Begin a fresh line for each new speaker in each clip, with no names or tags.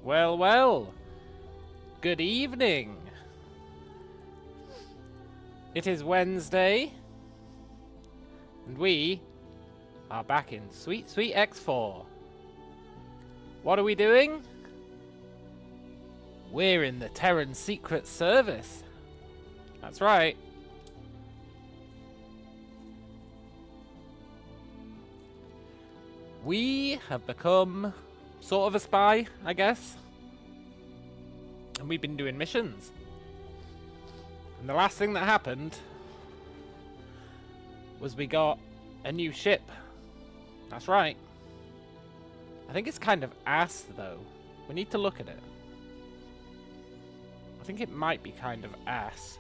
Well, well. Good evening. It is Wednesday. And we are back in Sweet Sweet X4. What are we doing? We're in the Terran Secret Service. That's right. We have become sort of a spy, I guess. And we've been doing missions. And the last thing that happened was we got a new ship. That's right. I think it's kind of ass, though. We need to look at it. I think it might be kind of ass.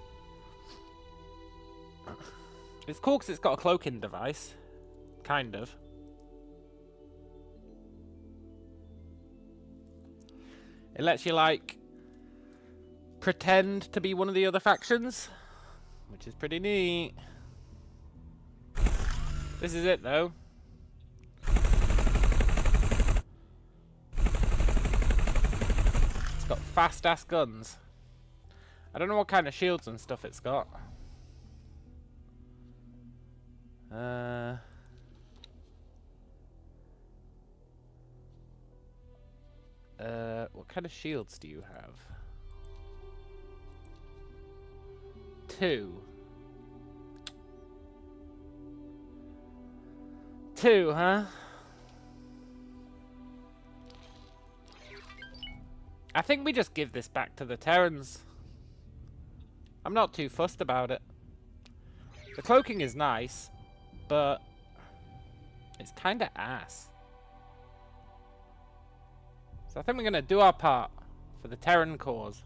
It's cool because it's got a cloaking device. Kind of. It lets you, like, pretend to be one of the other factions, which is pretty neat. This is it, though. It's got fast-ass guns. I don't know what kind of shields and stuff it's got. What kind of shields do you have? 2. 2, huh? I think we just give this back to the Terrans. I'm not too fussed about it. The cloaking is nice, but it's kind of ass. So I think we're going to do our part for the Terran cause.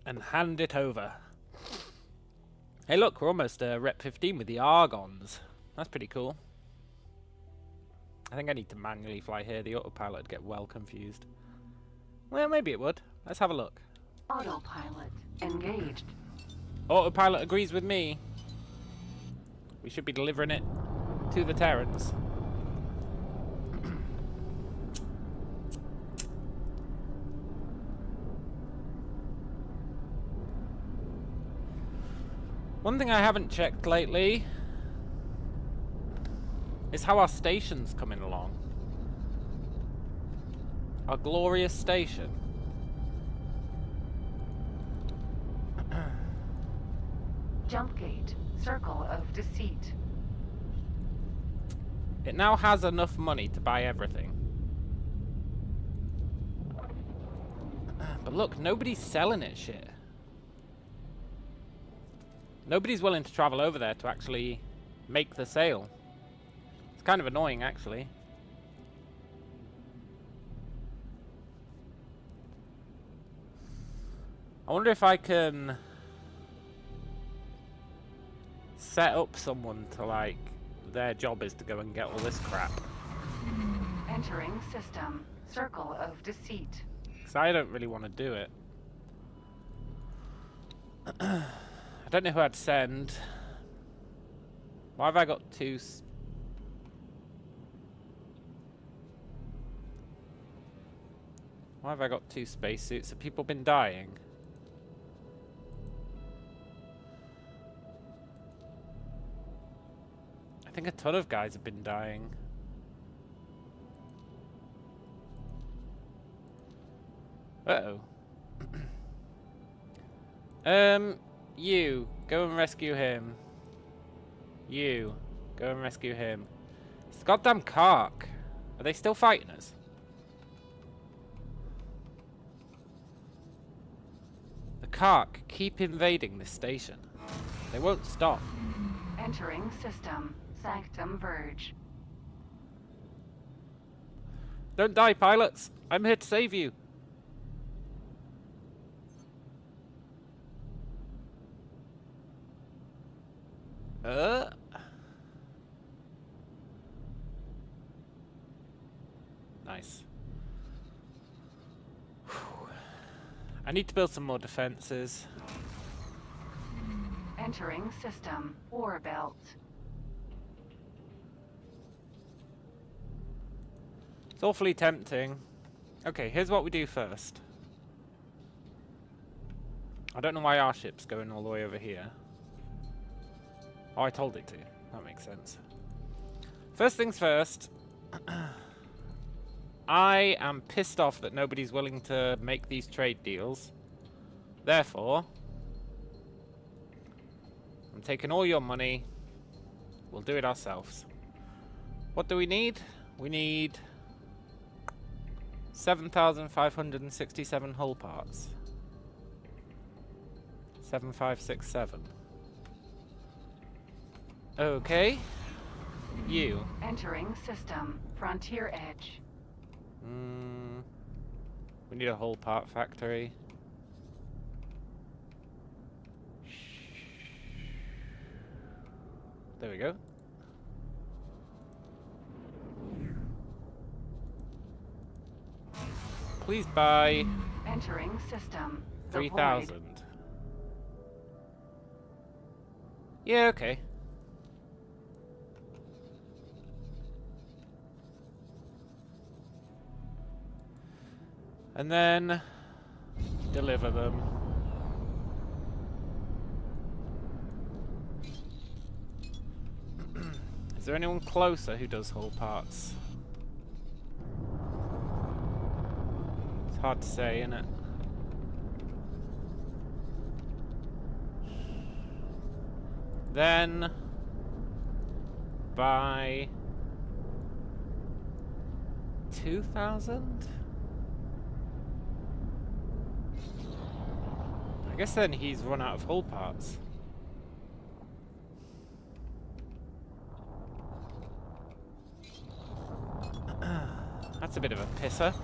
And hand it over. Hey look, we're almost Rep 15 with the Argons. That's pretty cool. I think I need to manually fly here. The autopilot would get well confused. Well, maybe it would. Let's have a look.
Autopilot engaged.
Autopilot agrees with me. We should be delivering it to the Terrans. One thing I haven't checked lately is how our station's coming along. Our glorious station.
Jump gate. Circle of deceit.
It now has enough money to buy everything. But look, nobody's selling it shit. Nobody's willing to travel over there to actually make the sale. It's kind of annoying, actually. I wonder if I can set up someone to, like, their job is to go and get all this crap.
Entering system. Circle of deceit.
Because I don't really want to do it. I don't know who I'd send. Why have I got 2? Why have I got 2 spacesuits? Have people been dying? I think a ton of guys have been dying. Uh-oh. You, go and rescue him. You, go and rescue him. It's the goddamn Kark. Are they still fighting us? The Kark keep invading this station. They won't stop.
Entering system. Sanctum Verge.
Don't die, pilots. I'm here to save you. Nice. I need to build some more defenses.
Entering system. War belt.
It's awfully tempting. Okay, here's what we do first. I don't know why our ship's going all the way over here. Oh, I told it to. That makes sense. First things first. I am pissed off that nobody's willing to make these trade deals. Therefore, I'm taking all your money. We'll do it ourselves. What do we need? We need 7,567 hull parts. 7567. Okay. You.
Entering system. Frontier edge.
We need a whole part factory. There we go. Please buy
Entering system.
3,000. Yeah, okay. And then deliver them. Is there anyone closer who does whole parts? It's hard to say, isn't it? Then buy 2,000? I guess then he's run out of hull parts. That's a bit of a pisser.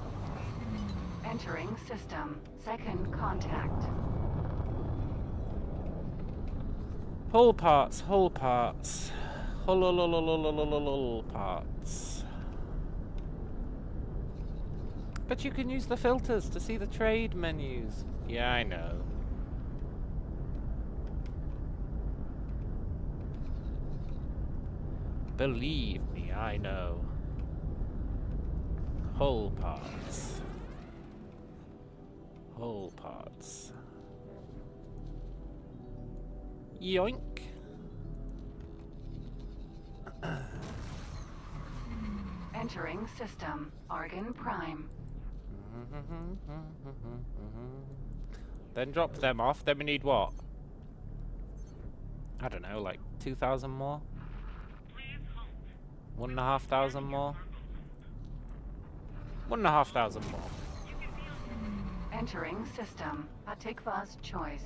Entering system. Second contact.
Hull parts, hull parts. Hull parts. But you can use the filters to see the trade menus. Yeah, I know. Believe me, I know. Hull parts. Hull parts. Yoink.
Entering system. Argon Prime.
Then drop them off. Then we need what? I don't know, like 2,000 more? 1,500 more? 1,500 more.
Entering system. Atikva's choice.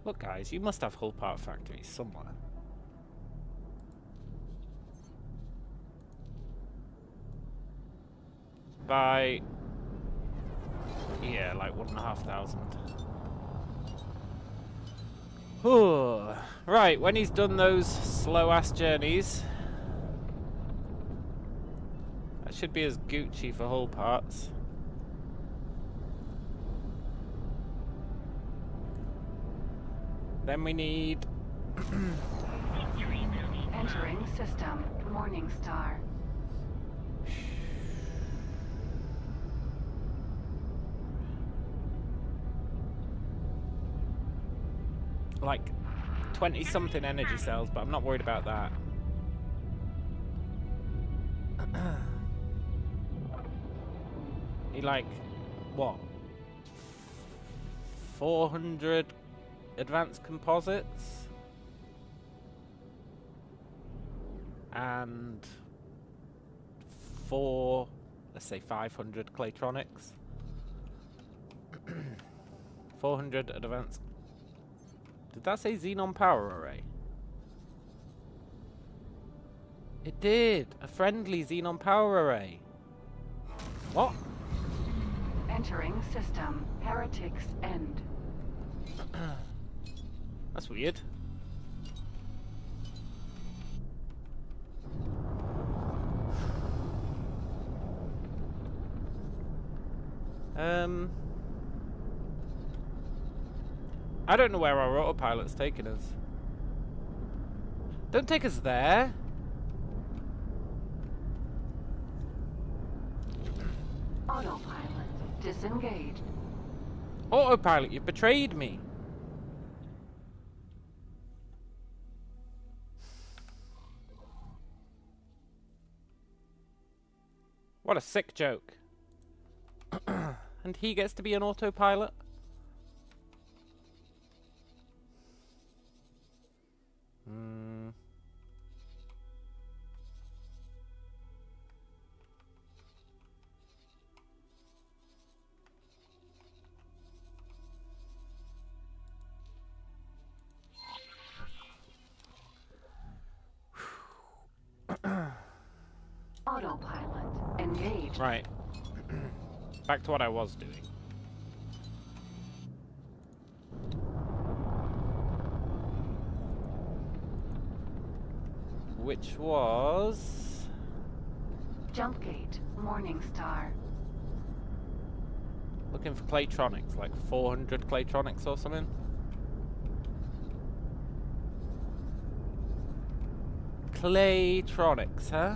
Look, guys, you must have hull part factories somewhere. By... yeah, like 1,500. Ooh. Right, when he's done those slow-ass journeys... that should be as Gucci for hull parts. Then we need...
Entering system. Morningstar.
like 20-something energy cells, but I'm not worried about that. He like, what? 400 advanced composites? And 500 Claytronics. 400 advanced. Did that say xenon power array? It did! A friendly xenon power array. What?
Entering system. Heretics end.
That's weird. I don't know where our autopilot's taking us. Don't take us there.
Autopilot disengaged.
Autopilot, you've betrayed me. What a sick joke. And he gets to be an autopilot? Hmm.
Autopilot engaged.
Right. Back to what I was doing. Which was...
Jump gate, Morningstar.
looking for Claytronics, like 400 Claytronics or something. Claytronics, huh?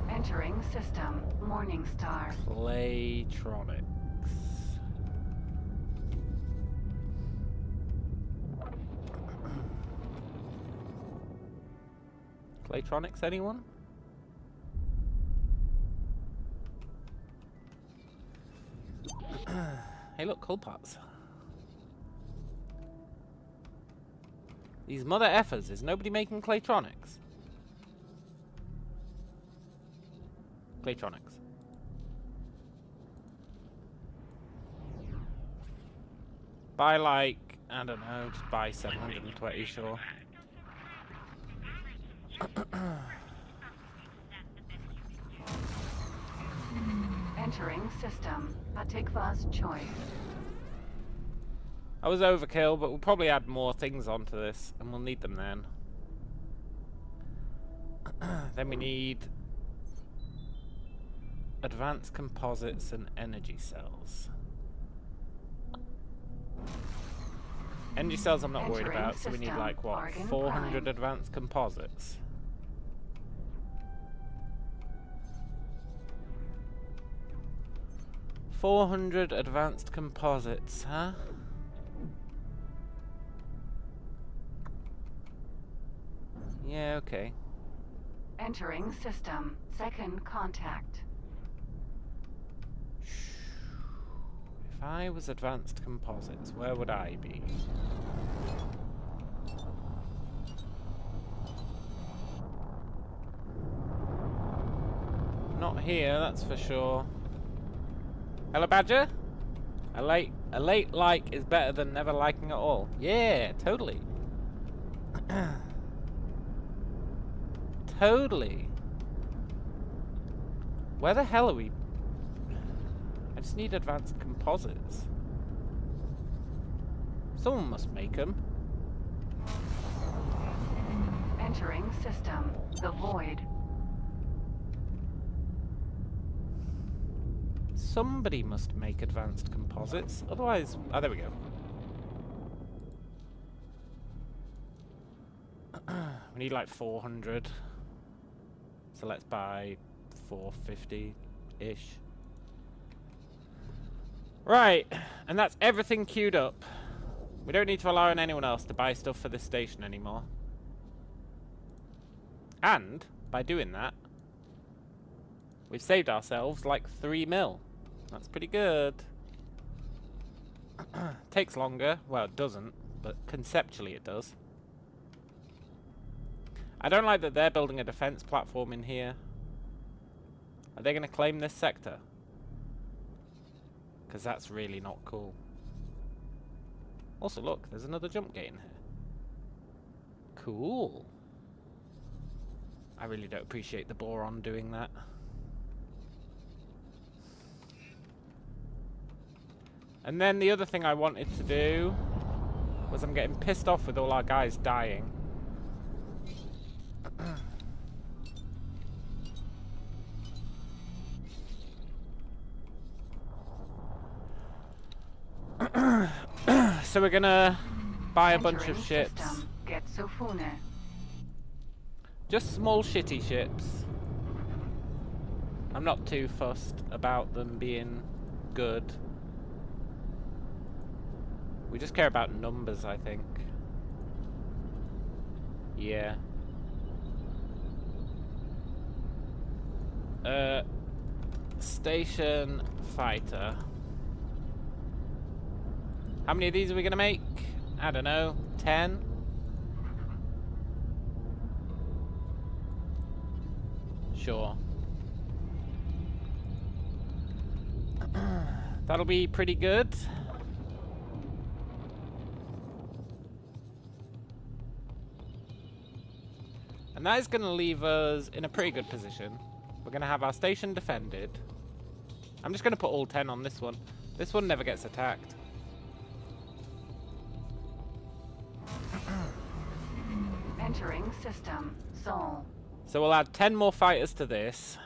Entering system, Morningstar.
Claytronics. Claytronics, anyone? Hey look, coal pots. These mother effers, is nobody making Claytronics? Claytronics. Buy like, I don't know, just buy 720, sure.
Entering system, Patikva's choice.
I was overkill, but we'll probably add more things onto this, and we'll need them then. Then we need advanced composites and energy cells. Energy cells I'm not worried
Entering
about, so we need
system,
like, what,
Argon
400
Prime.
advanced composites? $400 advanced composites, huh? Yeah, okay.
Entering system, second contact.
If I was advanced composites, where would I be? Not here, that's for sure. Hello, Badger? A late like is better than never liking at all. Yeah, totally. Totally. Where the hell are we? I just need advanced composites. Someone must make them.
Entering system, the void.
Somebody must make advanced composites. Otherwise... oh, there we go. We need like 400. So let's buy 450-ish. Right, and that's everything queued up. We don't need to rely on anyone else to buy stuff for this station anymore. And, by doing that, we've saved ourselves like 3 mil. That's pretty good. Takes longer. Well, it doesn't, but conceptually it does. I don't like that they're building a defense platform in here. Are they going to claim this sector? Because that's really not cool. Also, look, there's another jump gate in here. Cool. I really don't appreciate the boron doing that. And then the other thing I wanted to do was I'm getting pissed off with all our guys dying. So we're gonna buy a bunch of ships.
System, Getsufune.
Just small shitty ships. I'm not too fussed about them being good. We just care about numbers, I think. Yeah. Station fighter. How many of these are we gonna make? I don't know. 10? Sure. That'll be pretty good. And that is going to leave us in a pretty good position. We're going to have our station defended. I'm just going to put all 10 on this one. This one never gets attacked.
Entering system. Sol.
So we'll add 10 more fighters to this.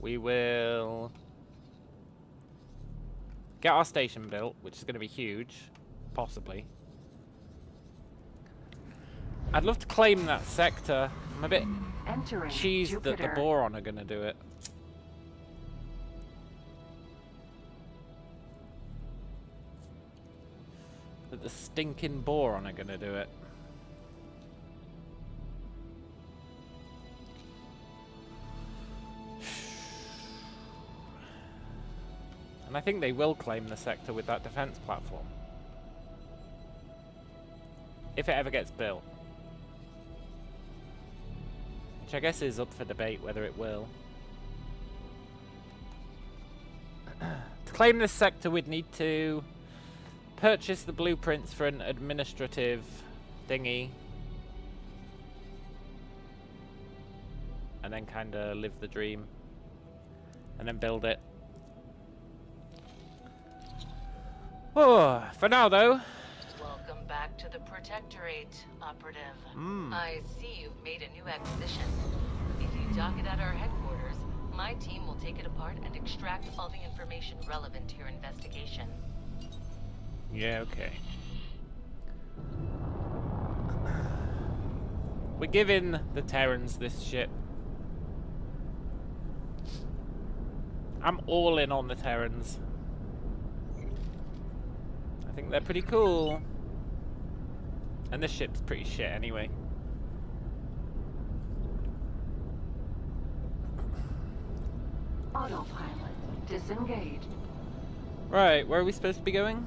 We will get our station built, which is going to be huge. Possibly. I'd love to claim that sector. I'm a bit cheesed that the Boron are going to do it. That the stinking Boron are going to do it. And I think they will claim the sector with that defense platform. If it ever gets built. Which I guess is up for debate whether it will. To claim this sector, we'd need to purchase the blueprints for an administrative thingy. And then kind of live the dream. And then build it. Oh, for now though.
Welcome back to the Protectorate, Operative. I see you've made a new acquisition. If you dock it at our headquarters, my team will take it apart and extract all the information relevant to your investigation.
Yeah, okay. We're giving the Terrans this ship. I'm all in on the Terrans. I think they're pretty cool. And this ship's pretty shit anyway.
Autopilot disengaged.
Right, where are we supposed to be going?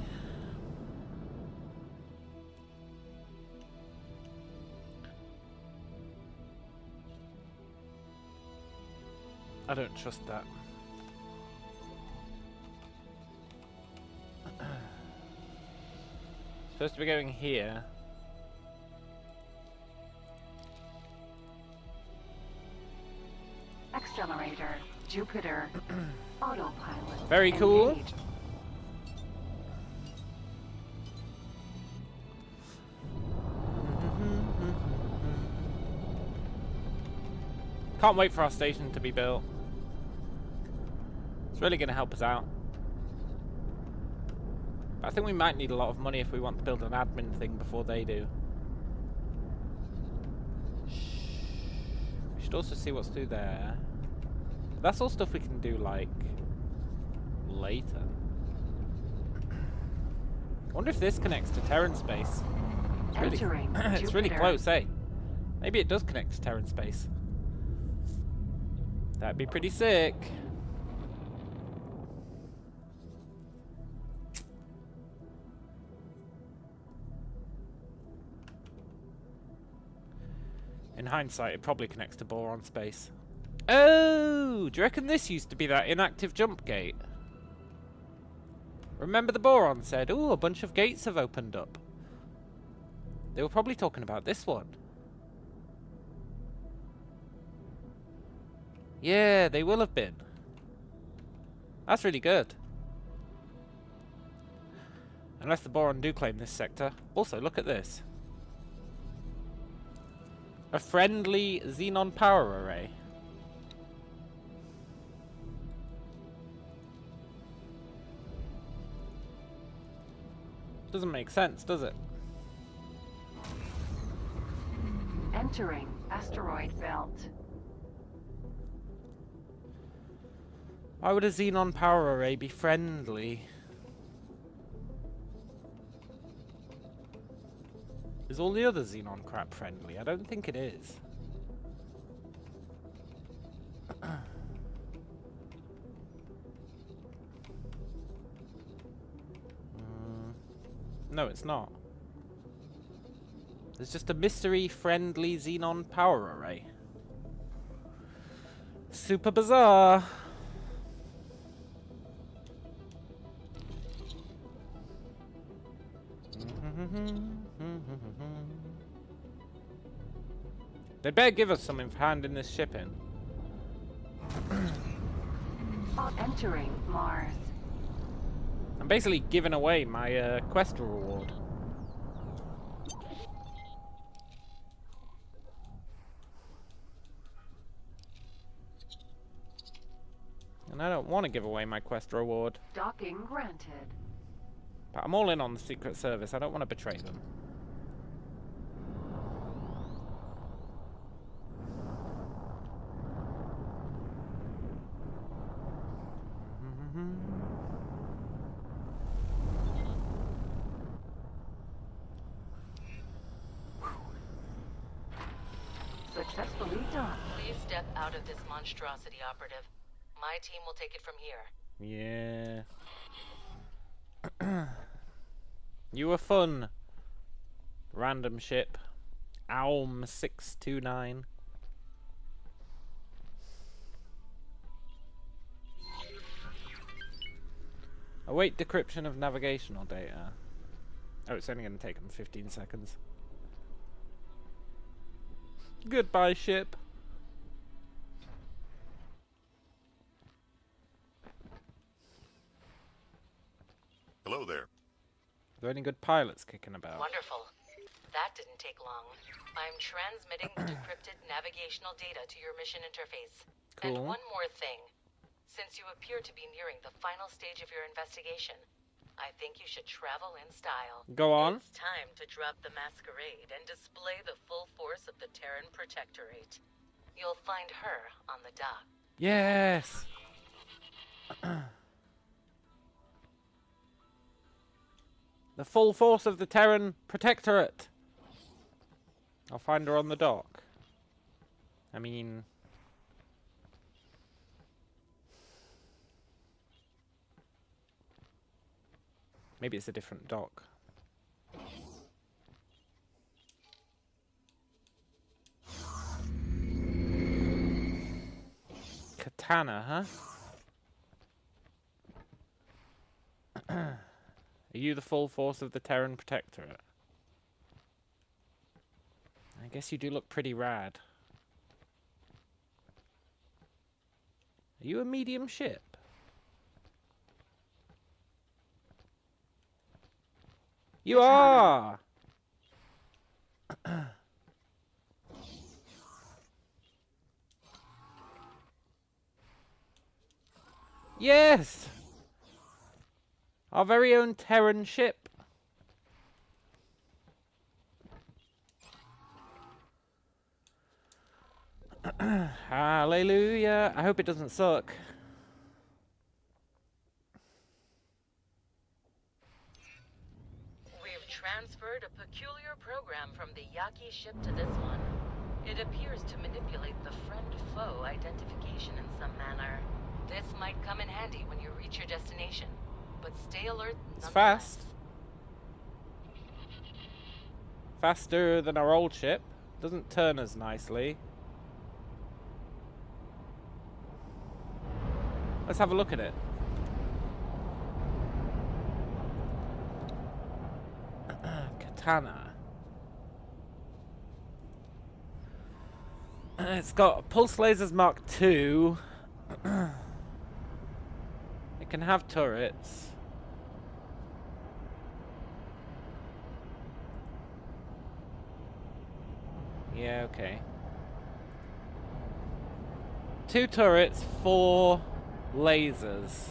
I don't trust that. Supposed to be going here.
Accelerator. Jupiter. Autopilot.
Very cool.
Engaged.
Can't wait for our station to be built. It's really going to help us out. But I think we might need a lot of money if we want to build an admin thing before they do. We should also see what's through there. That's all stuff we can do, like, later. I wonder if this connects to Terran space. It's really, it's really close, eh? Maybe it does connect to Terran space. That'd be pretty sick. In hindsight, it probably connects to Boron space. Oh! Do you reckon this used to be that inactive jump gate? Remember the Boron said, "Ooh, a bunch of gates have opened up." They were probably talking about this one. Yeah, they will have been. That's really good. Unless the Boron do claim this sector. Also, look at this. A friendly xenon power array. Doesn't make sense, does it?
Entering asteroid belt.
Why would a xenon power array be friendly? Is all the other xenon crap friendly? I don't think it is. No, it's not. There's just a mystery-friendly xenon power array. Super bizarre. They better give us something for handing this ship in.
Entering Mars.
I'm basically giving away my quest reward. And I don't want to give away my quest reward.
Docking granted.
But I'm all in on the Secret Service. I don't want to betray them.
Successfully done.
Please step out of this monstrosity, Operative. My team will take it from here.
Yeah. You were fun. Random ship. Alm 629. Await decryption of navigational data. Oh, it's only going to take them 15 seconds. Goodbye, ship.
Hello there.
Are there any good pilots kicking about?
Wonderful. That didn't take long. I'm transmitting the decrypted navigational data to your mission interface.
Cool.
And one more thing. Since you appear to be nearing the final stage of your investigation, I think you should travel in style.
Go on.
It's time to drop the masquerade and display the full force of the Terran Protectorate. You'll find her on the dock.
Yes. The full force of the Terran Protectorate. I'll find her on the dock. I mean... maybe it's a different dock. Katana, huh? Are you the full force of the Terran Protectorate? I guess you do look pretty rad. Are you a medium ship? You are! Yes! Our very own Terran ship. Hallelujah. I hope it doesn't suck.
We've transferred a peculiar program from the Yaki ship to this one. It appears to manipulate the friend-foe identification in some manner. This might come in handy when you reach your destination, but stay alert nonetheless.
It's fast. Faster than our old ship. Doesn't turn as nicely. Let's have a look at it. Katana. It's got pulse lasers Mark II. It can have turrets. Yeah, okay. 2 turrets, 4 lasers.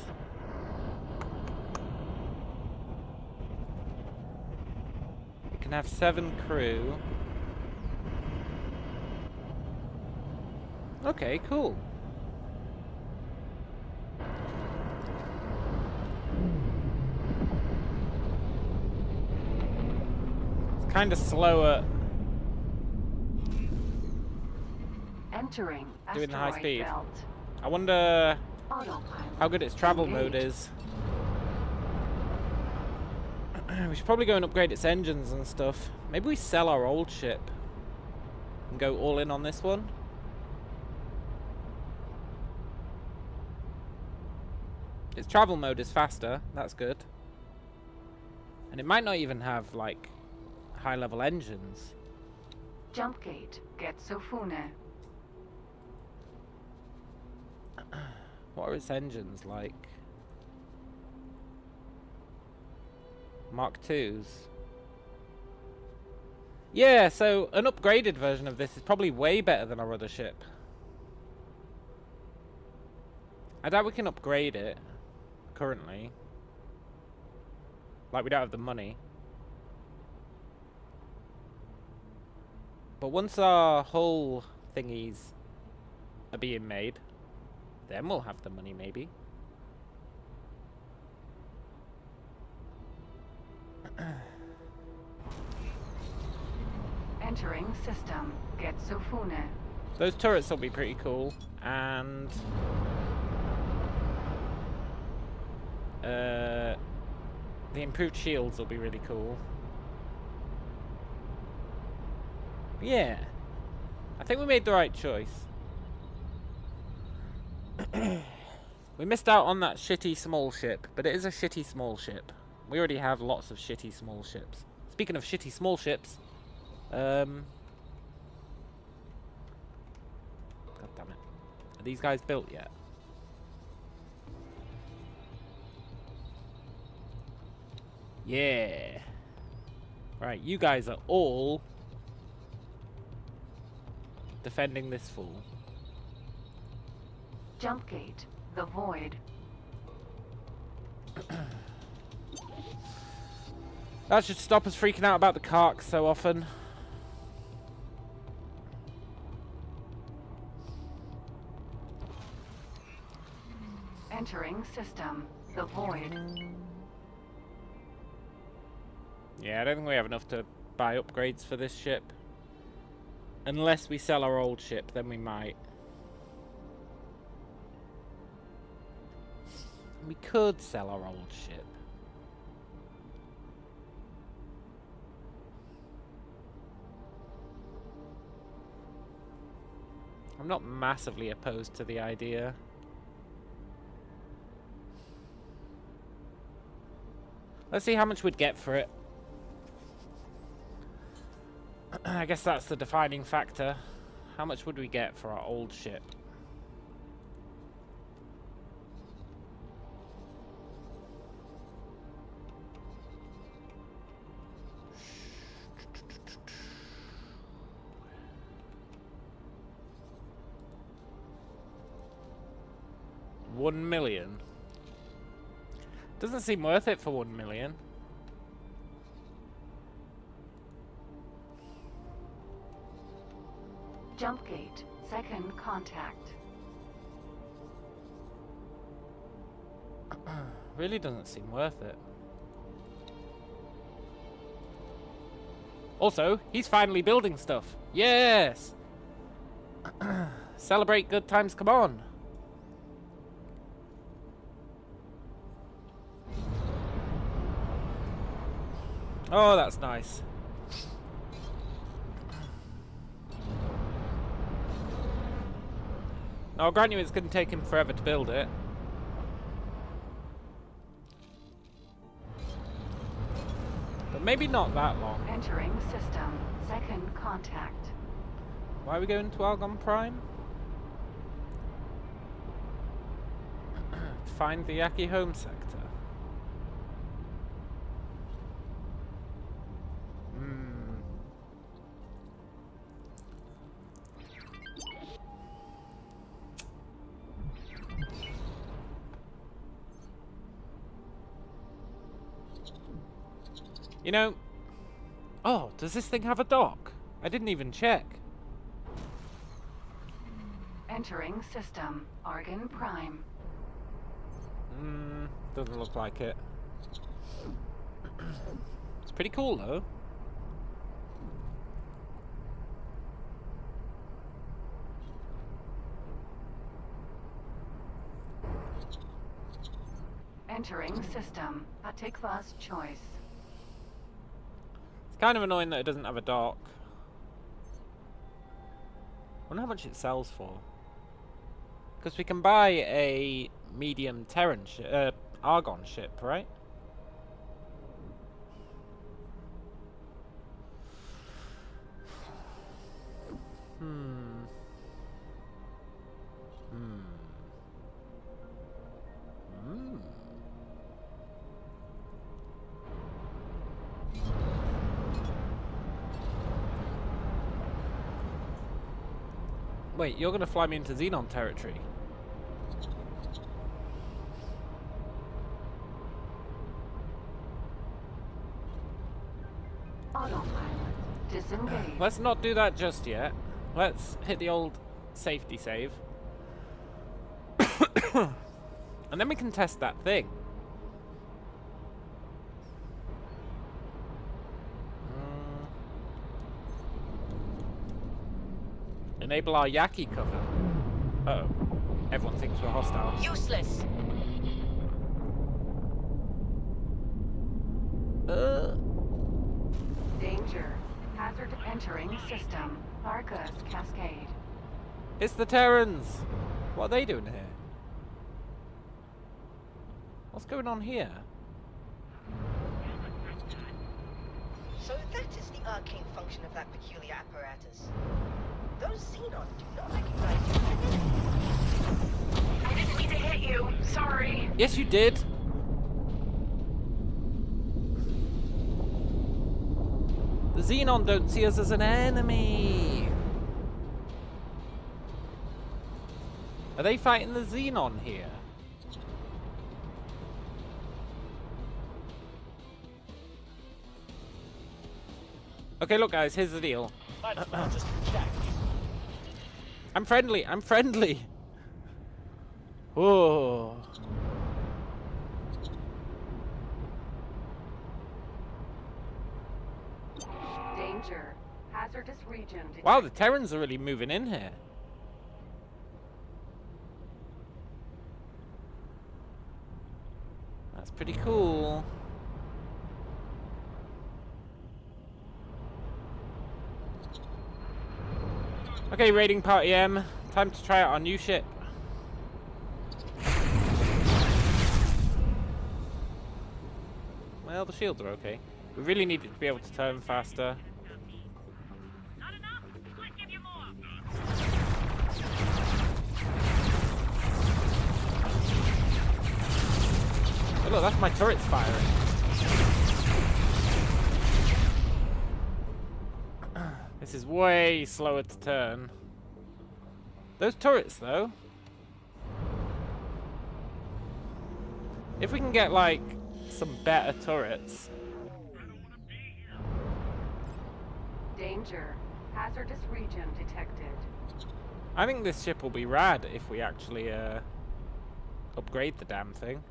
It can have 7 crew. Okay, cool. It's kind of slower
Entering
doing the high
asteroid
speed.
belt.
I wonder
Autopilot
how good its travel mode
engaged.
is. We should probably go and upgrade its engines and stuff. Maybe we sell our old ship and go all in on this one. Its travel mode is faster. That's good. And it might not even have, like, high-level engines.
Jump gate. Get Sofune.
What are its engines like? Mark IIs. Yeah, so an upgraded version of this is probably way better than our other ship. I doubt we can upgrade it currently. Like, we don't have the money. But once our hull thingies are being made, then we'll have the money, maybe.
Entering system. Get Sofune.
Those turrets will be pretty cool, and the improved shields will be really cool. Yeah, I think we made the right choice. We missed out on that shitty small ship, but it is a shitty small ship. We already have lots of shitty small ships. Speaking of shitty small ships, God damn it. Are these guys built yet? Yeah. Right, you guys are all defending this fool.
Jump gate. The void.
That should stop us freaking out about the carcs so often.
Entering system. The void.
Yeah, I don't think we have enough to buy upgrades for this ship. Unless we sell our old ship, then we might. We could sell our old ship. I'm not massively opposed to the idea. Let's see how much we'd get for it. I guess that's the defining factor. How much would we get for our old ship? $1 million. Doesn't seem worth it for 1 million.
Jump gate. Second contact.
Really doesn't seem worth it. Also, he's finally building stuff. Yes! Celebrate good times, come on. Oh, that's nice. Now, I'll grant you it's going to take him forever to build it. But maybe not that long.
Entering system. Second contact.
Why are we going to Argon Prime? To find the Yaki home sector. You know... Oh, does this thing have a dock? I didn't even check.
Entering system. Argon Prime.
Doesn't look like it. It's pretty cool though.
Entering system. Atikva's choice.
It's kind of annoying that it doesn't have a dock. I wonder how much it sells for. Because we can buy a medium Terran Argon ship, right? Wait, you're gonna fly me into Xenon territory?
Autopilot. Disengage.
Let's not do that just yet. Let's hit the old safety save. And then we can test that thing. Enable our Yaki cover. Uh-oh. Everyone thinks we're hostile.
Useless.
Danger. Hazard entering system. Arcus Cascade.
It's the Terrans! What are they doing here? What's going on here?
So that is the arcane function of that peculiar apparatus. Those Xenon do not recognize you.
I didn't mean to hit you. Sorry.
Yes, you did! The Xenon don't see us as an enemy! Are they fighting the Xenon here? Okay, look guys, here's the deal.
Just check.
I'm friendly, I'm friendly! Oh.
Danger. Hazardous region detected.
Wow, the Terrans are really moving in here. That's pretty cool. Okay, raiding party M. Time to try out our new ship. Well, the shields are okay. We really need it to be able to turn faster. Oh, look, that's my turrets firing. This is way slower to turn. Those turrets, though. If we can get, like, some better turrets.
Danger. Hazardous region detected.
I think this ship will be rad if we actually, upgrade the damn thing.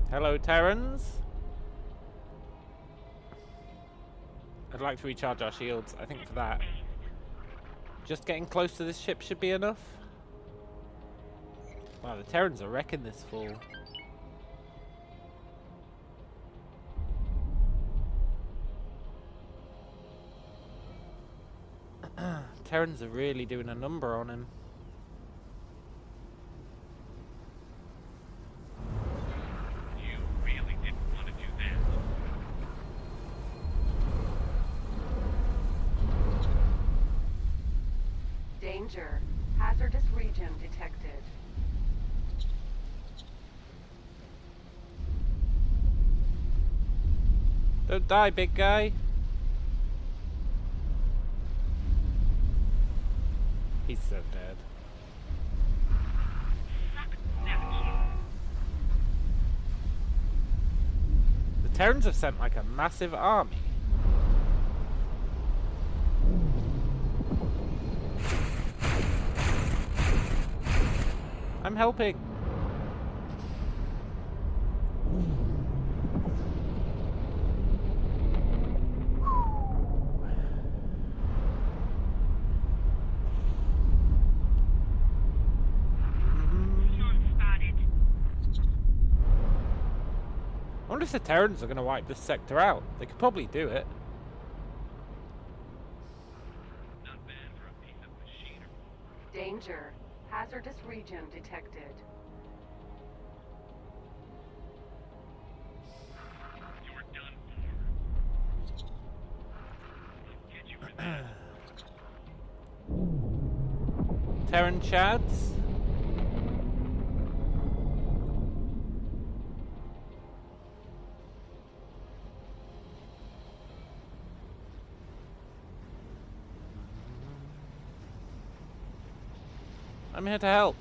Hello, Terrans. I'd like to recharge our shields. I think for that, just getting close to this ship should be enough. Wow, the Terrans are wrecking this fool. Terrans are really doing a number on him.
You really didn't want to do that.
Danger. Hazardous region detected.
Don't die, big guy. He's so dead. Terrans have sent like a massive army. I'm helping. I wonder if the Terrans are going to wipe this sector out. They could probably do it.
Not bad for a piece of machinery.
Danger. Hazardous region detected.
You're done for. I'll get you for that.
Terran chads? I'm here to help.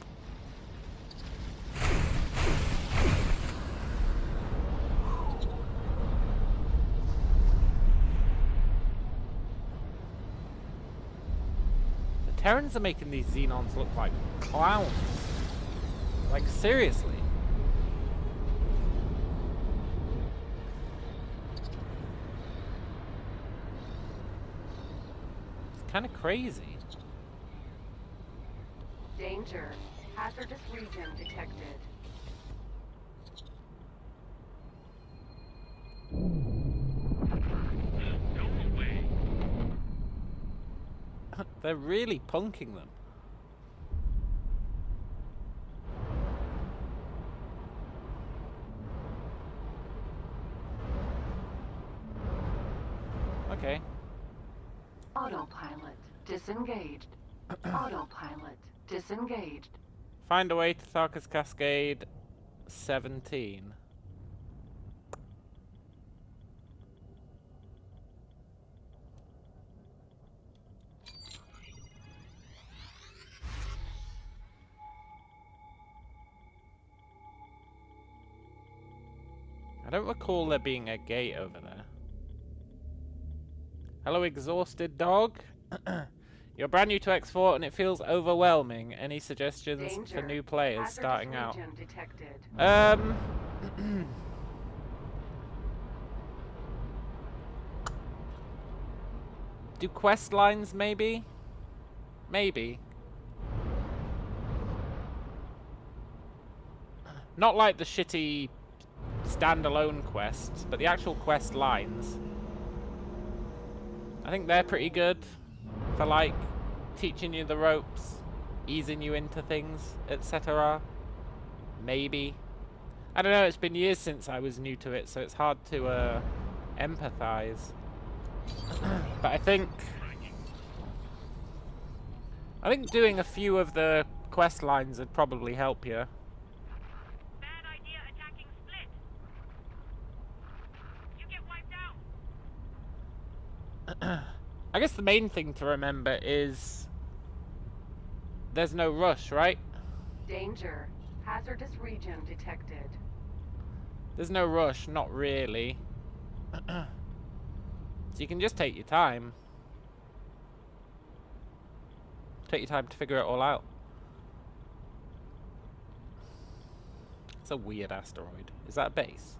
The Terrans are making these Xenons look like clowns. Like, seriously. It's kind of crazy.
Danger. Hazardous region detected.
Go away.
They're really punking them. Okay.
Autopilot disengaged. Autopilot disengaged.
Find a way to Tharkas Cascade 17. I don't recall there being a gate over there. Hello, exhausted dog. You're brand new to X4 and it feels overwhelming. Any suggestions
Danger.
for new players
Hazardous
starting out?
region detected.
Do quest lines maybe? Maybe. Not like the shitty standalone quests, but the actual quest lines. I think they're pretty good for like teaching you the ropes, easing you into things, etc. Maybe. I don't know, it's been years since I was new to it, so it's hard to empathize. But I think doing a few of the quest lines would probably help you.
Bad idea attacking Split. You get wiped out.
I guess the main thing to remember is there's no rush, right?
Danger. Hazardous region detected.
There's no rush, not really. So you can just take your time. Take your time to figure it all out. It's a weird asteroid. Is that a base?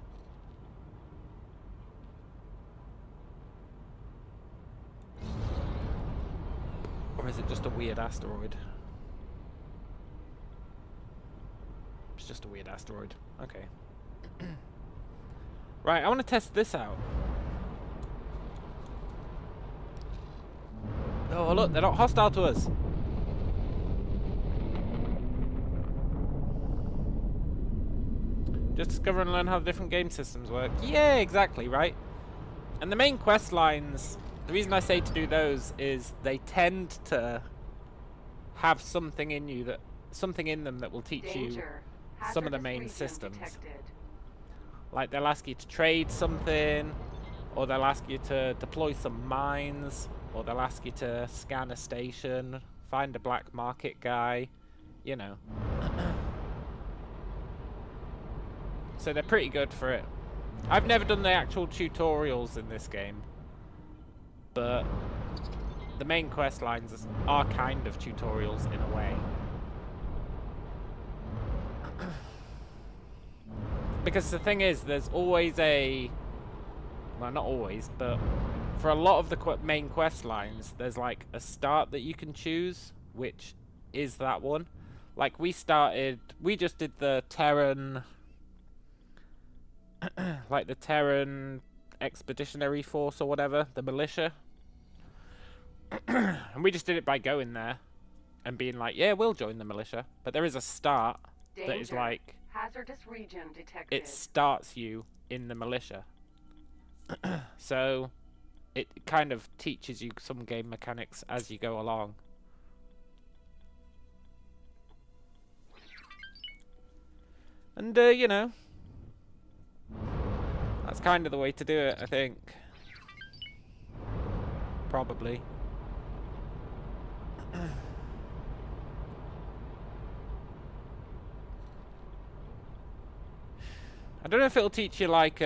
Or is it just a weird asteroid? It's just a weird asteroid. Okay. Right, I want to test this out. Oh, look, they're not hostile to us. Just discover and learn how the different game systems work. Yeah, exactly, right? And the main quest lines, the reason I say to do those is they tend to have something in you that, something in them that will teach you
Danger.
some of the
Hazardous
main
region
systems.
detected.
Like they'll ask you to trade something, or they'll ask you to deploy some mines, or they'll ask you to scan a station, find a black market guy, you know. So they're pretty good for it. I've never done the actual tutorials in this game, but the main quest lines are kind of tutorials in a way. Because the thing is, there's always a... Well, not always, but for a lot of the main quest lines, there's like a start that you can choose, which is that one. Like, we just did the Terran... like the Terran Expeditionary Force or whatever, the militia. And we just did it by going there and being like, yeah, we'll join the militia. But there is a start that is like...
Hazardous region detected.
It starts you in the militia. So it kind of teaches you some game mechanics as you go along. And, you know, that's kind of the way to do it, I think. Probably. I don't know if it'll teach you, like,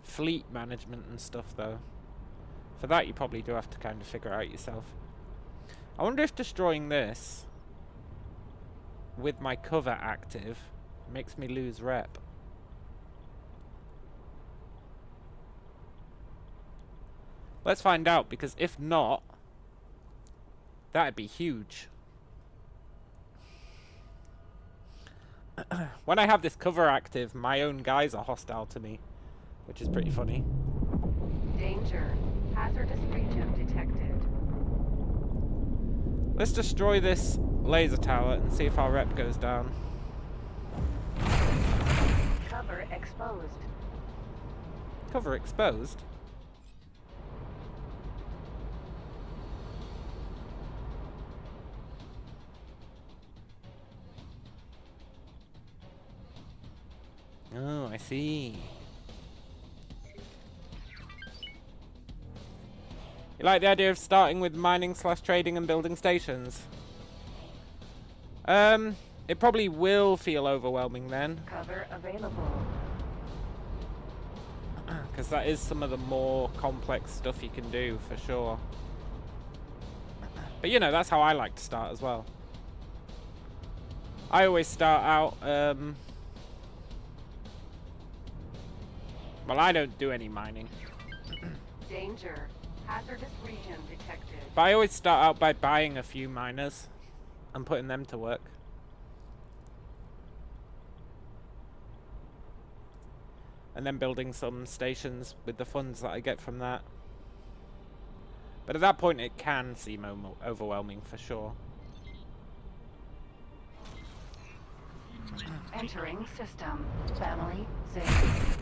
fleet management and stuff, though. For that, you probably do have to kind of figure it out yourself. I wonder if destroying this with my cover active makes me lose rep. Let's find out, because if not, that'd be huge. When I have this cover active, my own guys are hostile to me, which is pretty funny.
Danger. Hazardous region detected.
Let's destroy this laser tower and see if our rep goes down.
Cover exposed.
Cover exposed? Oh, I see. You like the idea of starting with mining / trading and building stations? It probably will feel overwhelming then.
Cover available.
Because that is some of the more complex stuff you can do, for sure. But you know, that's how I like to start as well. I always start out, well, I don't do any mining.
Danger. Hazardous region detected.
But I always start out by buying a few miners and putting them to work. And then building some stations with the funds that I get from that. But at that point it can seem overwhelming for sure.
Entering system. Family safe.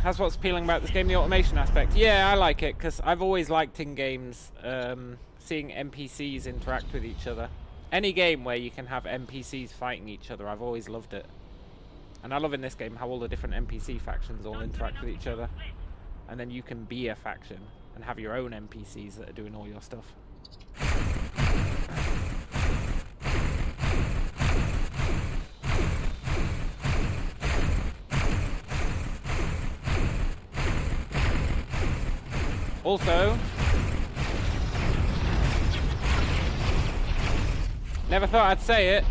That's what's appealing about this game, the automation aspect. Yeah, I like it, because I've always liked in games seeing NPCs interact with each other. Any game where you can have NPCs fighting each other, I've always loved it. And I love in this game how all the different NPC factions all interact with each other. And then you can be a faction and have your own NPCs that are doing all your stuff. Also, never thought I'd say it,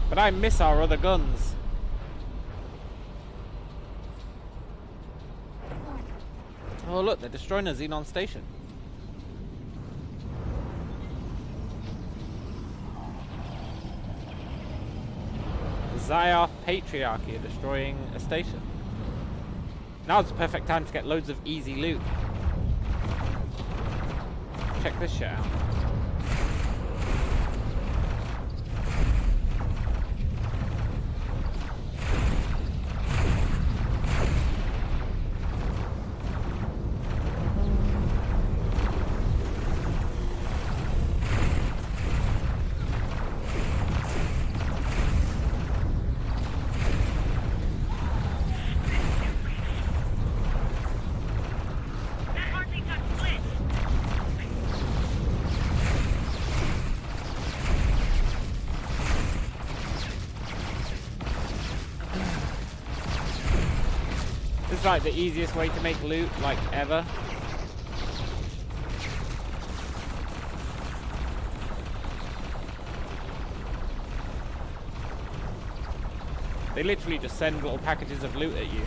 but I miss our other guns. Oh look, they're destroying a Xenon station. The Zioth Patriarchy are destroying a station. Now's the perfect time to get loads of easy loot. Check this shit out. like the easiest way to make loot, like, ever. They literally just send little packages of loot at you.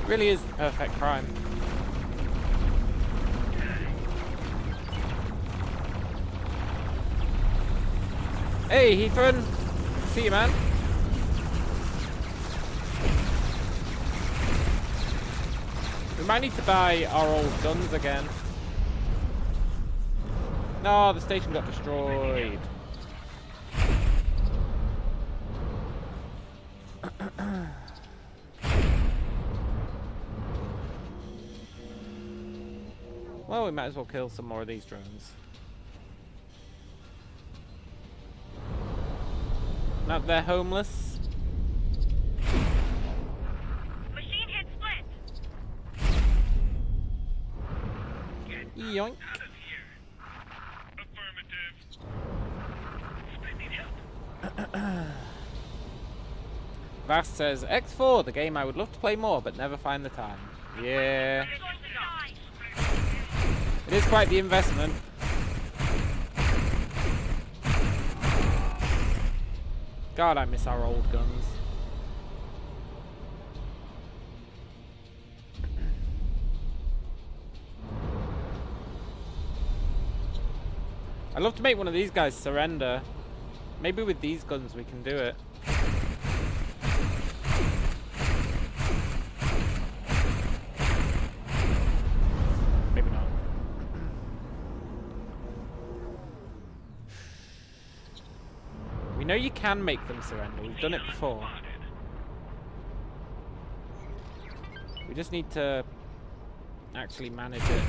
It really is the perfect crime. Hey, Heathran! See you, man. We might need to buy our old guns again. No, the station got destroyed. Well, we might as well kill some more of these drones. Now they're homeless.
Machine hit split.
Yoink.
Out of here. Affirmative. I need help.
Vast says, X4, the game I would love to play more, but never find the time. Yeah.
You're going to die.
It is quite the investment. God, I miss our old guns. I'd love to make one of these guys surrender. Maybe with these guns we can do it. Maybe not. We know you can make them surrender. We've done it before. We just need to actually manage it.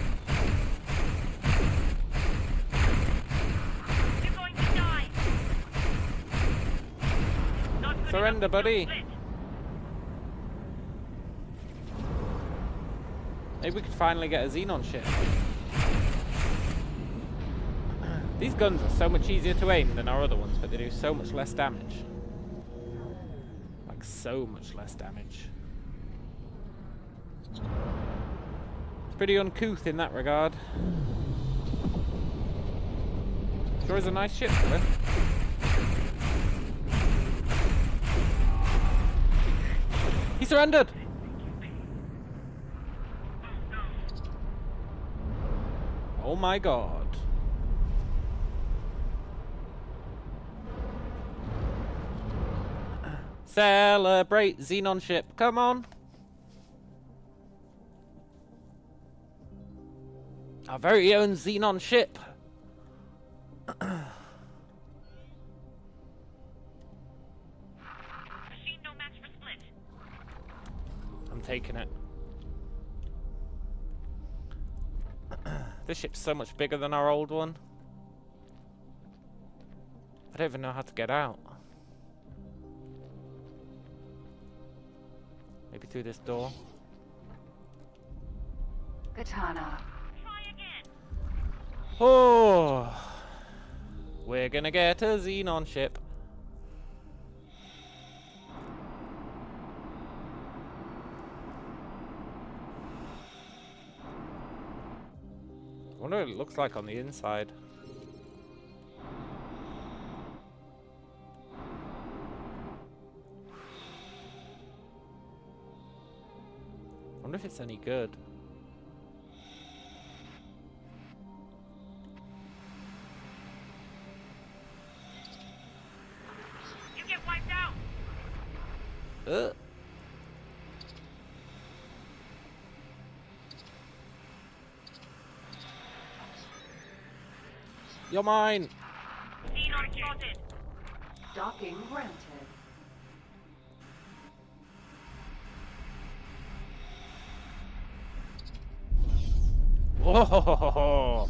You're going to die. Not good
Surrender,
enough.
buddy.
Split.
Maybe we could finally get a Xenon ship. These guns are so much easier to aim than our other ones, but they do so much less damage. Like, so much less damage. It's pretty uncouth in that regard. Sure is a nice ship, though. He surrendered! Oh my god. Celebrate, Xenon ship, come on. Our very own Xenon ship.
Machine no match for split.
I'm taking it. This ship's so much bigger than our old one. I don't even know how to get out. Maybe through this door.
Katana.
Try again.
Oh, we're gonna get a Xenon ship. I wonder what it looks like on the inside. I wonder if it's any good.
You get wiped out.
You're mine.
Xenon spotted.
Docking granted.
Oh,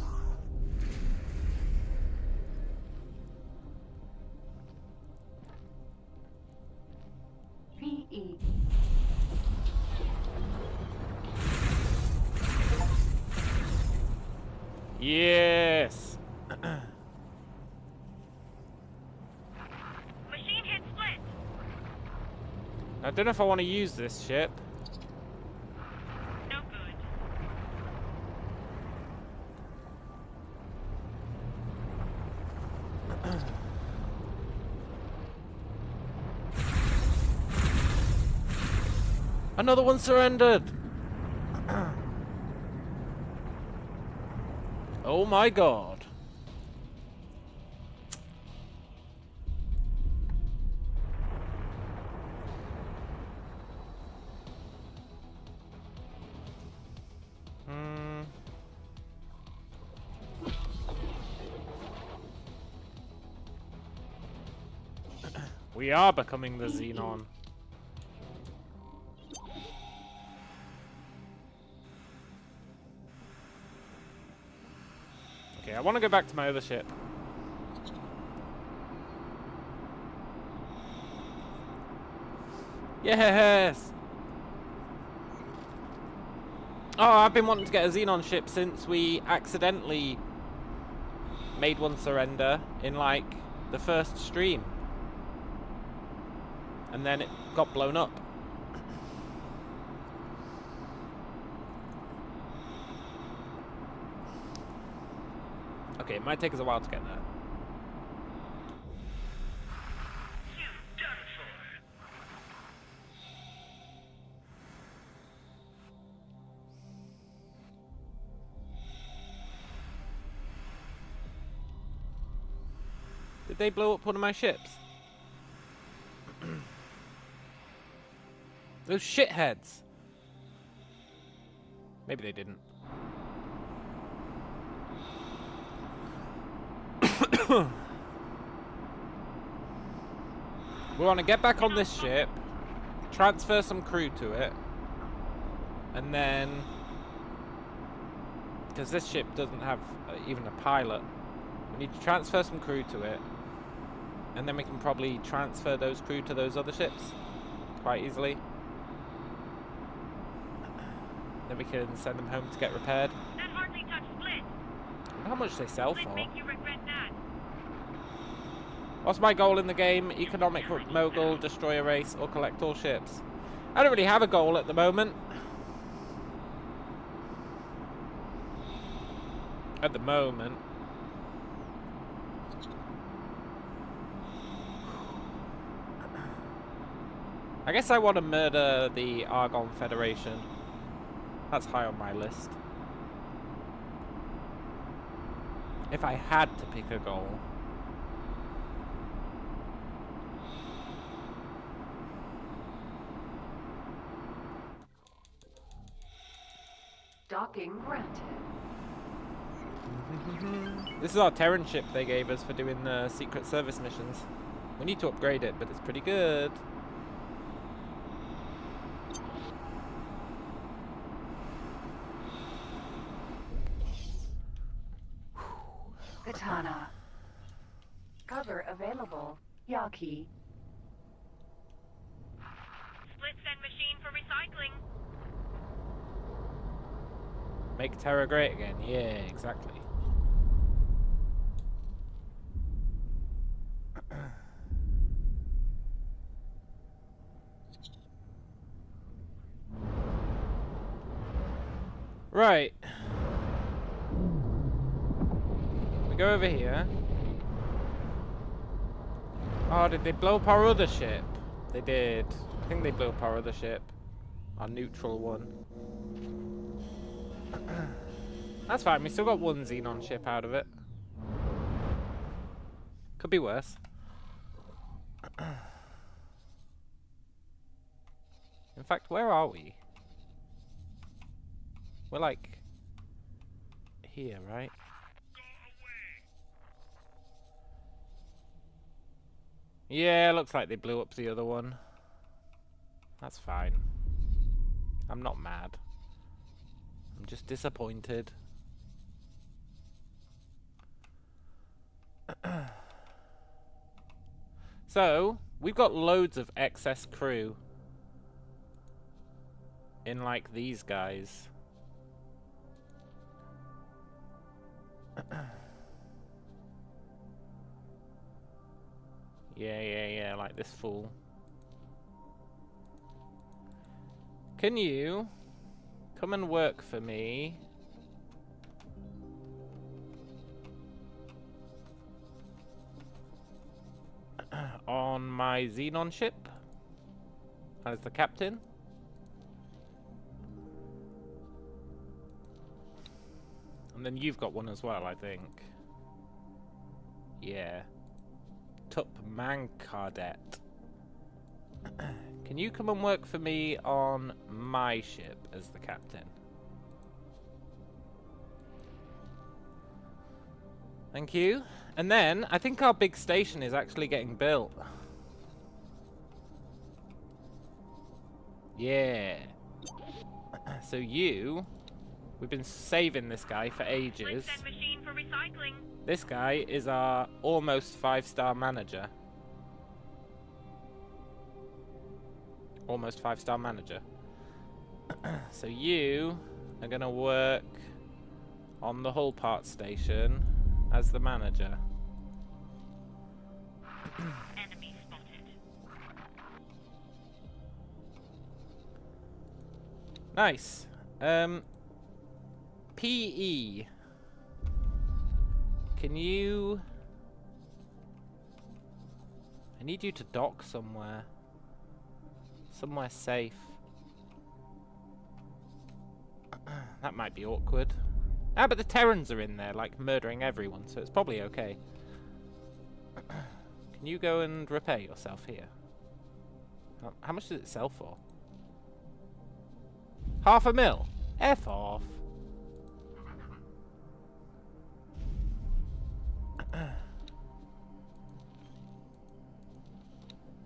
E.
Yes!
Machine hit split.
I don't know if I want to use this ship.
No good.
Another one surrendered! Oh my god. We are becoming the Xenon. Okay, I want to go back to my other ship. Yes! Oh, I've been wanting to get a Xenon ship since we accidentally made one surrender in, like, the first stream. And then it got blown up. Okay, it might take us a while to get there.
You done for.
Did they blow up one of my ships? Those shitheads. Maybe they didn't. We want to get back on this ship, transfer some crew to it, and then, because this ship doesn't have even a pilot, we need to transfer some crew to it, and then we can probably transfer those crew to those other ships quite easily. Then we can send them home to get repaired.
That hardly touched split.
I wonder how much they sell
Split
for.
make you regret that.
What's my goal in the game? Economic mogul, destroy a race, or collect all ships? I don't really have a goal at the moment. At the moment. I guess I want to murder the Argon Federation. That's high on my list. If I had to pick a goal.
Docking granted.
This is our Terran ship they gave us for doing the Secret Service missions. We need to upgrade it, but it's pretty good.
Katana. Cover available. Yaki.
Split send machine for recycling.
Make Terra great again. Yeah, exactly. Right. We go over here. Oh, did they blow up our other ship? They did. I think they blew up our other ship. Our neutral one. That's fine, we still got one Xenon ship out of it. Could be worse. In fact, where are we? We're like here, right? Yeah, looks like they blew up the other one. That's fine. I'm not mad. I'm just disappointed. So, we've got loads of excess crew. in like these guys. Yeah, like this fool. Can you come and work for me on my Xenon ship as the captain? And then you've got one as well, I think. Yeah. Tup Mankardet. Can you come and work for me on my ship as the captain? Thank you. And then, I think our big station is actually getting built. Yeah. So you... We've been saving this guy for ages.
Machine for recycling.
This guy is our almost 5-star manager. Almost 5-star manager. So you are going to work on the hull part station as the manager.
Enemy spotted.
Nice. PE. Can you... I need you to dock somewhere. Somewhere safe. That might be awkward. Ah, but the Terrans are in there, like, murdering everyone, so it's probably okay. Can you go and repair yourself here? How much does it sell for? $500,000? F off.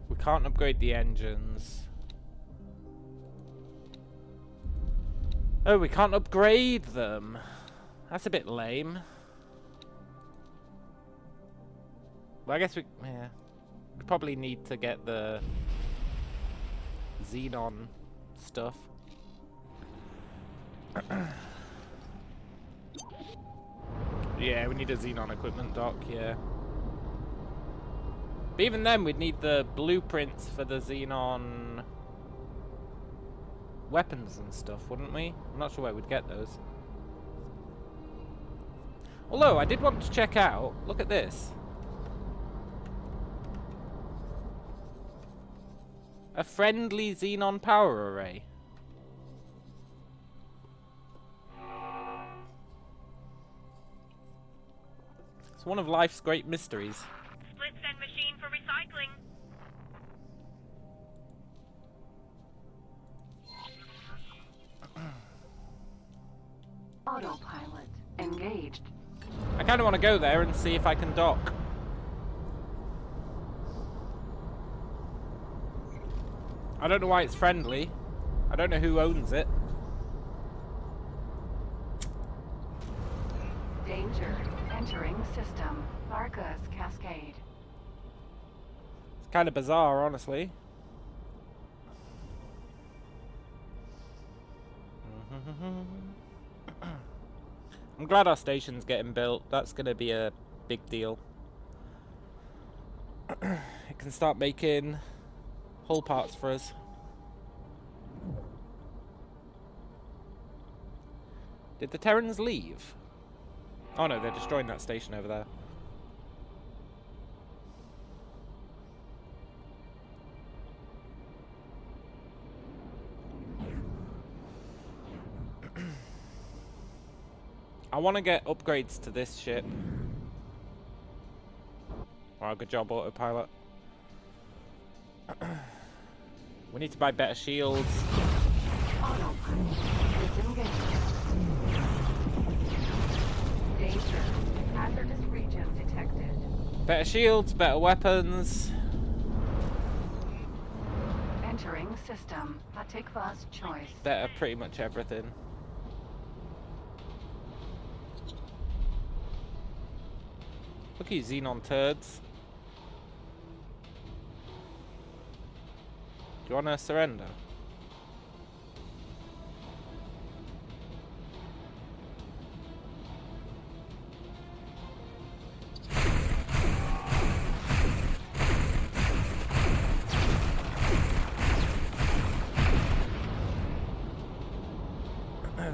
We can't upgrade the engines. Oh, we can't upgrade them. That's a bit lame. Well, I guess we probably need to get the Xenon stuff. Yeah, we need a Xenon equipment dock, yeah. But even then, we'd need the blueprints for the Xenon weapons and stuff, wouldn't we? I'm not sure where we'd get those. Although, I did want to check out... Look at this. A friendly Xenon power array. It's one of life's great mysteries.
Split send machine for recycling.
Autopilot engaged.
I kind of want to go there and see if I can dock. I don't know why it's friendly. I don't know who owns it.
Danger. Entering system. Barca's Cascade.
It's kind of bizarre, honestly. I'm glad our station's getting built. That's going to be a big deal. It can start making hull parts for us. Did the Terrans leave? Oh no, they're destroying that station over there. I want to get upgrades to this ship. Alright, good job, autopilot. We need to buy better shields.
Autopilot disengaged. Danger. Hazardous region detected.
Better shields, better weapons.
Entering system. Hatikva's choice.
Better pretty much everything. Look at you Xenon turds. Do you want to surrender?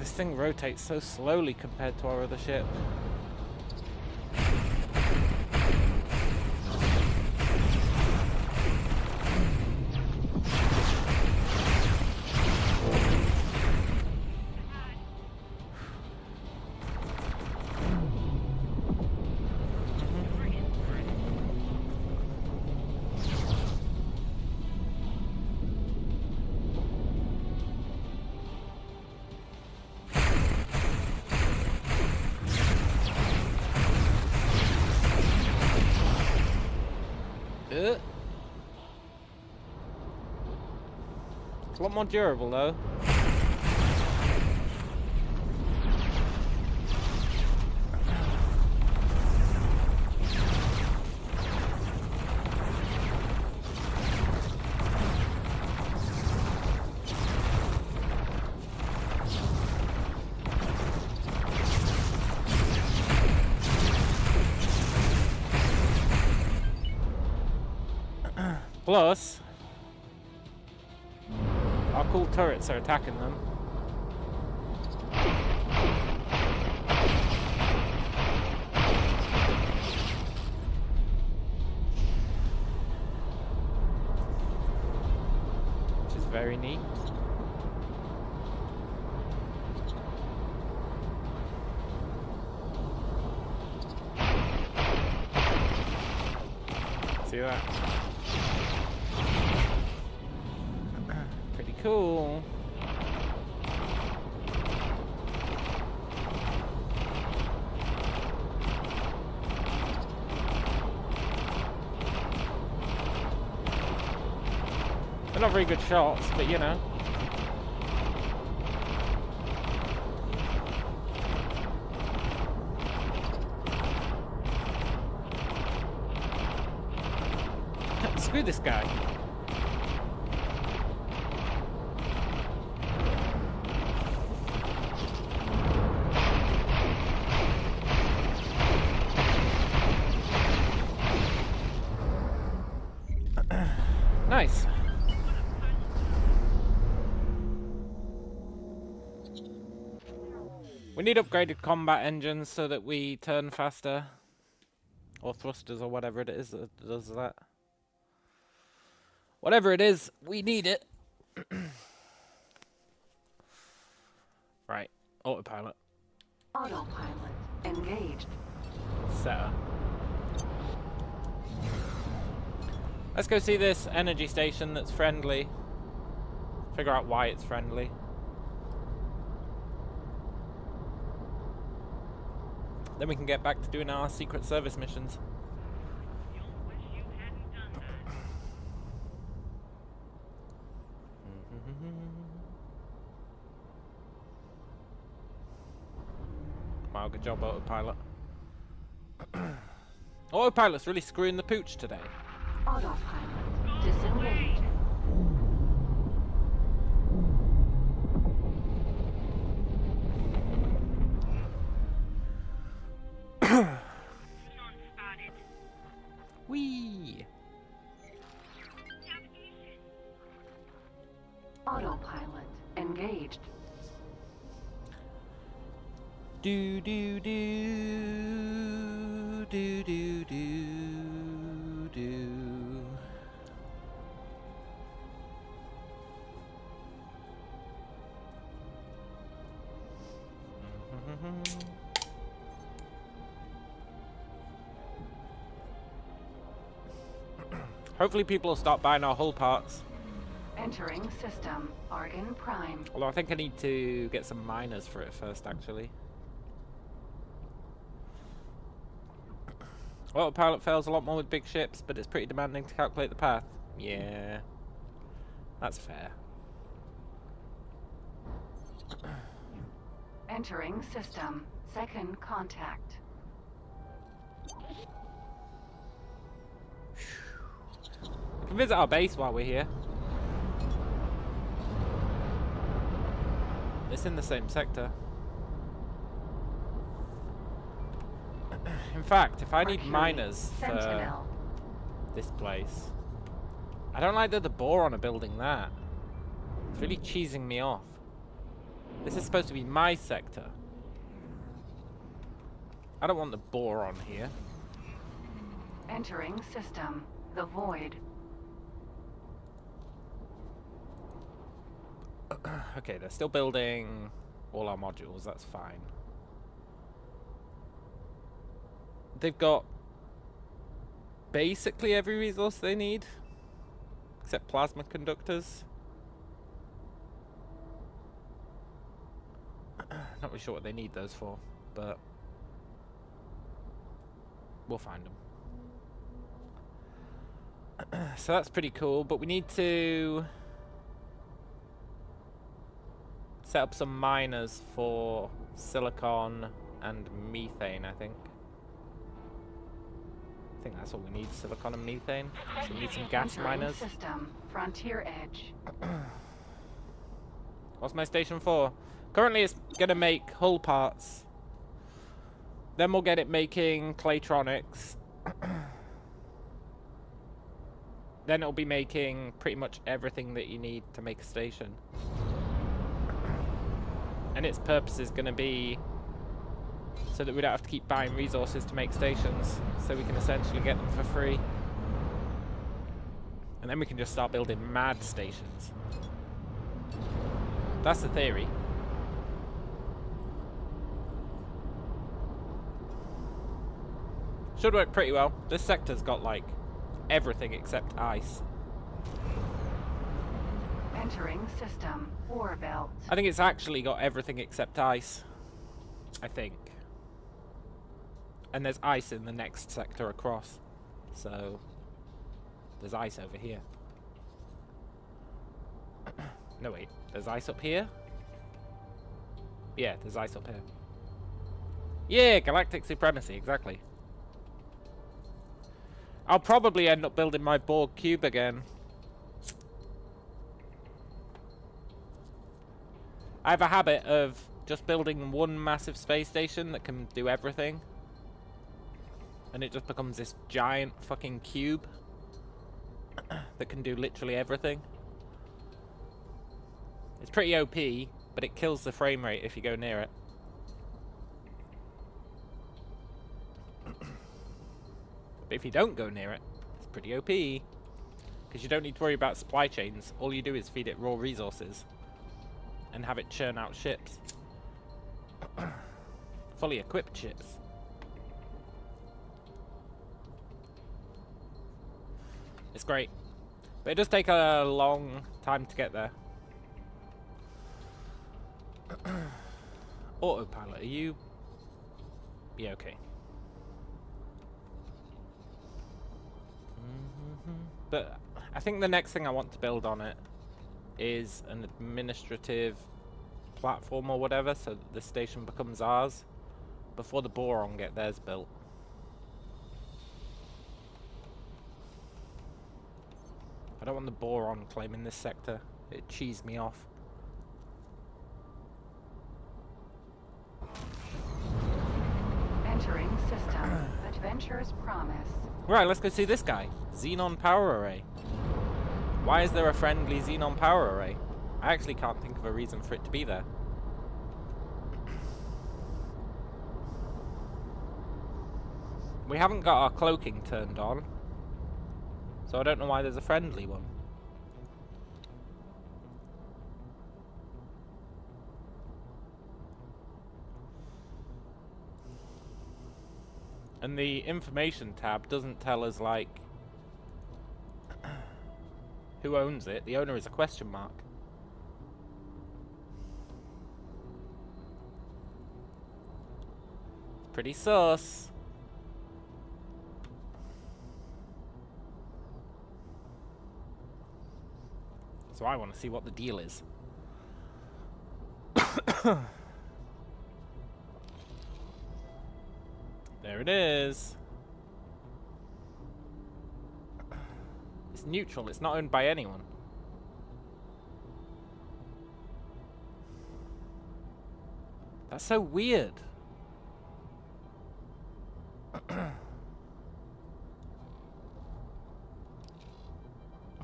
This thing rotates so slowly compared to our other ship. It's a lot more durable though. Plus, our cool turrets are attacking them. Which is very neat. See that? Pretty cool. They're not very good shots, but you know. Screw this guy. Nice. We need upgraded combat engines so that we turn faster. Or thrusters or whatever it is that does that. Whatever it is, we need it. Right, autopilot.
Autopilot engaged.
So. Let's go see this energy station that's friendly. Figure out why it's friendly. Then we can get back to doing our Secret Service missions. Wow, good job, autopilot. Autopilot's really screwing the pooch today.
Autopilot disengaged.
Whee!
Autopilot engaged.
Do do do do do do do. Hopefully people will stop buying our hull parts.
Entering system. Argon Prime.
Although I think I need to get some miners for it first, actually. Autopilot fails a lot more with big ships, but it's pretty demanding to calculate the path. Yeah, that's fair.
Entering system. Second contact.
We can visit our base while we're here. It's in the same sector. In fact, if I need miners for this place, I don't like that the boron are building that. It's really cheesing me off. This is supposed to be my sector. I don't want the boron here.
Entering system. The void.
Okay, they're still building all our modules, that's fine. They've got basically every resource they need, except plasma conductors. Not really sure what they need those for, but we'll find them. So that's pretty cool, but we need to set up some miners for silicon and methane, I think. I think that's all we need, silicon and methane. So we need some gas
Entering
miners.
system. Frontier edge.
What's my station for? Currently it's gonna make hull parts. Then we'll get it making claytronics. Then it'll be making pretty much everything that you need to make a station. And its purpose is gonna be so that we don't have to keep buying resources to make stations, so we can essentially get them for free. And then we can just start building mad stations. That's the theory. Should work pretty well. This sector's got like everything except ice.
Entering system. Ore belt.
I think it's actually got everything except ice. I think. And there's ice in the next sector across. So there's ice over here. No wait, there's ice up here? Yeah, there's ice up here. Yeah, galactic supremacy, exactly. I'll probably end up building my Borg cube again. I have a habit of just building one massive space station that can do everything. And it just becomes this giant fucking cube that can do literally everything. It's pretty OP, but it kills the frame rate if you go near it. But if you don't go near it, it's pretty OP. Because you don't need to worry about supply chains. All you do is feed it raw resources. And have it churn out ships. Fully equipped ships. It's great. But it does take a long time to get there. Autopilot, are you... Yeah, okay. But I think the next thing I want to build on it is an administrative platform or whatever, so that the station becomes ours before the boron get theirs built. I don't want the boron claiming this sector. It cheesed me off.
Entering system. Adventurous promise.
Right, let's go see this guy. Xenon power array. Why is there a friendly xenon power array? I actually can't think of a reason for it to be there. We haven't got our cloaking turned on, so I don't know why there's a friendly one. And the information tab doesn't tell us, like, who owns it. The owner is a question mark. Pretty sus. So I want to see what the deal is. There it is. It's neutral. It's not owned by anyone. That's so weird.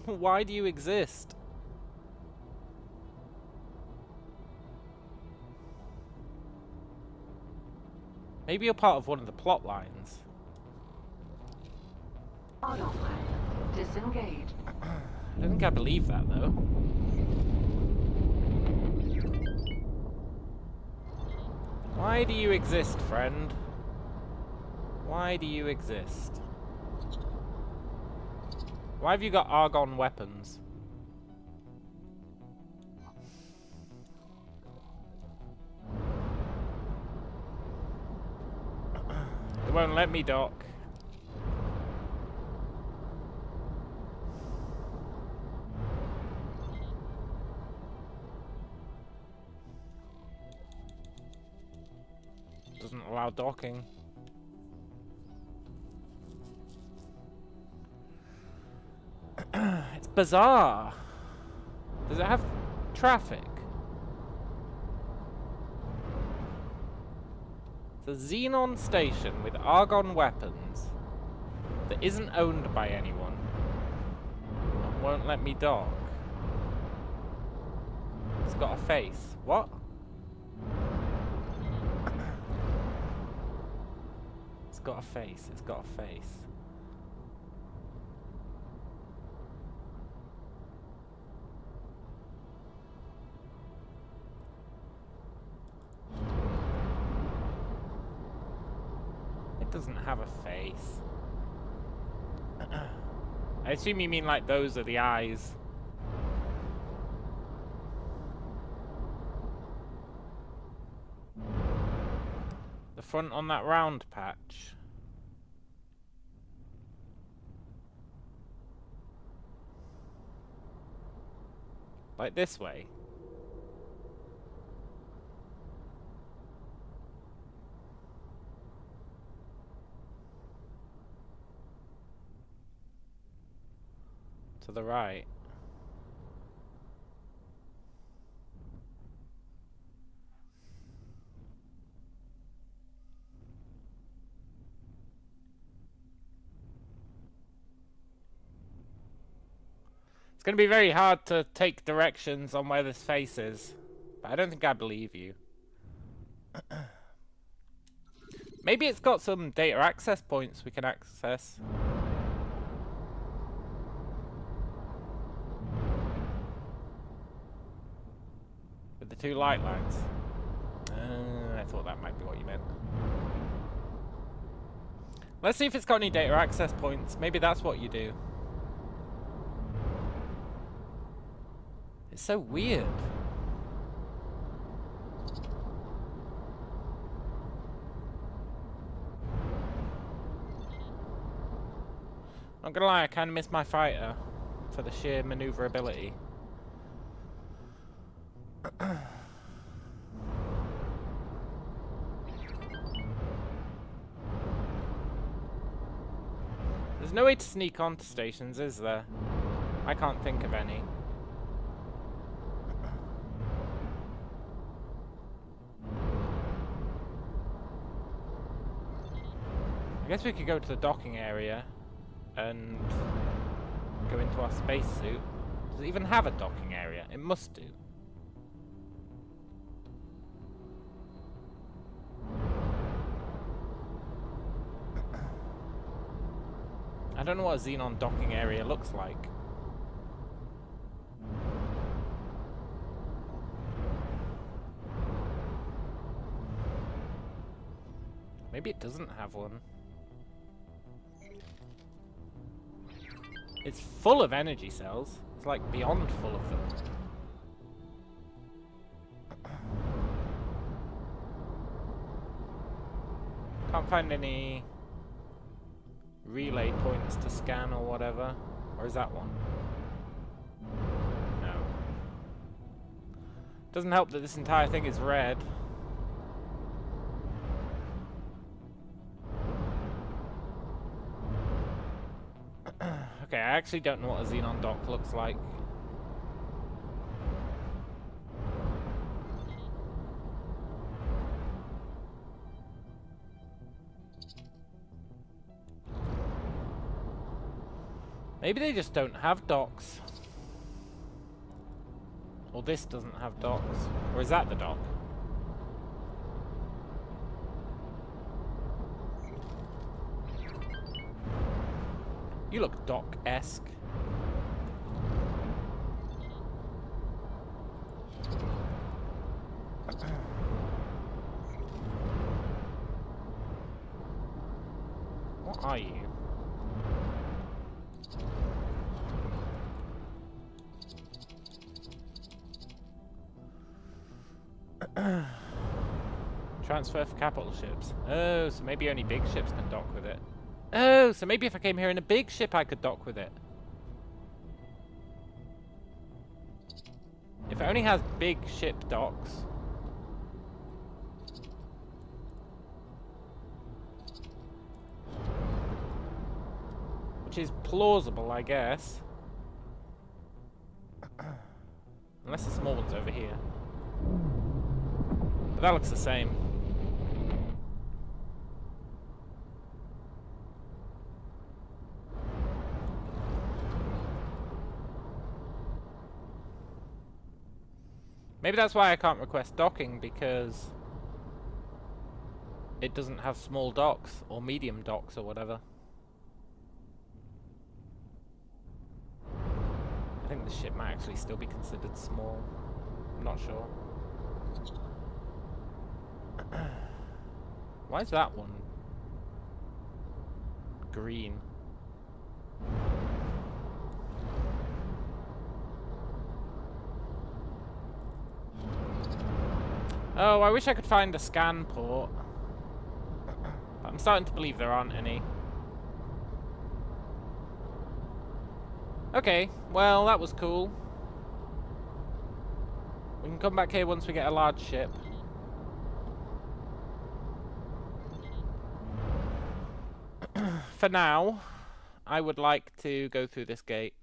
Why do you exist? Maybe you're part of one of the plot lines.
Autopilot disengaged.
I don't think I believe that, though. Why do you exist, friend? Why do you exist? Why have you got argon weapons? It won't let me dock. Doesn't allow docking. It's bizarre. Does it have traffic? It's a xenon station with argon weapons that isn't owned by anyone and won't let me dock. It's got a face. What? It's got a face. It's got a face. It doesn't have a face. I assume you mean like those are the eyes. The front on that round patch. Like this way. To the right. It's going to be very hard to take directions on where this face is, but I don't think I believe you. Maybe it's got some data access points we can access. With the two light lines. I thought that might be what you meant. Let's see if it's got any data access points. Maybe that's what you do. It's so weird. Not gonna lie, I kind of miss my fighter for the sheer maneuverability. There's no way to sneak onto stations, is there? I can't think of any. I guess we could go to the docking area and go into our spacesuit. Does it even have a docking area? It must do. I don't know what a xenon docking area looks like. Maybe it doesn't have one. It's full of energy cells. It's like beyond full of them. Can't find any relay points to scan or whatever. Or is that one? No. Doesn't help that this entire thing is red. Okay, I actually don't know what a xenon dock looks like. Maybe they just don't have docks. Or this doesn't have docks. Or is that the dock? You look dock-esque. What are you? Transfer for capital ships. Oh, so maybe only big ships can dock with it. Oh, so maybe if I came here in a big ship I could dock with it. If it only has big ship docks. Which is plausible, I guess. Unless the small one's over here. But that looks the same. Maybe that's why I can't request docking, because it doesn't have small docks or medium docks or whatever. I think the ship might actually still be considered small. I'm not sure. Why is that one green? Oh, I wish I could find a scan port. But I'm starting to believe there aren't any. Okay, well, that was cool. We can come back here once we get a large ship. For now, I would like to go through this gate.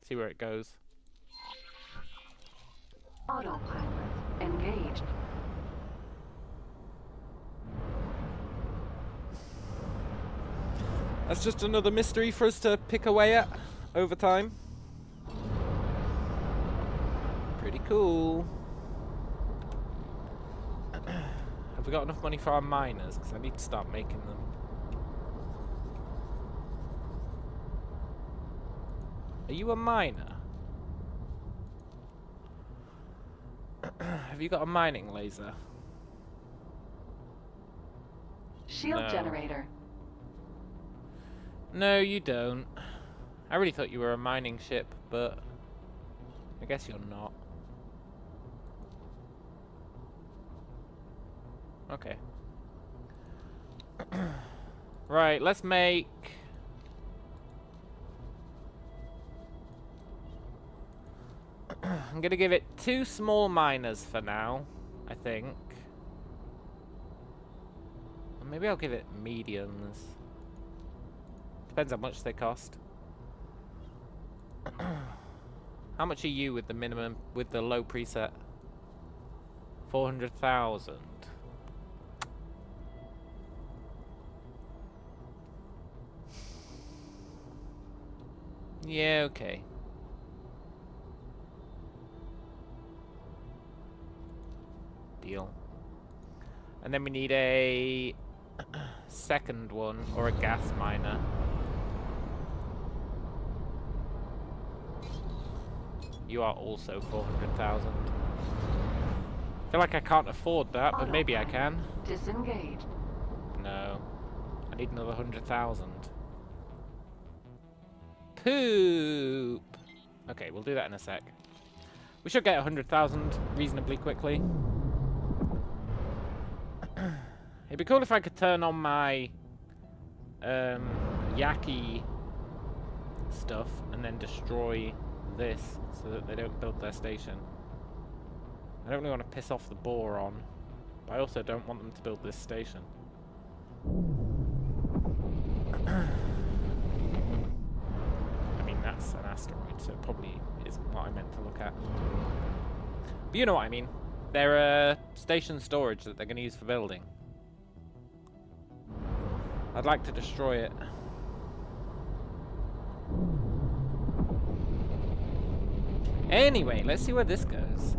See where it goes.
Autopilot engaged.
That's just another mystery for us to pick away at over time. Pretty cool. Have we got enough money for our miners? Because I need to start making them. Are you a miner? Have you got a mining laser?
Shield
No.
generator.
No, you don't. I really thought you were a mining ship, but I guess you're not. Okay. Right, let's make... I'm gonna give it 2 small miners for now, I think. Or maybe I'll give it mediums. Depends how much they cost. How much are you with the minimum, with the low preset? 400,000. Yeah, okay. Deal. And then we need a second one, or a gas miner. You are also 400,000. I feel like I can't afford that, but maybe I can.
Disengaged.
No. I need another 100,000. Poop! Okay, we'll do that in a sec. We should get 100,000 reasonably quickly. It'd be cool if I could turn on my Yaki stuff and then destroy this so that they don't build their station. I don't really want to piss off the Boron, but I also don't want them to build this station. I mean, that's an asteroid, so it probably isn't what I meant to look at. But you know what I mean. They're station storage that they're going to use for building. I'd like to destroy it. Anyway, let's see where this goes.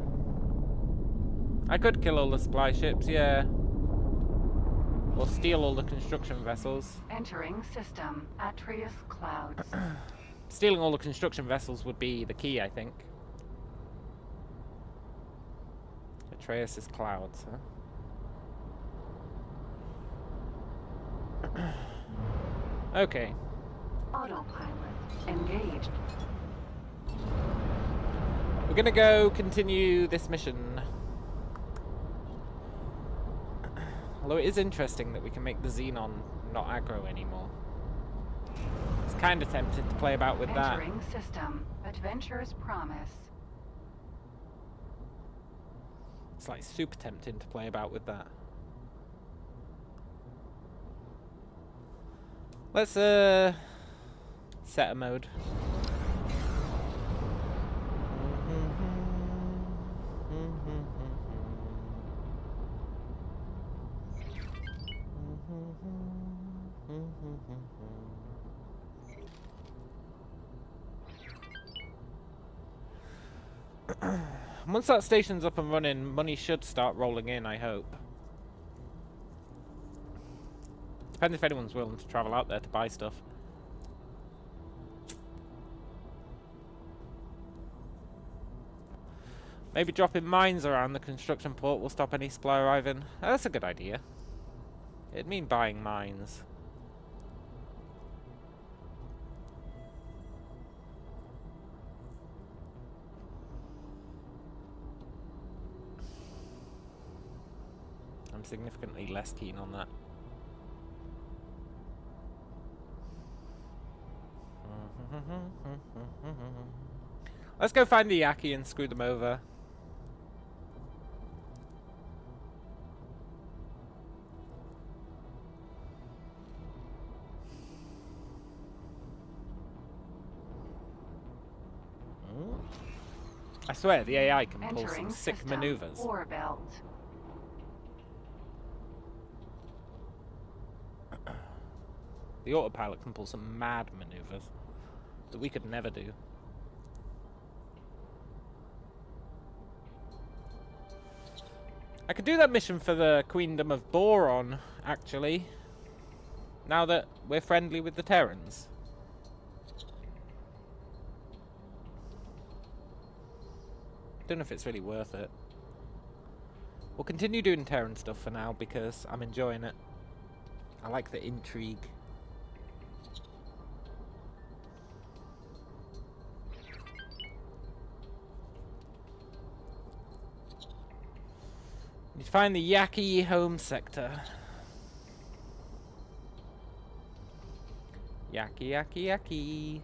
I could kill all the supply ships, yeah. Or steal all the construction vessels.
Entering system. Atreus clouds.
Stealing all the construction vessels would be the key, I think. Atreus' clouds, huh? Okay.
Autopilot engaged.
We're gonna go continue this mission. Although it is interesting that we can make the Xenon not aggro anymore. It's kind of tempted to play about with that.
Entering system. Adventurer's promise.
It's like super tempting to play about with that. Let's set a mode. Once that station's up and running, money should start rolling in, I hope. Depends if anyone's willing to travel out there to buy stuff. Maybe dropping mines around the construction port will stop any supply arriving. Oh, that's a good idea. It'd mean buying mines. I'm significantly less keen on that. Let's go find the Yaki and screw them over. I swear, the AI can pull some sick maneuvers.
War belt.
The autopilot can pull some mad maneuvers that we could never do. I could do that mission for the Queendom of Boron, actually. Now that we're friendly with the Terrans. Don't know if it's really worth it. We'll continue doing Terran stuff for now because I'm enjoying it. I like the intrigue. Need to find the Yaki home sector. Yaki, yaki, yaki.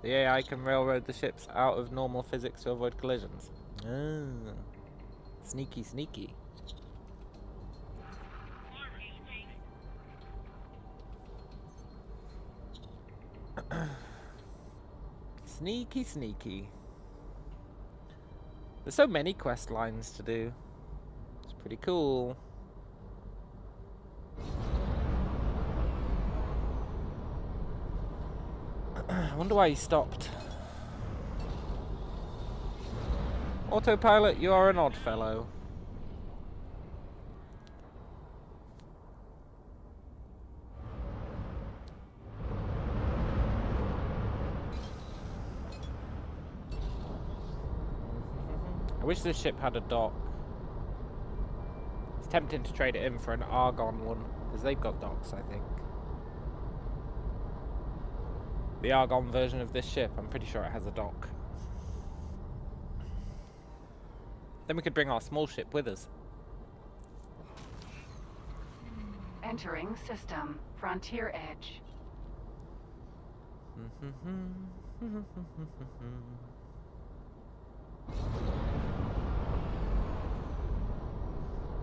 The AI can railroad the ships out of normal physics to avoid collisions. Oh. Sneaky, sneaky. Sneaky, sneaky. There's so many quest lines to do. It's pretty cool. I wonder why he stopped. Autopilot, you are an odd fellow. I wish this ship had a dock. It's tempting to trade it in for an Argon one, because they've got docks, I think. The Argon version of this ship, I'm pretty sure it has a dock. Then we could bring our small ship with us.
Entering system. Frontier edge.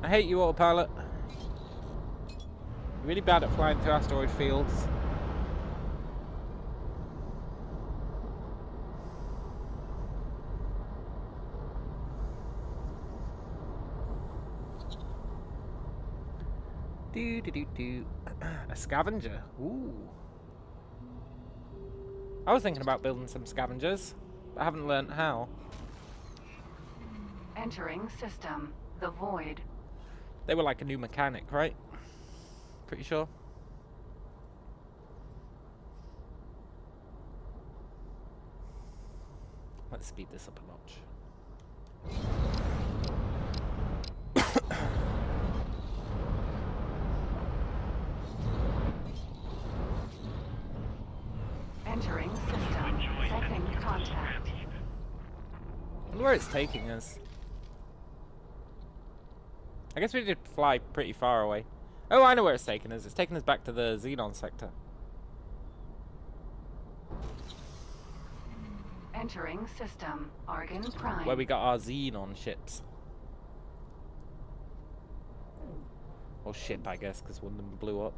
I hate you, autopilot. You're really bad at flying through asteroid fields. Do. A scavenger. Ooh. I was thinking about building some scavengers, but I haven't learnt how.
Entering system. The void.
They were like a new mechanic, right? Pretty sure. Let's speed this up a notch.
Entering system. Second contact.
I wonder where it's taking us. I guess we did fly pretty far away. Oh, I know where it's taking us. It's taking us back to the Xenon sector.
Entering system. Argon Prime.
Where we got our Xenon ships. Or ship, I guess, because one of them blew up.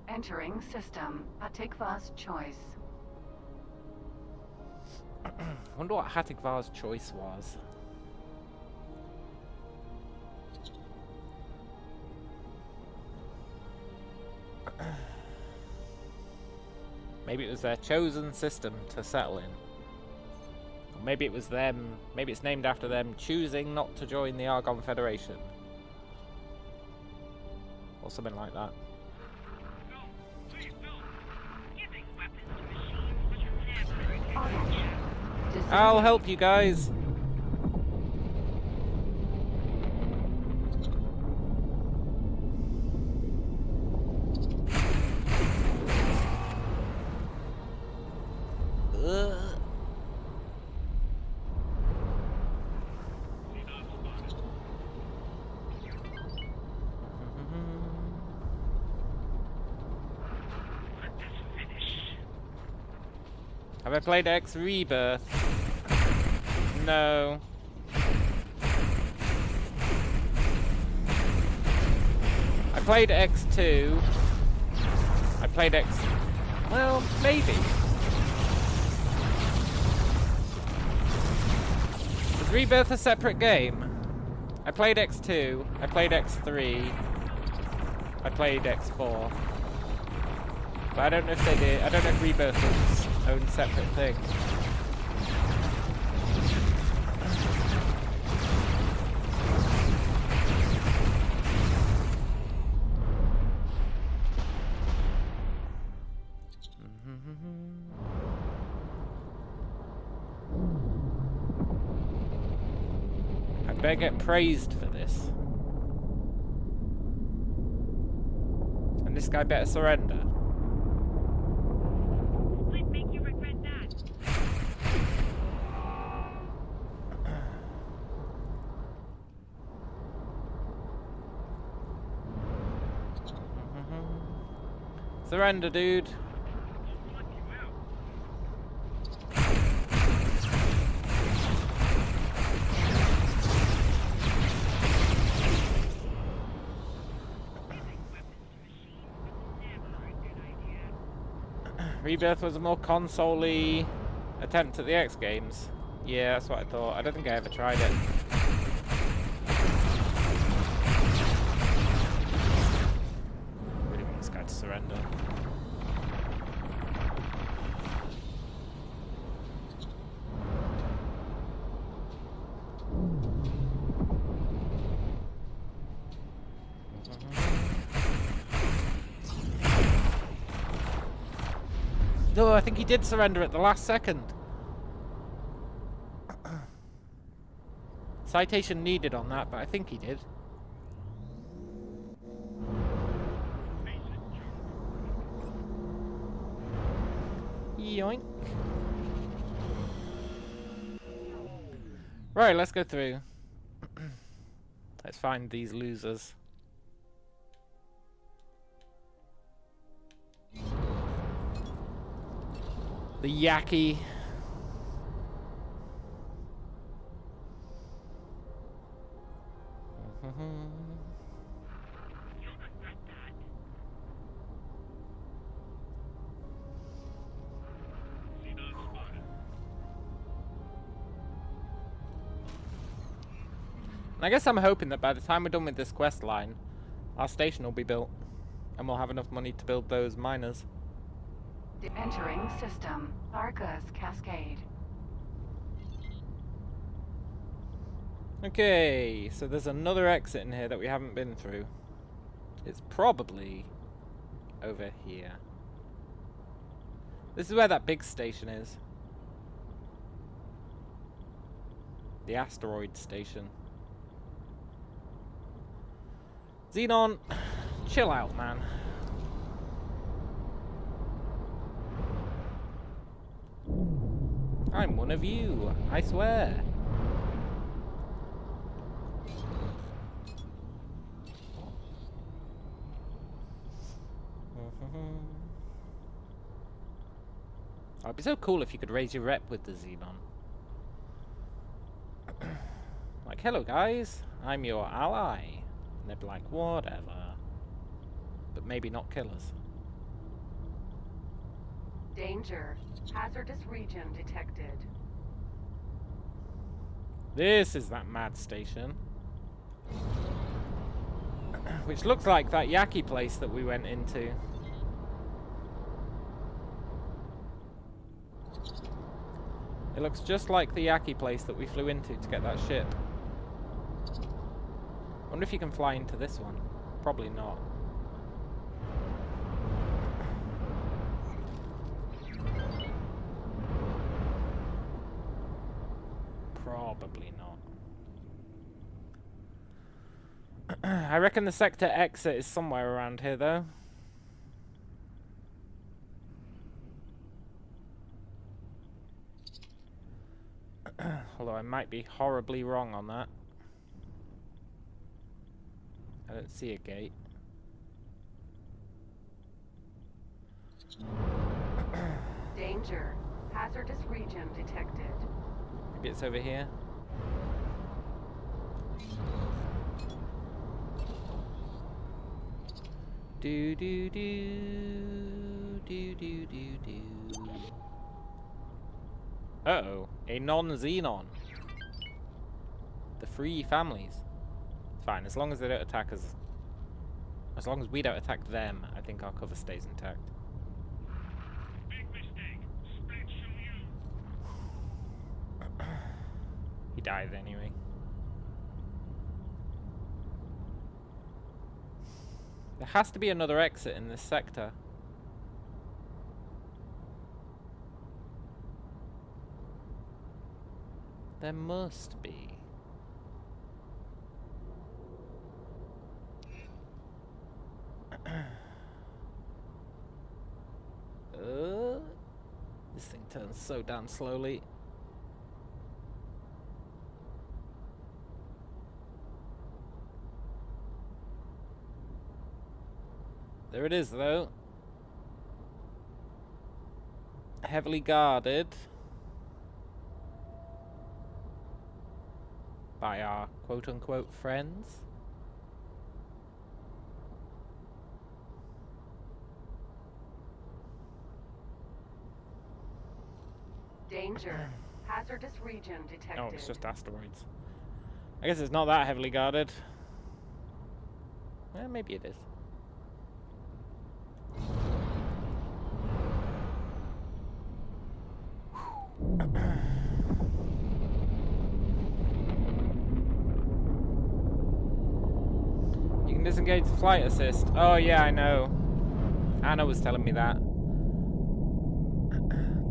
Entering system. Hatikva's choice.
Wonder what Hatikva's choice was. Maybe it was their chosen system to settle in. Or maybe it was them, maybe it's named after them choosing not to join the Argon Federation. Or something like that. I'll help you guys. Have I played X Rebirth? No. I played X2. I played X... Well, maybe. Is Rebirth a separate game? I played X2. I played X3. I played X4. But I don't know if they did. I don't know if Rebirth was its own separate thing. I better get praised for this. And this guy better surrender. Surrender, dude. Rebirth was a more console-y attempt at the X games. Yeah, that's what I thought. I don't think I ever tried it. Really want this guy to surrender. Oh, I think he did surrender at the last second. Citation needed on that, but I think he did. Yoink. Right, let's go through. Let's find these losers. The Yaki. And I guess I'm hoping that by the time we're done with this quest line, our station will be built. And we'll have enough money to build those miners.
Entering system. Arcus Cascade.
Okay, so there's another exit in here that we haven't been through. It's probably over here. This is where that big station is. The asteroid station. Xenon, chill out, man. I'm one of you, I swear. Oh, it'd be so cool if you could raise your rep with the Xenon. Like, hello guys, I'm your ally. And they'd be like, whatever. But maybe not kill us.
Danger. Hazardous region detected.
This is that mad station. Which looks like that Yaki place that we went into. It looks just like the Yaki place that we flew into to get that ship. Wonder if you can fly into this one. Probably not. Probably not. I reckon the sector exit is somewhere around here, though. Although I might be horribly wrong on that. I don't see a gate.
Danger. Hazardous region detected.
Maybe it's over here. Do do do do do do do. Uh-oh, a non-Xenon. The free families. It's fine, as long as they don't attack us. As long as we don't attack them, I think our cover stays intact.
Big mistake. Split you.
He died anyway. There has to be another exit in this sector. There must be. This thing turns so damn slowly. There it is, though. Heavily guarded by our quote-unquote friends.
Danger. Hazardous region detected.
Oh, it's just asteroids. I guess it's not that heavily guarded. Eh, maybe it is. You can disengage the flight assist. Oh yeah, I know. Anna was telling me that.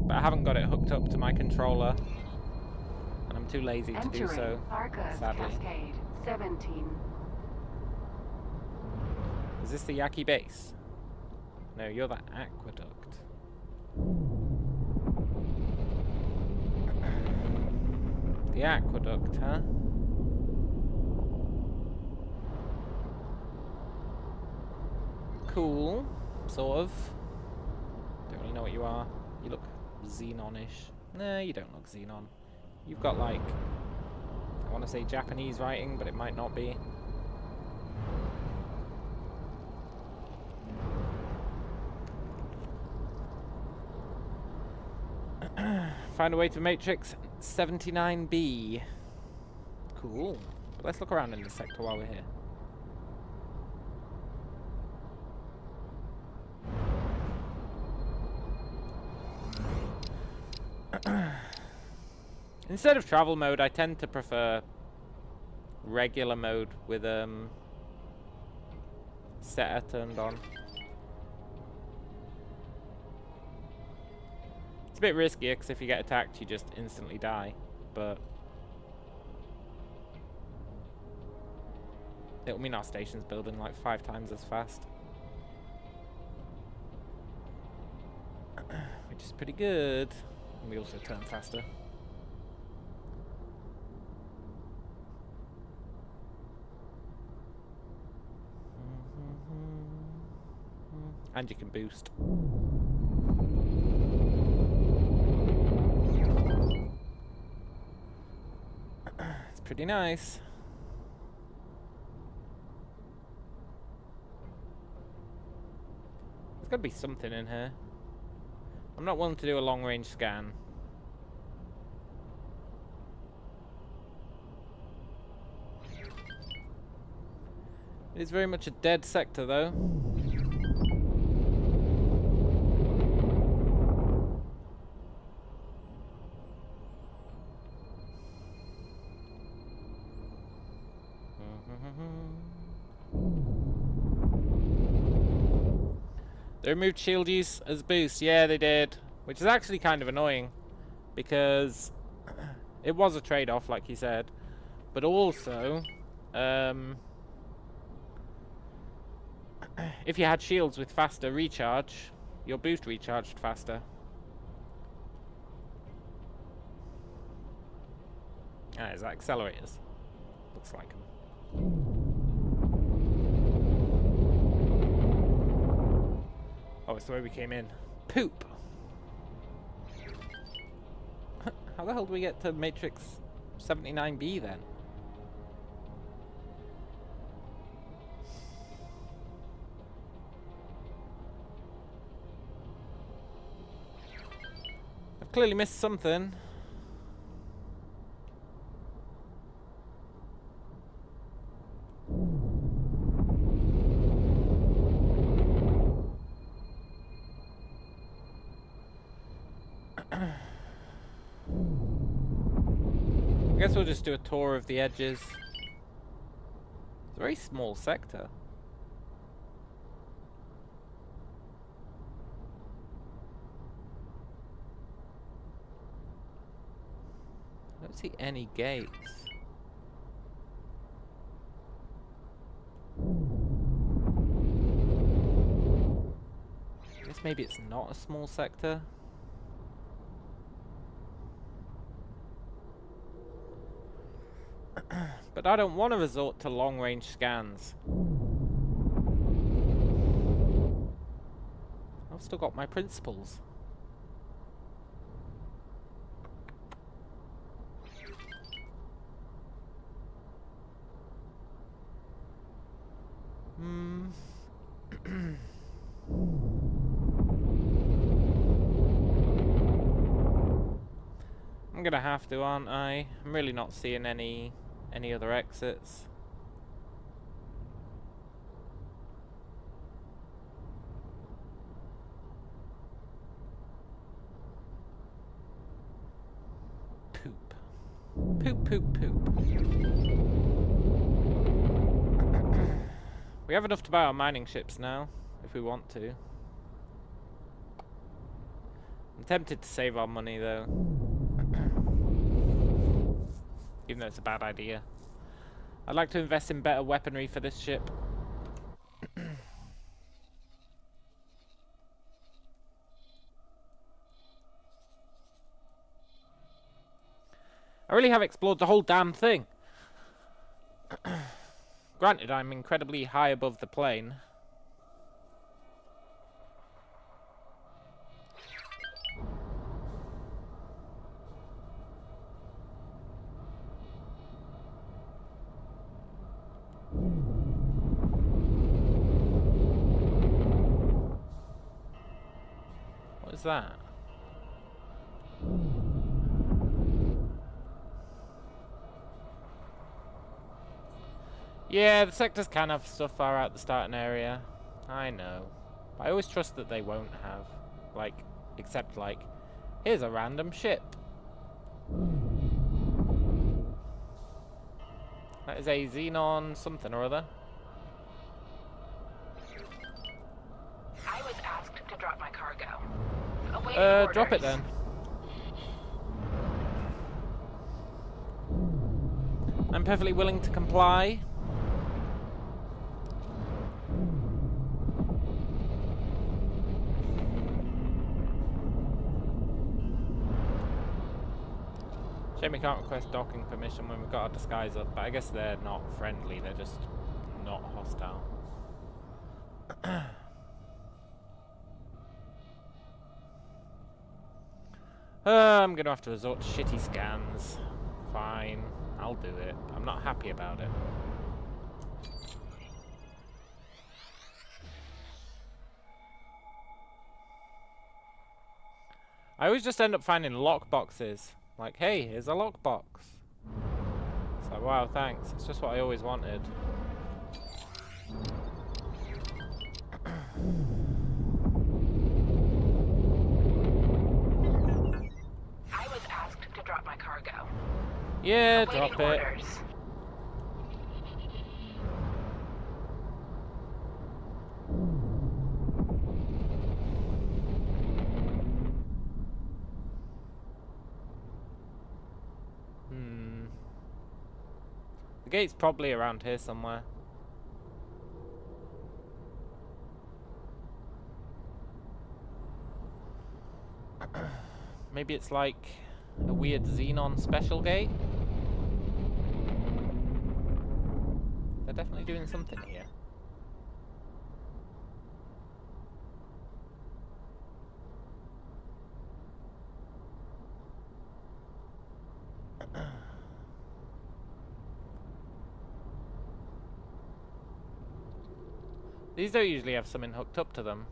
But I haven't got it hooked up to my controller. And I'm too lazy to do so,
Arcus
sadly.
Cascade 17.
Is this the Yaki base? No, you're the aqueduct. The aqueduct, huh? Cool, sort of. Don't really know what you are. You look Xenon-ish. Nah, you don't look Xenon. You've got like, I want to say Japanese writing, but it might not be. Find a way to Matrix 79B. Cool. But let's look around in this sector while we're here. Instead of travel mode, I tend to prefer regular mode with setter turned on. It's a bit riskier because if you get attacked, you just instantly die. But it'll mean our station's building like 5 times as fast, which is pretty good. And we also turn faster. And you can boost. It's pretty nice. There's gotta be something in here. I'm not willing to do a long range scan. It is very much a dead sector though. They removed shield use as boost. Yeah, they did. Which is actually kind of annoying. Because it was a trade-off, like you said. But also, if you had shields with faster recharge, your boost recharged faster. Ah, is that accelerators? Looks like them. Oh, it's the way we came in. Poop! How the hell do we get to Matrix 79B then? I've clearly missed something. I guess we'll just do a tour of the edges. It's a very small sector. I don't see any gates. I guess maybe it's not a small sector. But I don't want to resort to long-range scans. I've still got my principles. I'm gonna have to, aren't I? I'm really not seeing any other exits. Poop. Poop, poop, poop. We have enough to buy our mining ships now, if we want to. I'm tempted to save our money though. Even though it's a bad idea. I'd like to invest in better weaponry for this ship. I really have explored the whole damn thing. Granted, I'm incredibly high above the plane. What is that? Yeah, the sectors can have stuff far out the starting area. I know. But I always trust that they won't have. Like, except like, here's a random ship. That is a xenon something or other.
I was asked to drop my cargo. Awaiting
Drop it
orders.
then. I'm perfectly willing to comply. Shame we can't request docking permission when we've got our disguise up, but I guess they're not friendly, they're just not hostile. I'm gonna have to resort to shitty scans. Fine, I'll do it. I'm not happy about it. I always just end up finding lockboxes. Like, hey, here's a lockbox. It's like, wow, thanks. It's just what I always wanted.
I was asked to drop my cargo.
Yeah,
Awaiting
drop it.
orders.
The gate's probably around here somewhere. Maybe it's like a weird xenon special gate? They're definitely doing something here. These don't usually have something hooked up to them.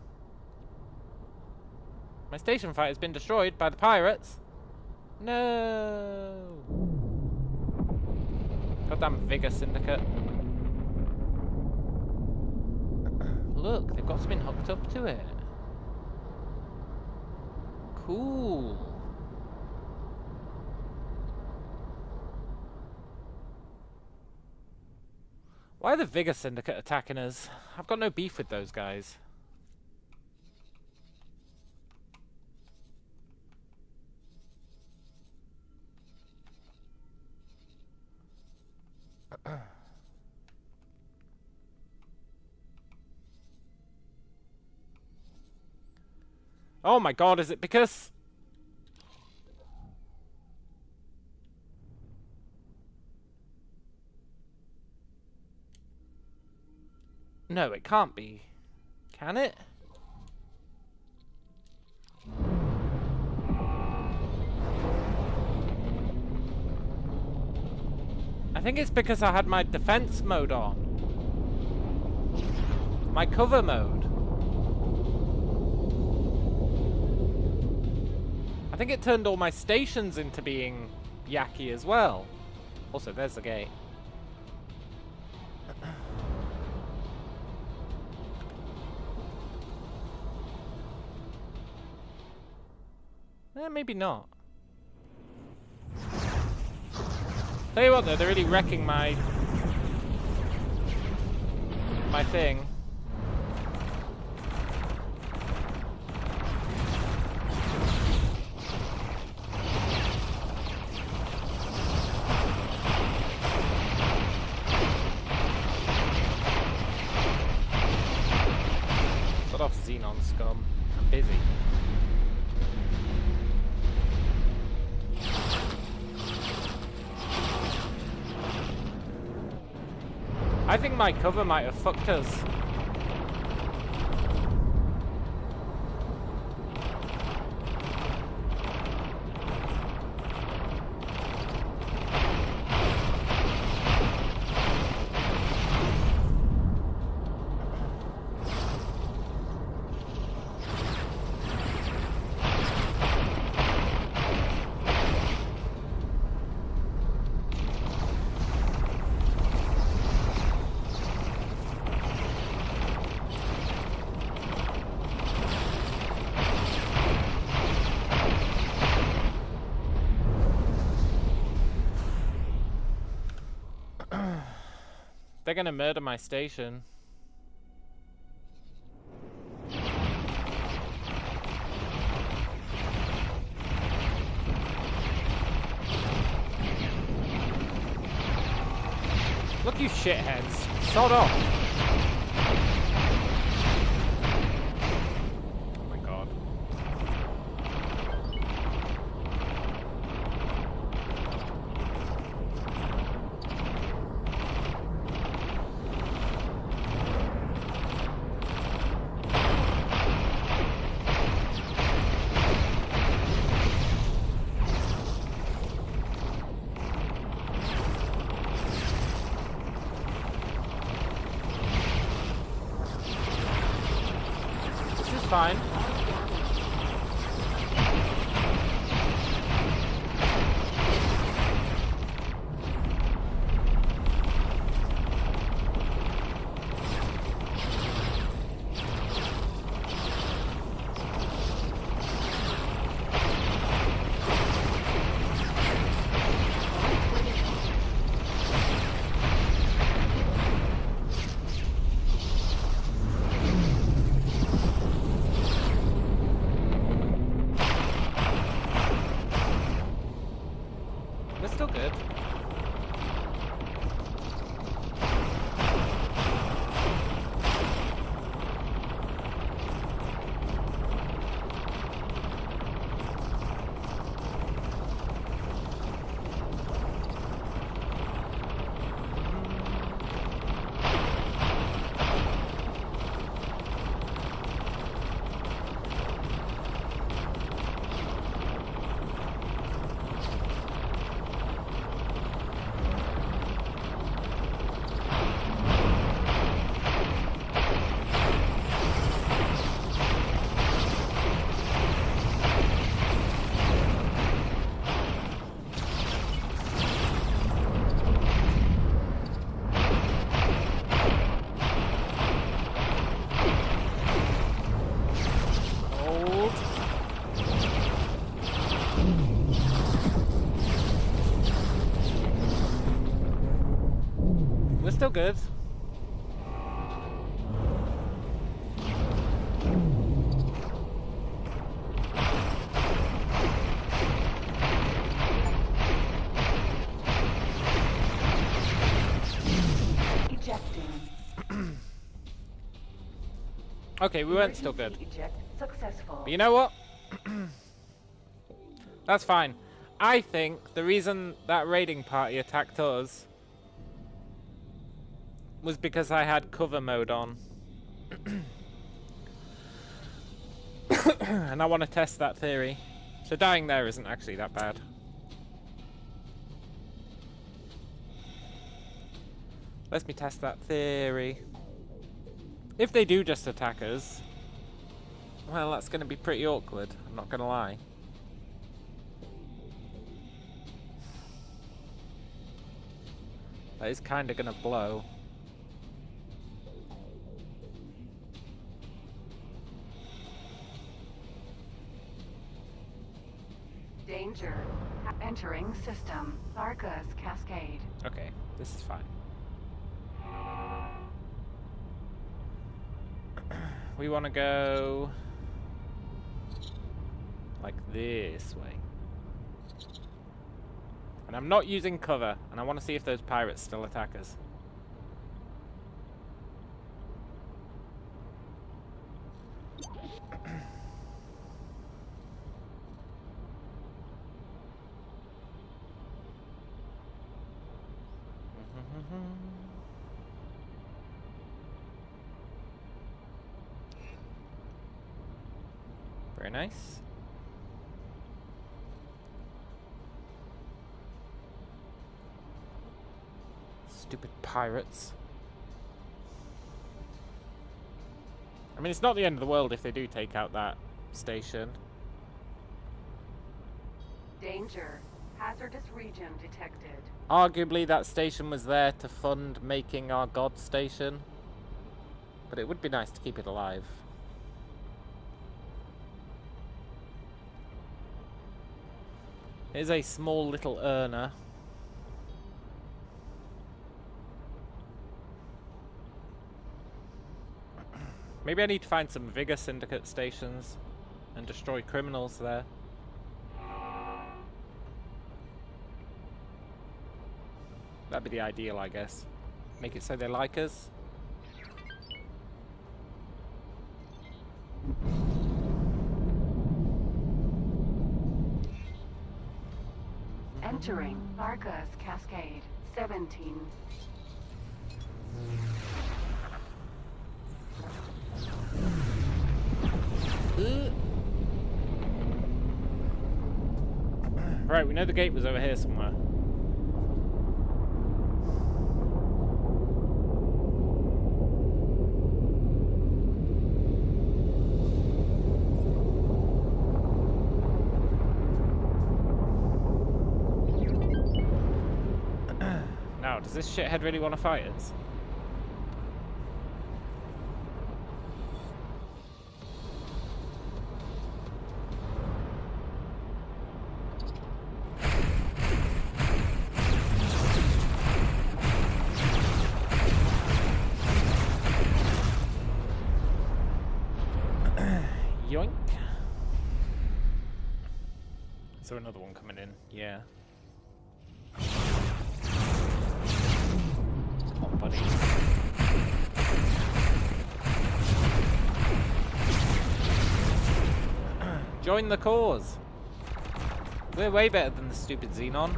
My station fight has been destroyed by the pirates. No. Goddamn Vigor Syndicate. Look, they've got something hooked up to it. Cool. Why are the Vigor Syndicate attacking us? I've got no beef with those guys. Oh my god, is it because... No, it can't be. Can it? I think it's because I had my defense mode on. My cover mode. I think it turned all my stations into being yacky as well. Also, there's the gate. Maybe not. Tell you what though, they're really wrecking my thing. Shut off, Xenon scum. I'm busy. I think my cover might have fucked us. They're gonna murder my station. Look, you shitheads. Sod off. Oh my god. Fine. We're still good. We're still good.
Ejecting.
Okay, we weren't still good.
Eject successful.
But you know what? That's fine. I think the reason that raiding party attacked us was because I had cover mode on. And I want to test that theory. So dying there isn't actually that bad. Let me test that theory. If they do just attack us, well, that's going to be pretty awkward, I'm not going to lie. That is kind of going to blow.
Danger. Entering system. Arcus Cascade.
Okay, this is fine. We want to go like this way. And I'm not using cover, and I want to see if those pirates still attack us. Very nice. Stupid pirates. I mean, it's not the end of the world if they do take out that station.
Danger. Hazardous region detected.
Arguably, that station was there to fund making our god station. But it would be nice to keep it alive. Here's a small little earner. Maybe I need to find some Vigor Syndicate stations and destroy criminals there. That'd be the ideal, I guess. Make it so they like us.
Entering Argus Cascade 17.
Right, we know the gate was over here somewhere. Now, does this shithead really want to fight us? Yoink. Is there another one coming in? Yeah. Come on, buddy. Join the cause. We're way better than the stupid Xenon.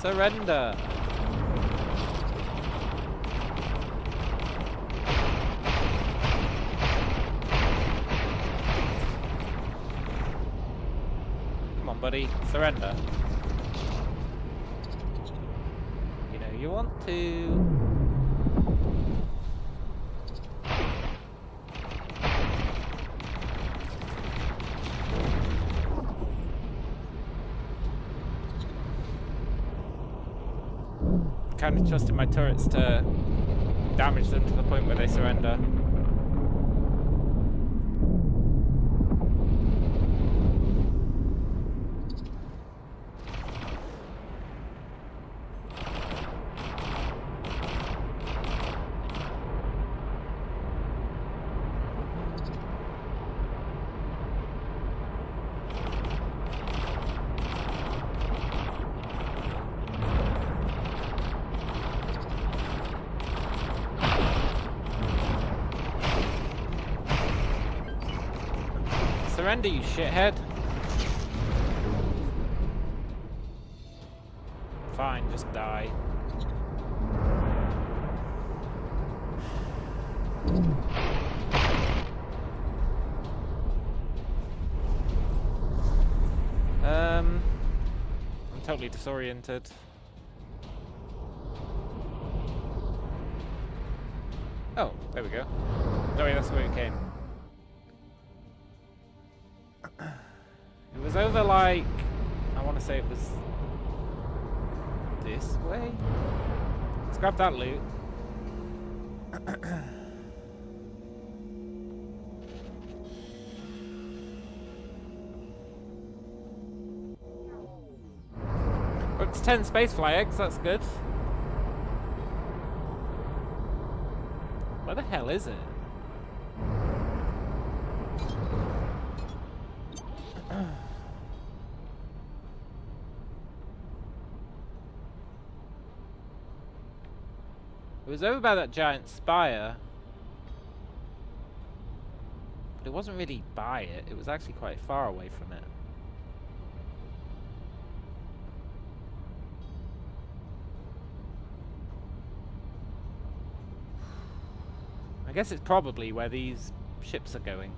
Surrender. Come on, buddy. Surrender. You know you want to. Kind of trusting my turrets to damage them to the point where they surrender. Surrender, you shithead. Fine, just die. I'm totally disoriented. Oh, there we go. Oh, yeah, that's where we came. It was over like, I want to say it was this way. Let's grab that loot. Oh, it's 10 spacefly eggs, that's good. Where the hell is it? It was over by that giant spire, but it wasn't really by it. It was actually quite far away from it. I guess it's probably where these ships are going.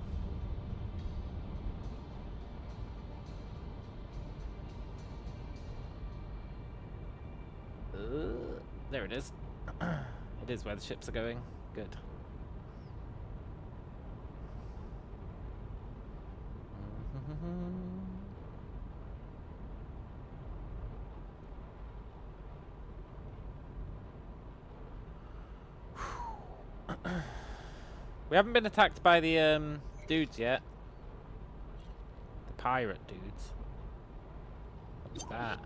There it is. It is where the ships are going. Good. We haven't been attacked by the dudes yet. The pirate dudes. What's that?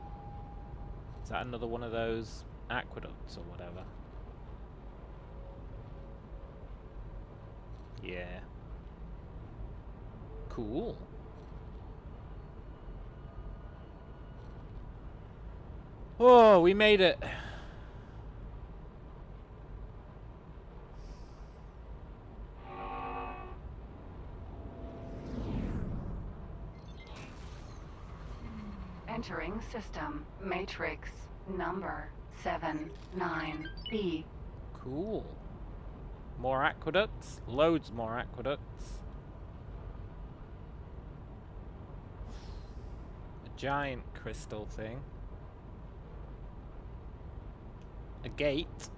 Is that another one of those aqueducts or whatever? Yeah. Cool. Oh, we made it.
Entering system. Matrix. Number 79B.
Cool. More aqueducts. Loads more aqueducts. A giant crystal thing. A gate.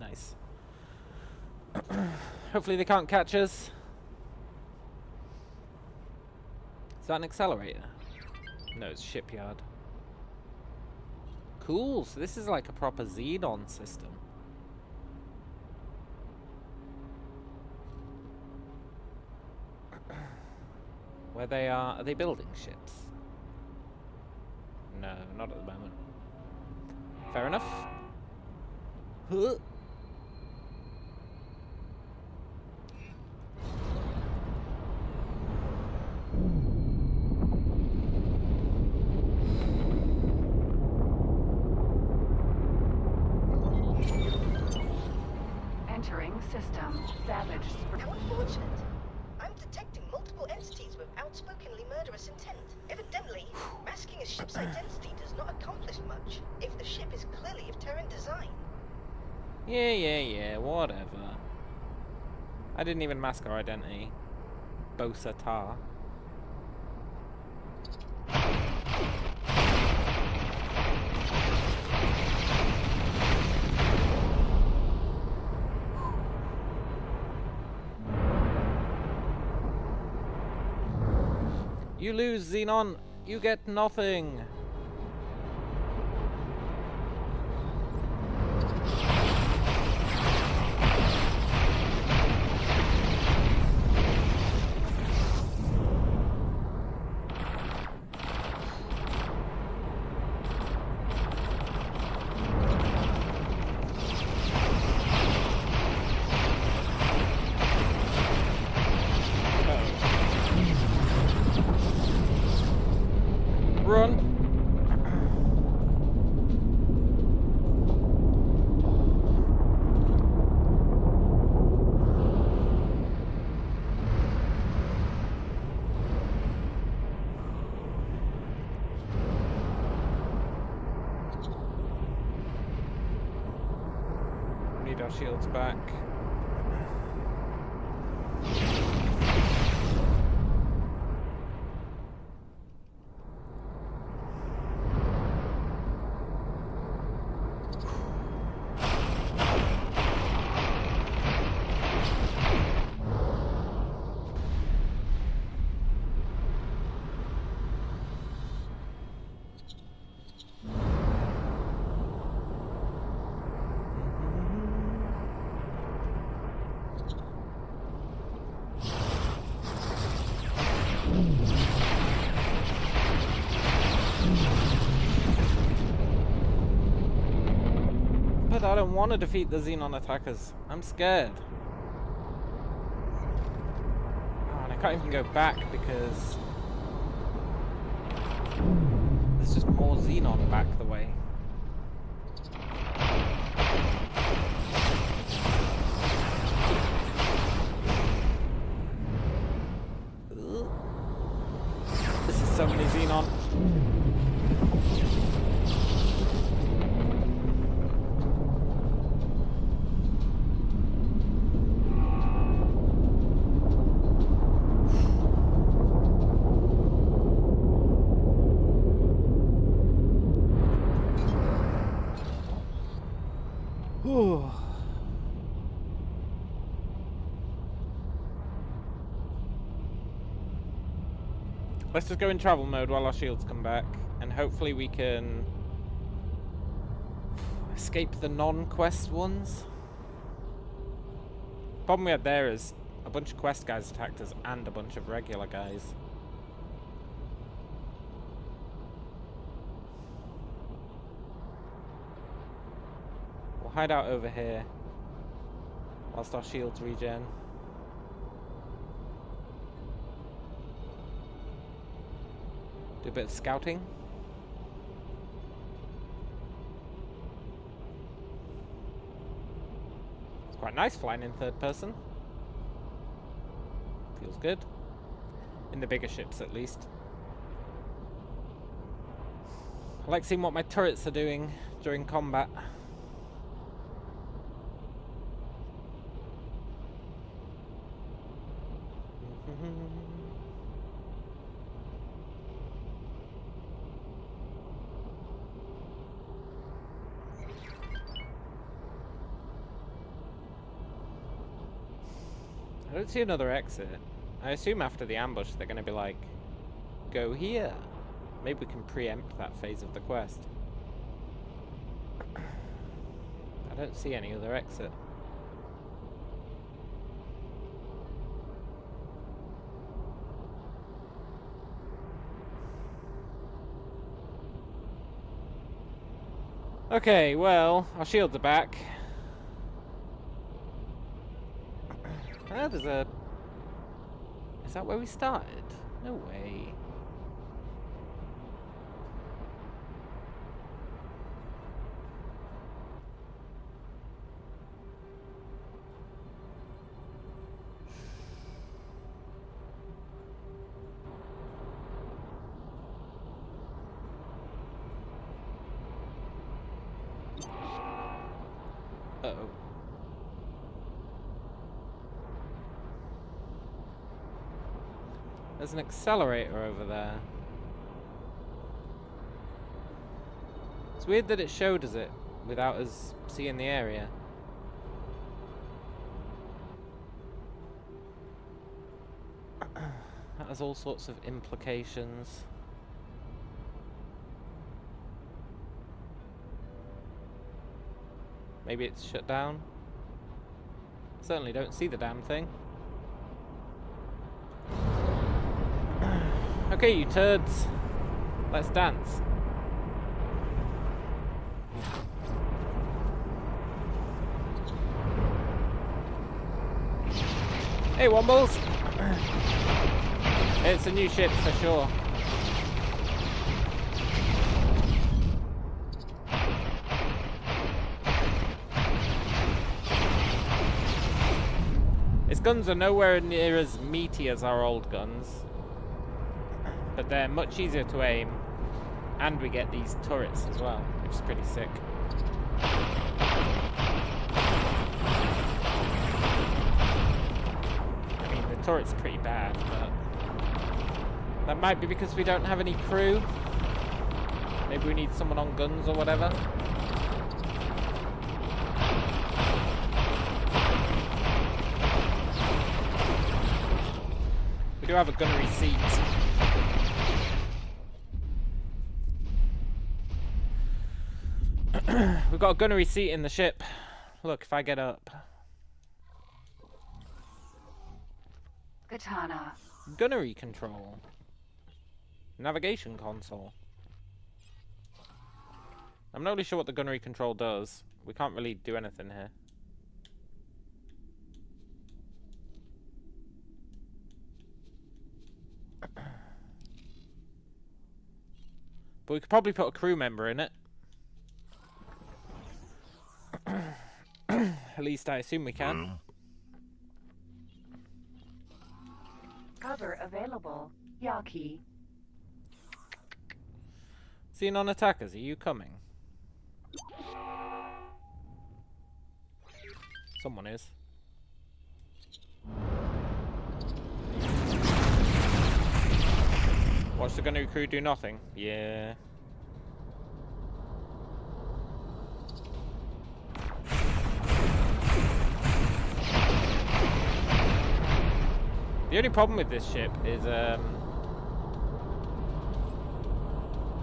Nice. Hopefully they can't catch us. Is that an accelerator? No, it's shipyard. Cool, so this is like a proper Xenon system. Where they are they building ships? No, not at the moment. Fair enough. Huh.
Entering system. Savage.
How unfortunate. I'm detecting multiple entities with outspokenly murderous intent. Evidently, masking a ship's identity does not accomplish much if the ship is clearly of Terran design.
Yeah, whatever. I didn't even mask our identity. Bosatar. You lose, Xenon. You get nothing. Run. Need our shields back. But I don't want to defeat the Xenon attackers. I'm scared. Oh, and I can't even go back because there's just more Xenon back the way. Ugh. This is so many Xenon. Whew. Let's just go in travel mode while our shields come back, and hopefully we can... Escape the non-quest ones. Problem we had there is a bunch of quest guys attacked us and a bunch of regular guys. We'll hide out over here whilst our shields regen. Do a bit of scouting. It's quite nice flying in third person. Feels good. In the bigger ships, at least. I like seeing what my turrets are doing during combat. I don't see another exit. I assume after the ambush they're going to be like, go here. Maybe we can preempt that phase of the quest. I don't see any other exit. Okay, well, our shields are back. Ah, there's a... Is that where we started? No way. Uh-oh. There's an accelerator over there. It's weird that it showed us it without us seeing the area. That has all sorts of implications. Maybe it's shut down. Certainly don't see the damn thing. Okay, you turds. Let's dance. Hey, Wombles! It's a new ship for sure. Its guns are nowhere near as meaty as our old guns, but they're much easier to aim, and we get these turrets as well, which is pretty sick. I mean, the turret's pretty bad, but that might be because we don't have any crew. Maybe we need someone on guns or whatever. We do have a gunnery seat. We've got a gunnery seat in the ship. Look, if I get up.
Katana.
Gunnery control. Navigation console. I'm not really sure what the gunnery control does. We can't really do anything here. But we could probably put a crew member in it. At least I assume we can.
Cover available. Yaki.
Xenon attackers, are you coming? Someone is. Watch the gunnery crew do nothing. Yeah. The only problem with this ship is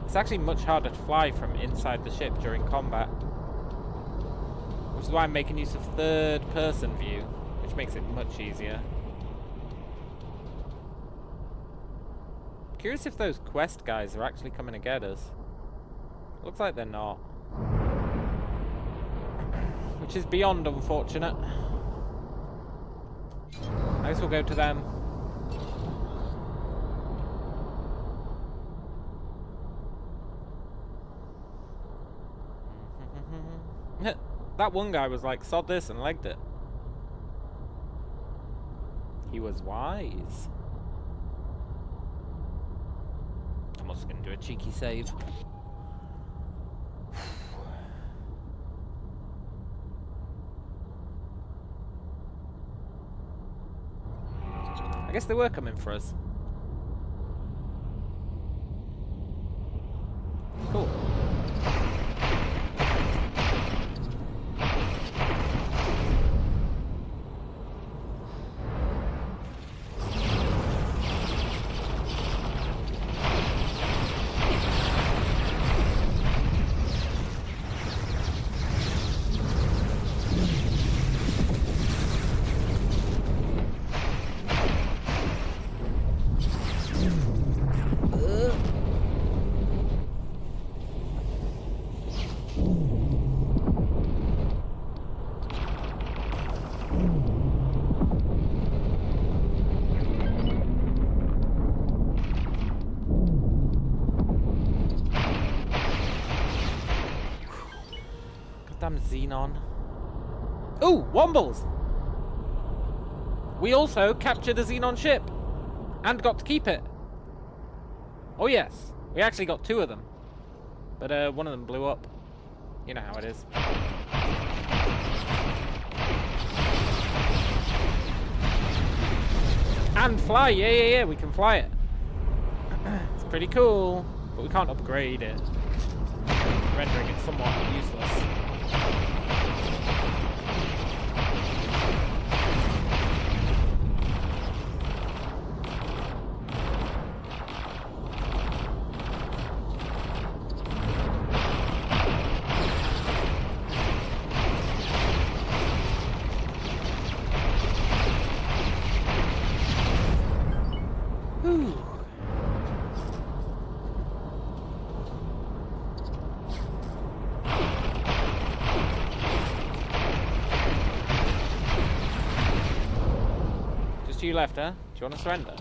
it's actually much harder to fly from inside the ship during combat. Which is why I'm making use of third-person view, which makes it much easier. Curious if those quest guys are actually coming to get us. Looks like they're not. Which is beyond unfortunate. I guess we'll go to them. That one guy was like, sod this, and legged it. He was wise. I'm also going to do a cheeky save. I guess they were coming for us. Cool. Goddamn Xenon. Ooh, Wombles! We also captured a Xenon ship and got to keep it. Oh yes, we actually got 2 of them, but one of them blew up. You know how it is. And fly, yeah, we can fly it. It's pretty cool, but we can't upgrade it, rendering it somewhat useless. You left, huh? Do you want to surrender?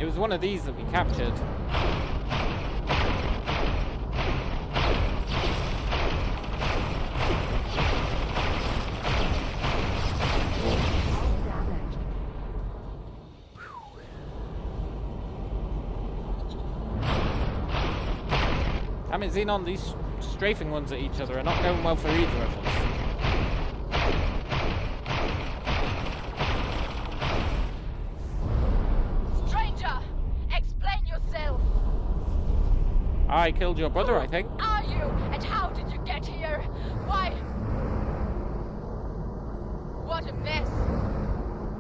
It was one of these that we captured. Damn it, Xenon, these strafing ones at each other are not going well for either of us.
Stranger! Explain yourself!
I killed your brother, I think.
Who are you? And how did you get here? Why? What a mess!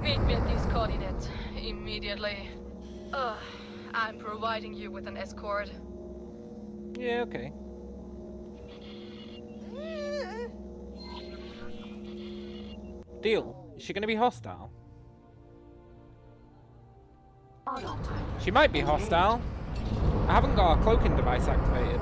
Meet me at these coordinates immediately. I'm providing you with an escort.
Yeah, okay. Deal. Is she going to be hostile? She might be hostile. I haven't got our cloaking device activated.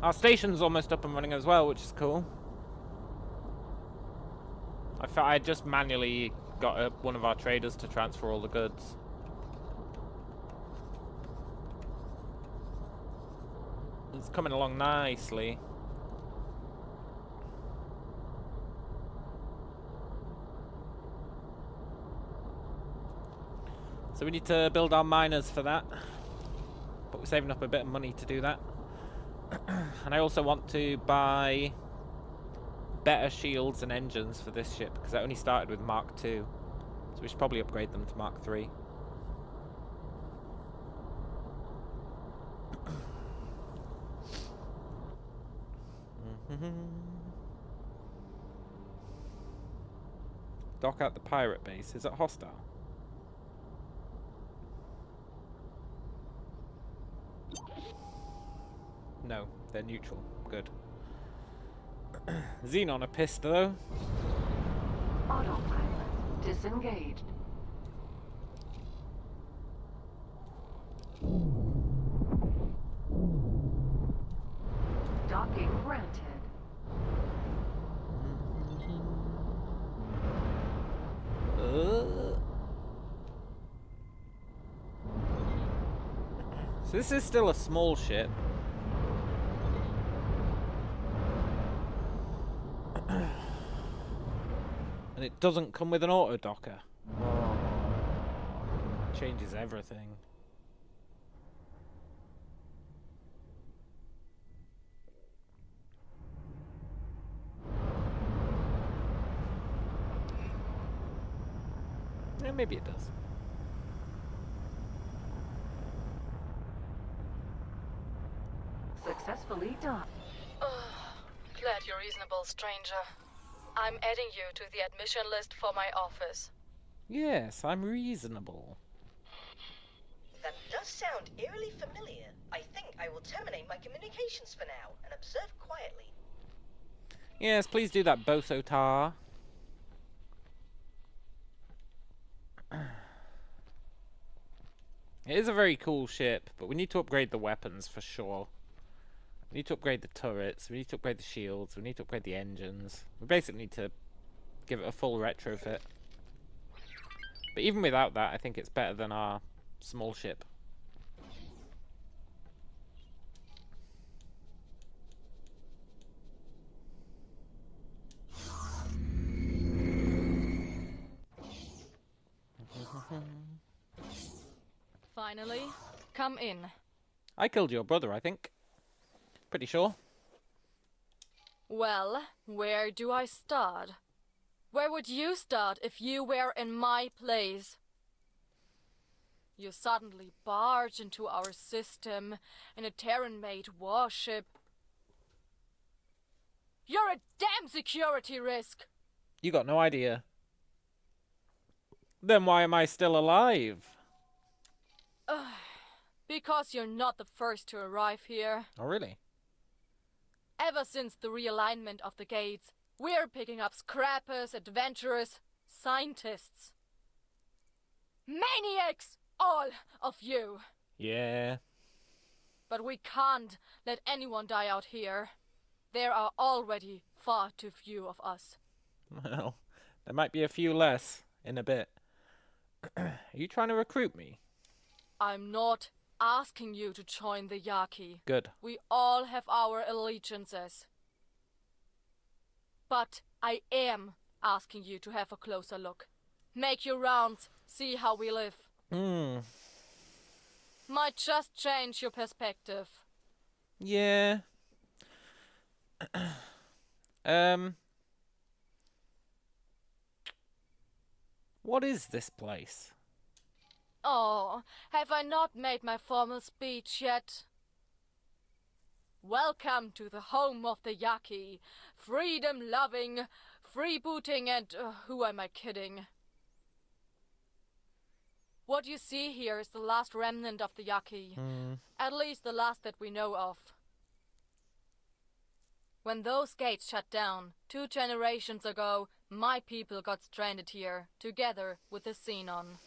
Our station's almost up and running as well, which is cool. I just manually got one of our traders to transfer all the goods. It's coming along nicely. So we need to build our miners for that. saving up a bit of money to do that. And I also want to buy better shields and engines for this ship, because I only started with Mark II. So we should probably upgrade them to Mark III. Dock out the pirate base. Is it hostile? No, they're neutral. Good. Xenon are pissed though.
Autopilot disengaged. Docking granted.
So this is still a small ship. And it doesn't come with an auto docker. Oh, changes everything. Yeah, maybe it does.
Successfully done.
Glad you're reasonable, stranger. I'm adding you to the admission list for my office.
Yes, I'm reasonable.
That does sound eerily familiar. I think I will terminate my communications for now and observe quietly.
Yes, please do that, Boso Tar. It is a very cool ship, but we need to upgrade the weapons for sure. We need to upgrade the turrets, we need to upgrade the shields, we need to upgrade the engines. We basically need to give it a full retrofit. But even without that, I think it's better than our small ship.
Finally, come in.
I killed your brother, I think. Pretty sure.
Well, where do I start? Where would you start if you were in my place? You suddenly barge into our system in a Terran-made warship. You're a damn security risk!
You got no idea. Then why am I still alive?
Because you're not the first to arrive here.
Oh, really?
Ever since the realignment of the gates, we're picking up scrappers, adventurers, scientists. Maniacs! All of you!
Yeah.
But we can't let anyone die out here. There are already far too few of us.
Well, there might be a few less in a bit. Are you trying to recruit me?
I'm not asking you to join the Yaki.
Good.
We all have our allegiances. But I am asking you to have a closer look. Make your rounds, see how we live. Might just change your perspective.
Yeah. What is this place?
Oh, have I not made my formal speech yet? Welcome to the home of the Yaki. Freedom-loving, freebooting and... who am I kidding? What you see here is the last remnant of the Yaki. At least the last that we know of. When those gates shut down, 2 generations ago, my people got stranded here, together with the Xenon.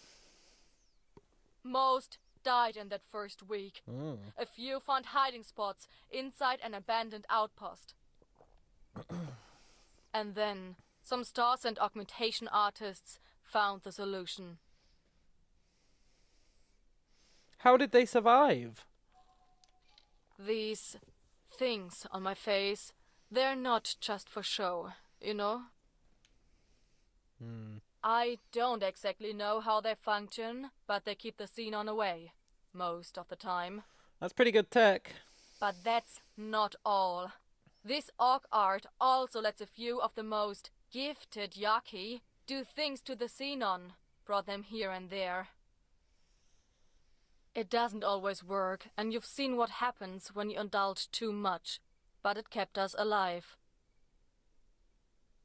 Most died in that first week. A few found hiding spots inside an abandoned outpost. And then, some stars and augmentation artists found the solution.
How did they survive?
These things on my face, they're not just for show, you know? I don't exactly know how they function, but they keep the Xenon away, most of the time.
That's pretty good tech.
But that's not all. This orc art also lets a few of the most gifted Yaki do things to the Xenon, brought them here and there. It doesn't always work, and you've seen what happens when you indulge too much, but it kept us alive.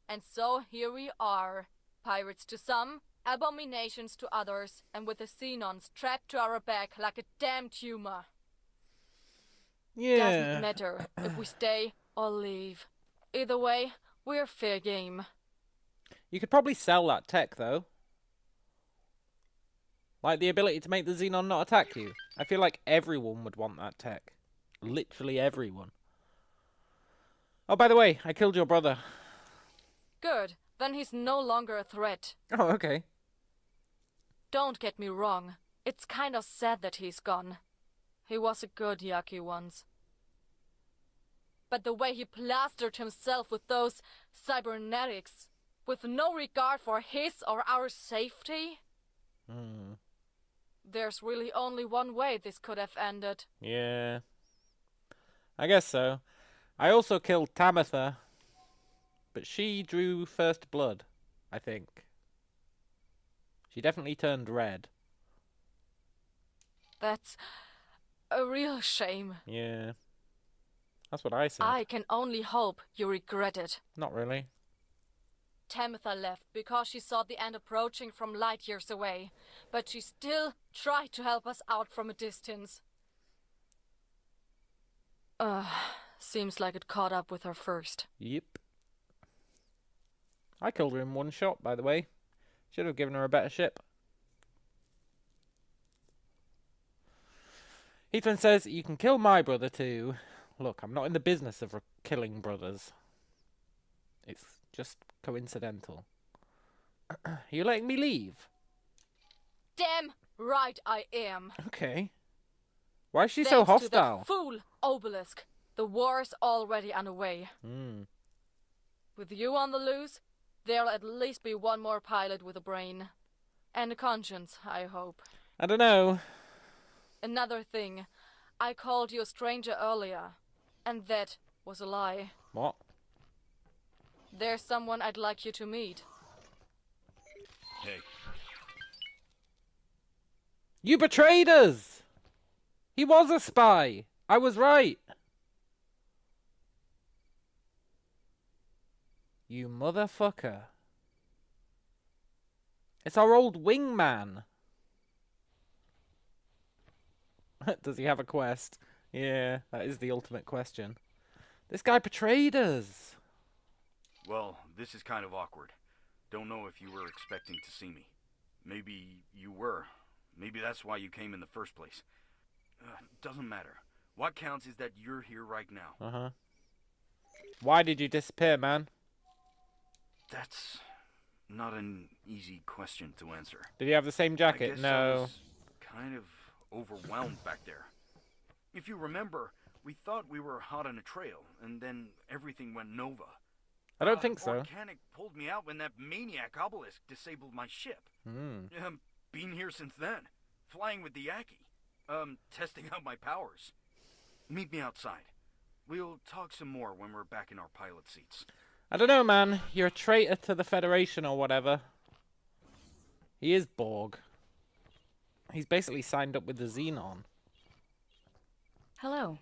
And so here we are, pirates to some, abominations to others, and with the Xenons trapped to our back like a damn tumor.
Yeah.
Doesn't matter if we stay or leave. Either way, we're fair game.
You could probably sell that tech, though. Like the ability to make the Xenon not attack you. I feel like everyone would want that tech. Literally everyone. Oh, by the way, I killed your brother.
Good, then he's no longer a threat.
Oh, okay.
Don't get me wrong, it's kind of sad that he's gone. He was a good Yaki once. But the way he plastered himself with those cybernetics, with no regard for his or our safety? There's really only one way this could have ended.
Yeah. I guess so. I also killed Tamitha. But she drew first blood, I think. She definitely turned red.
That's a real shame.
Yeah. That's what I said.
I can only hope you regret it.
Not really.
Tamitha left because she saw the end approaching from light years away, but she still tried to help us out from a distance. Seems like it caught up with her first.
Yep. I killed her in one shot, by the way. Should have given her a better ship. Heathman says, you can kill my brother too. Look, I'm not in the business of killing brothers. It's just coincidental. Are you letting me leave?
Damn right I am.
Okay. Why is she so
Thanks to
hostile?
that fool Obelisk, the war's already underway. With you on the loose, there'll at least be one more pilot with a brain. And a conscience, I hope.
I don't know.
Another thing, I called you a stranger earlier, and that was a lie.
What?
There's someone I'd like you to meet.
Hey,
You betrayed us! He was a spy! I was right! You motherfucker. It's our old wingman. Does he have a quest? Yeah, that is the ultimate question. This guy betrayed us.
Well, this is kind of awkward. Don't know if you were expecting to see me. Maybe you were. Maybe that's why you came in the first place. Doesn't matter. What counts is that you're here right now.
Uh-huh. Why did you disappear, man?
That's not an easy question to answer.
Did you have the same
I
jacket?
guess I
No.
was kind of overwhelmed back there. If you remember, we thought we were hot on a trail, and then everything went nova.
I don't think so.
Organic pulled me out when that maniac Obelisk disabled my ship. Been here since then. Flying with the Yaki. Testing out my powers. Meet me outside. We'll talk some more when we're back in our pilot seats.
I don't know, man. You're a traitor to the Federation or whatever. He is Borg. He's basically signed up with the Xenon.
Hello.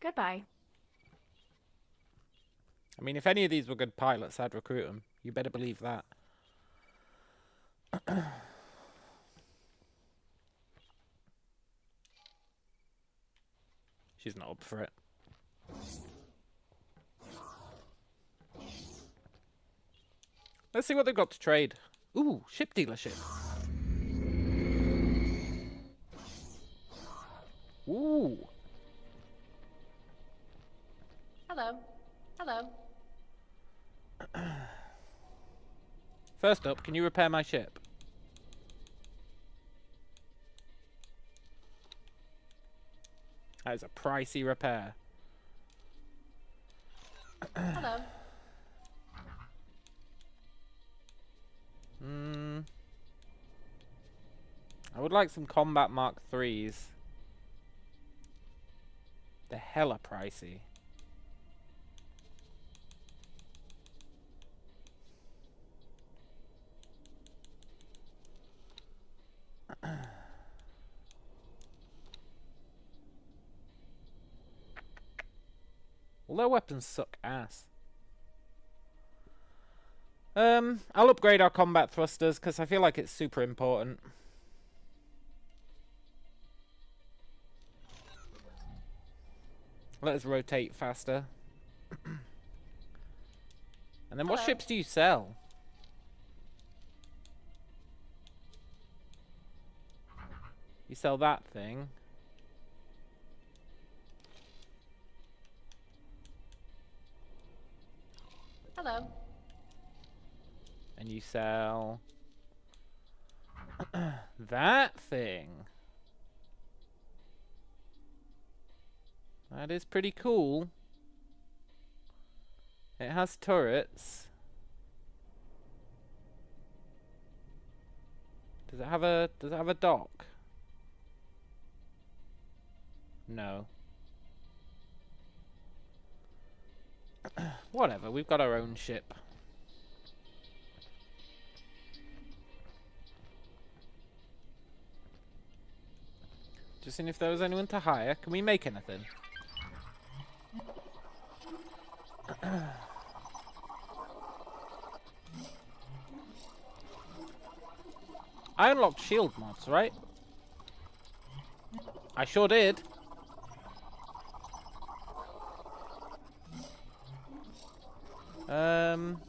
Goodbye.
I mean, if any of these were good pilots, I'd recruit them. You better believe that. She's not up for it. Let's see what they've got to trade. Ooh, ship dealership. Ooh.
Hello. Hello.
First up, can you repair my ship? That is a pricey repair.
Hello.
I would like some Combat Mark 3s. hella pricey. All their weapons suck ass. I'll upgrade our combat thrusters because I feel like it's super important. Let us rotate faster. And then what ships do you sell? You sell that thing.
Hello.
And you sell that thing. That is pretty cool. It has turrets. Does it have a dock? No. Whatever, we've got our own ship. Just seeing if there was anyone to hire. Can we make anything? I unlocked shield mods, right? I sure did. Um...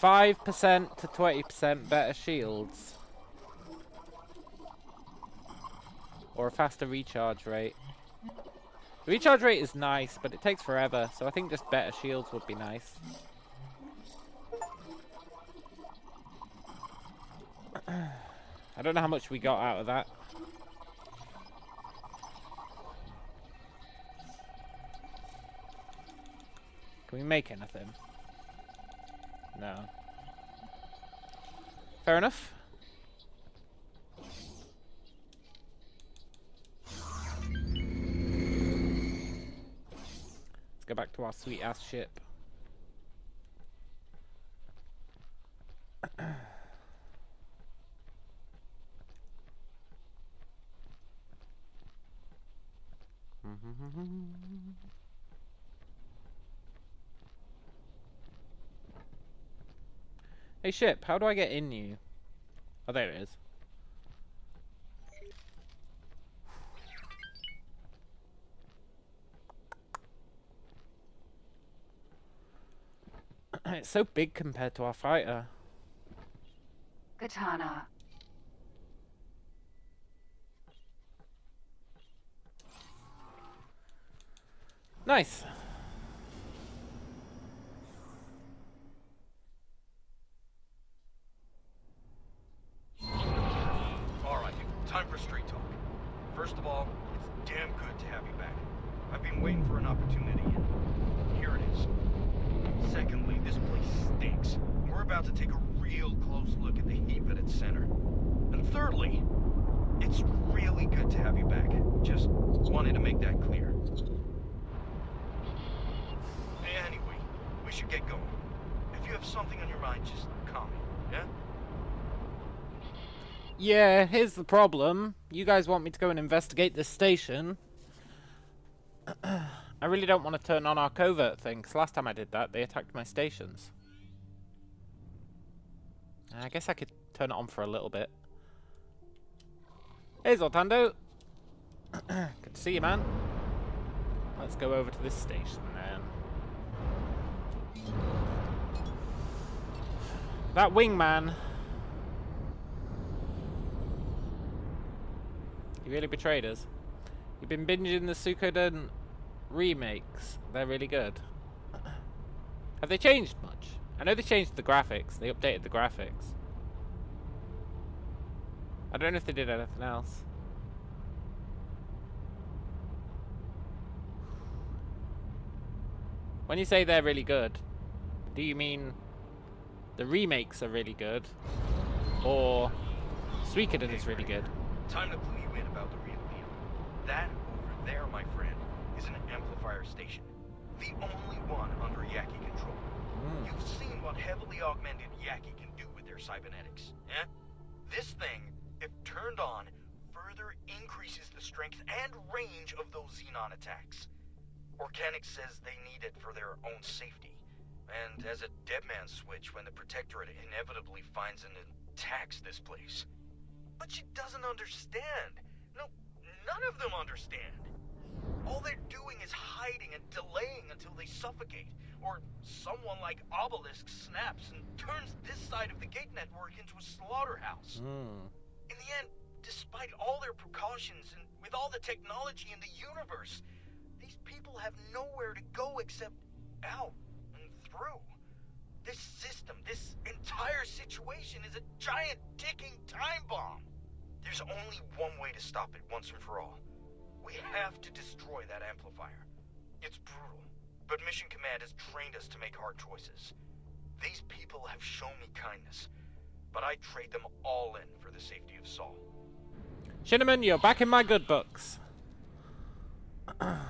5% to 20% better shields. Or a faster recharge rate. The recharge rate is nice, but it takes forever, so I think just better shields would be nice. I don't know how much we got out of that. Can we make anything? No. Fair enough. Let's go back to our sweet ass ship. Hey ship, how do I get in you? Oh, there it is. It's so big compared to our fighter.
Katana.
Nice.
Alright, time for straight talk. First of all, it's damn good to have you back. I've been waiting for an opportunity, and here it is. Secondly, this place stinks. We're about to take a real close look at the heap at its center. And thirdly, it's really good to have you back. Just wanted to make that clear. Anyway, we should get going. If you have something on your mind, just call me, yeah?
Yeah, here's the problem. You guys want me to go and investigate this station. I really don't want to turn on our covert thing, because last time I did that, they attacked my stations. I guess I could turn it on for a little bit. Hey, Zoltando. Good to see you, man. Let's go over to this station, then. That wingman. He really betrayed us. You've been binging the Suikoden remakes. They're really good. Have they changed much? I know they changed the graphics. They updated the graphics. I don't know if they did anything else. When you say they're really good, do you mean the remakes are really good? Or Suikoden is really good.
Time to clue you in about the real deal. That over there, my friend, is an amplifier station. The only one under Yaki control. You've seen what heavily augmented Yaki can do with their cybernetics, eh? This thing, if turned on, further increases the strength and range of those Xenon attacks. Organic says they need it for their own safety. And as a dead man's switch when the Protectorate inevitably finds and attacks this place. But she doesn't understand. No, none of them understand. All they're doing is hiding and delaying until they suffocate, or someone like Obelisk snaps and turns this side of the gate network into a slaughterhouse. In the end, despite all their precautions and with all the technology in the universe, these people have nowhere to go except out and through. This system, this entire situation is a giant ticking time bomb. There's only one way to stop it once and for all. We have to destroy that amplifier. It's brutal, but Mission Command has trained us to make hard choices. These people have shown me kindness, but I trade them all in for the safety of Saul.
Shinnaman, you're back in my good books.
I've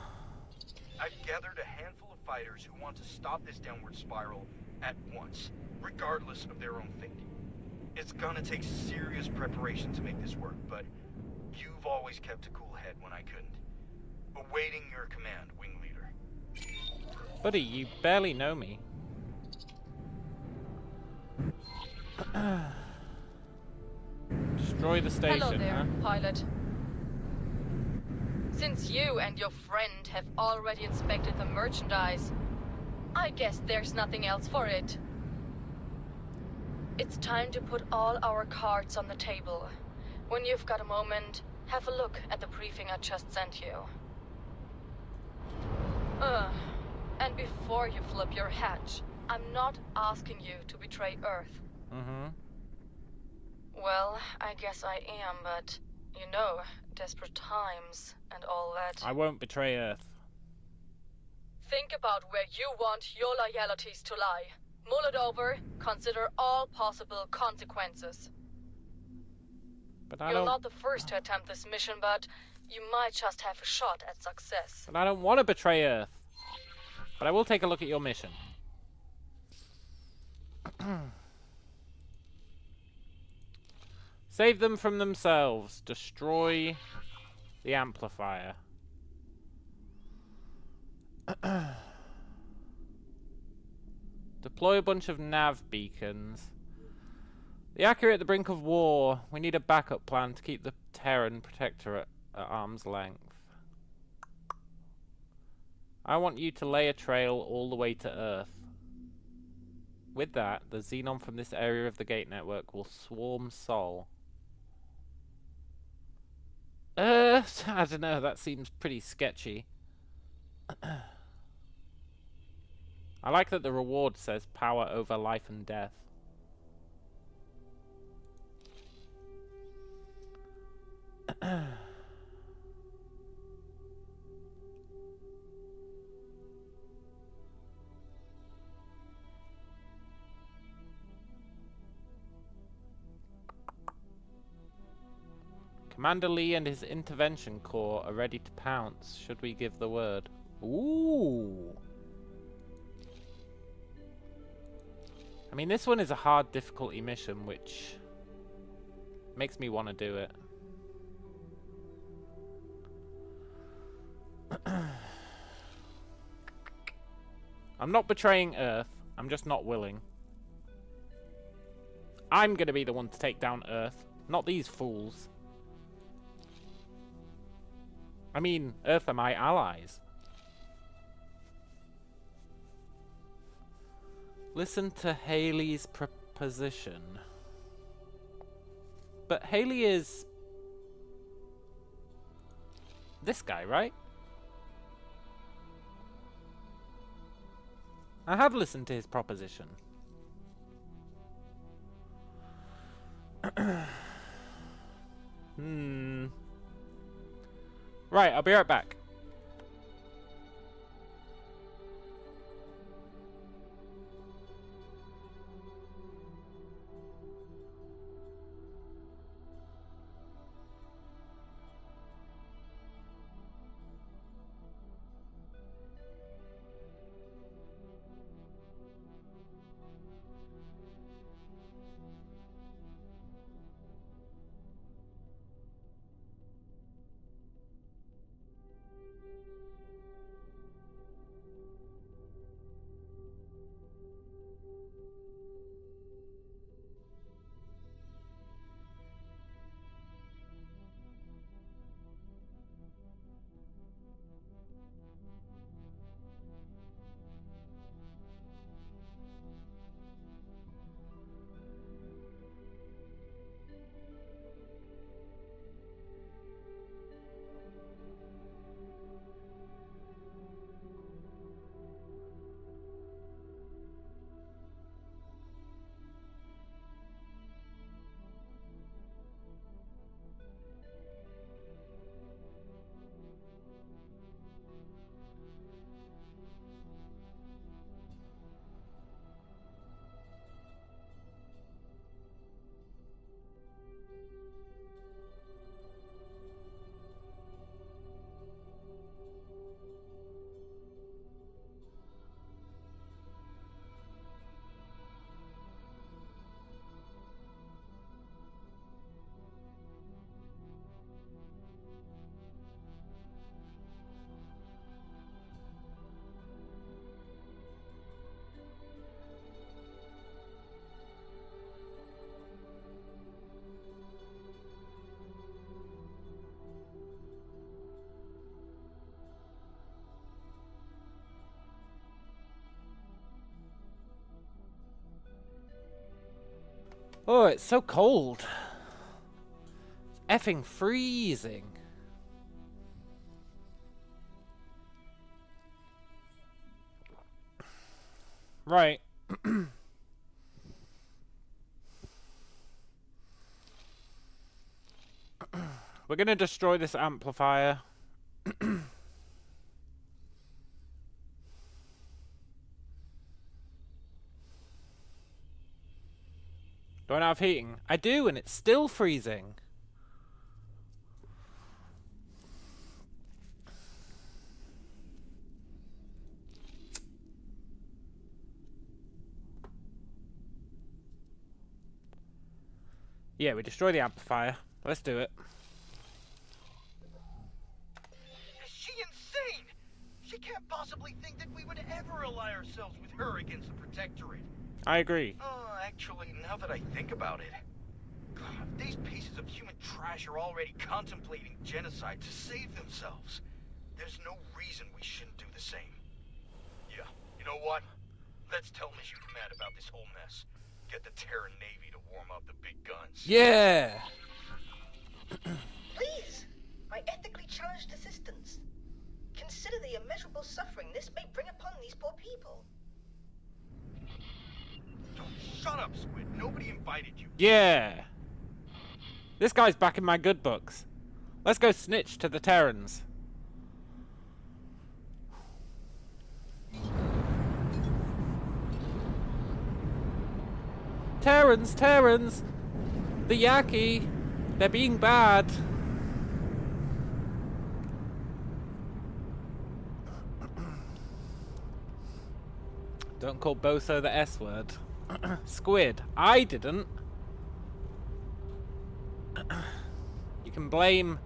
gathered a handful of fighters who want to stop this downward spiral at once, regardless of their own fate. It's gonna take serious preparation to make this work, but you've always kept a cool head when I couldn't. Awaiting your command, Wing Leader.
Buddy, you barely know me. Destroy the station,
Hello there,
huh?
pilot. Since you and your friend have already inspected the merchandise, I guess there's nothing else for it. It's time to put all our cards on the table. When you've got a moment, have a look at the briefing I just sent you. And before you flip your hatch, I'm not asking you to betray Earth. Well, I guess I am, but, you know, desperate times and all that.
I won't betray Earth.
Think about where you want your loyalties to lie. Mull it over, consider all possible consequences.
But I
You're
don't...
not the first to attempt this mission, but you might just have a shot at success.
But I don't want to betray Earth. But I will take a look at your mission. Save them from themselves. Destroy the amplifier. Deploy a bunch of nav beacons. The Aki are at the brink of war. We need a backup plan to keep the Terran Protectorate at arm's length. I want you to lay a trail all the way to Earth. With that, the Xenon from this area of the gate network will swarm Sol. I don't know, that seems pretty sketchy. I like that the reward says power over life and death. Commander Lee and his intervention corps are ready to pounce, should we give the word. Ooh! I mean, this one is a hard difficulty mission, which makes me want to do it. I'm not betraying Earth, I'm just not willing. I'm gonna be the one to take down Earth, not these fools. I mean, Earth are my allies. Listen to Haley's proposition. But Haley is... this guy, right? I have listened to his proposition. Right, I'll be right back. Oh, it's so cold. It's effing freezing. Right. We're gonna destroy this amplifier. Don't have heating. I do, and it's still freezing. Yeah, we destroy the amplifier. Let's do it.
Is she insane? She can't possibly think that we would ever ally ourselves with her against the Protectorate.
I agree.
Actually, now that I think about it, God, these pieces of human trash are already contemplating genocide to save themselves. There's no reason we shouldn't do the same. Yeah, you know what? Let's tell Ms. mad about this whole mess. Get the Terran Navy to warm up the big guns.
Yeah!
Please, I ethically challenge desistance. Consider the immeasurable suffering this may bring upon these poor people.
Shut up, Squid. Nobody invited you.
Yeah! This guy's back in my good books. Let's go snitch to the Terrans. Terrans, Terrans! The Yaki! They're being bad. Don't call Boso the S word. Squid. I didn't. You can blame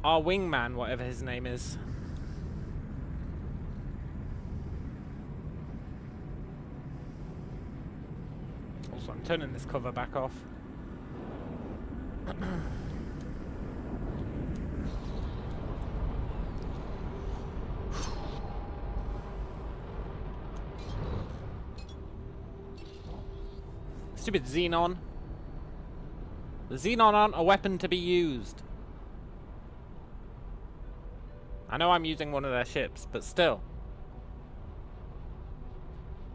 our wingman, whatever his name is. Also, I'm turning this cover back off. Stupid Xenon. The Xenon aren't a weapon to be used. I know I'm using one of their ships, but still.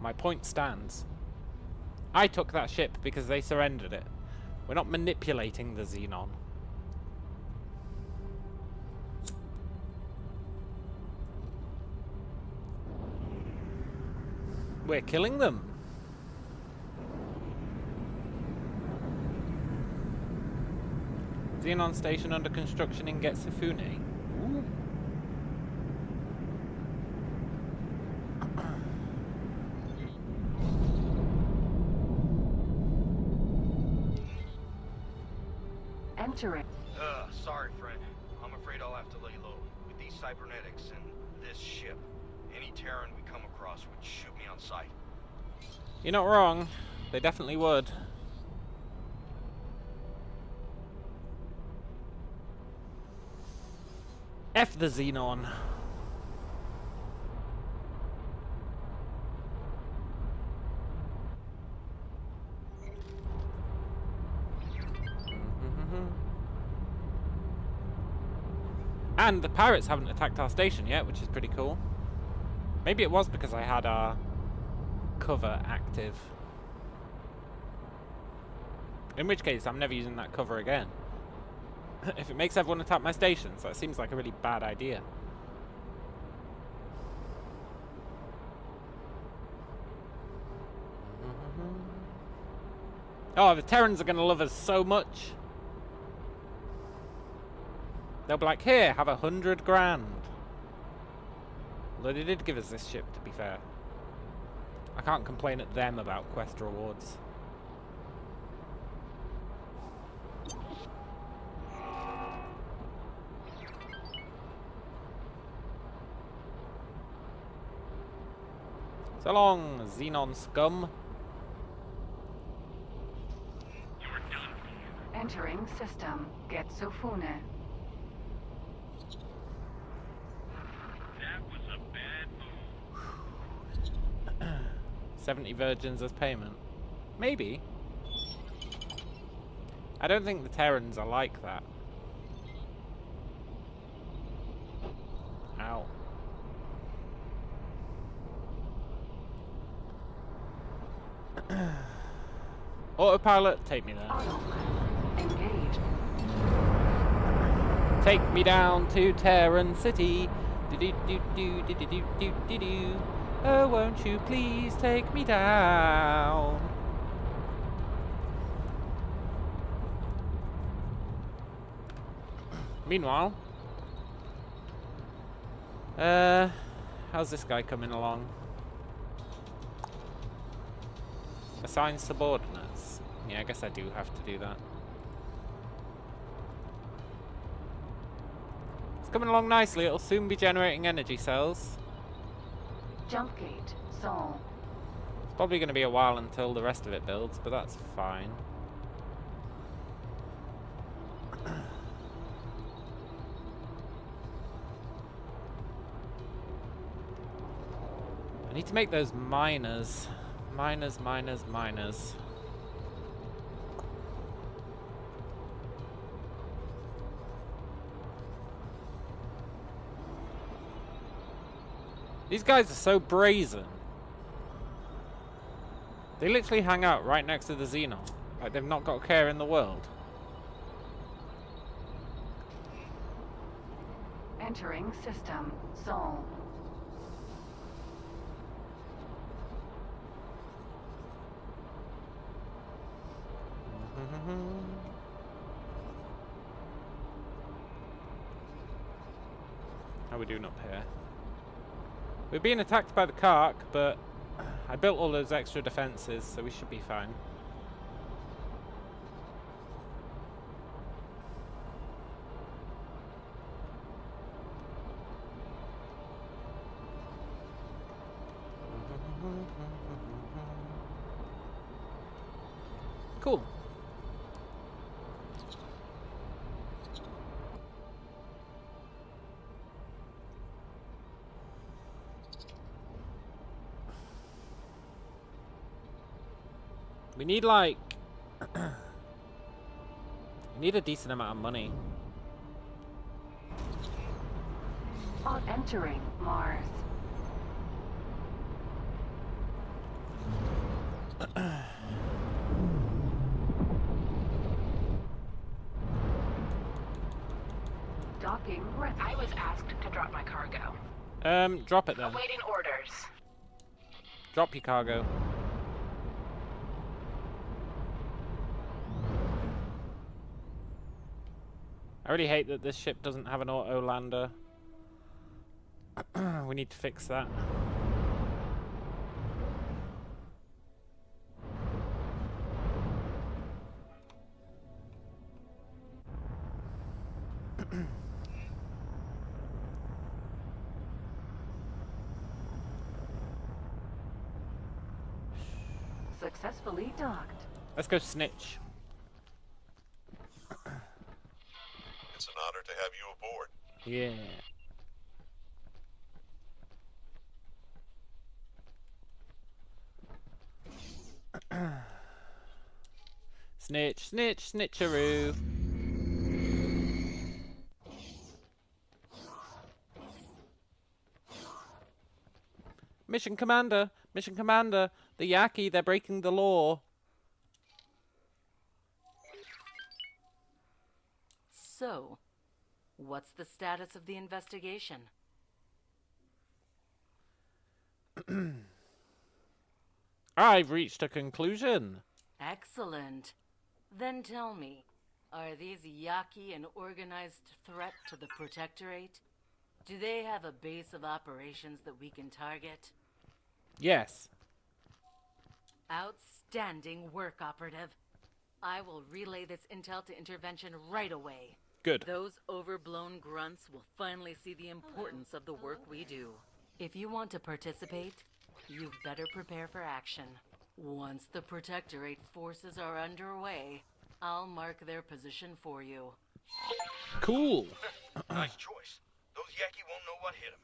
My point stands. I took that ship because they surrendered it. We're not manipulating the Xenon. We're killing them. Xenon station under construction in Getsufune. Ooh.
Entering.
Sorry, friend. I'm afraid I'll have to lay low. With these cybernetics and this ship, any Terran we come across would shoot me on sight.
You're not wrong. They definitely would. F the Xenon. And the pirates haven't attacked our station yet, which is pretty cool. Maybe it was because I had our cover active. In which case, I'm never using that cover again. If it makes everyone attack my stations, that seems like a really bad idea. Oh, the Terrans are going to love us so much. They'll be like, here, have 100 grand. Although they did give us this ship, to be fair. I can't complain at them about quest rewards. So long, Xenon scum.
You're done.
Entering system. Getsufune.
That was a bad move.
70 virgins as payment. Maybe. I don't think the Terrans are like that. Ow. Autopilot, take me there.
Engaged.
Take me down to Terran City. Do-do-do-do-do-do-do-do-do. Oh, won't you please take me down? Meanwhile, how's this guy coming along? Assign subordinates. Yeah, I guess I do have to do that. It's coming along nicely. It'll soon be generating energy cells.
Jump gate. Sol.
It's probably going to be a while until the rest of it builds, but that's fine. I need to make those miners. Miners. These guys are so brazen. They literally hang out right next to the Xenon. Like they've not got a care in the world.
Entering system. Sol.
How are we doing up here? We're being attacked by the Kark, but I built all those extra defenses, so we should be fine. Cool. We need like we need a decent amount of money.
On entering Mars. Docking ready.
I was asked to drop my cargo.
Drop it then.
Awaiting orders.
Drop your cargo. I really hate that this ship doesn't have an auto lander. We need to fix that.
Successfully docked.
Let's go snitch.
It's an honor to have you aboard.
Yeah. Snitch, snitch, snitcheroo. Mission Commander, the Yaki, they're breaking the law.
So, what's the status of the investigation?
I've reached a conclusion.
Excellent. Then tell me, are these Yaki an organized threat to the Protectorate? Do they have a base of operations that we can target?
Yes.
Outstanding work, Operative. I will relay this intel to intervention right away.
Good.
Those overblown grunts will finally see the importance of the work we do. If you want to participate, you'd better prepare for action. Once the Protectorate forces are underway, I'll mark their position for you.
Cool.
Nice choice. Those Yaki won't know what hit them.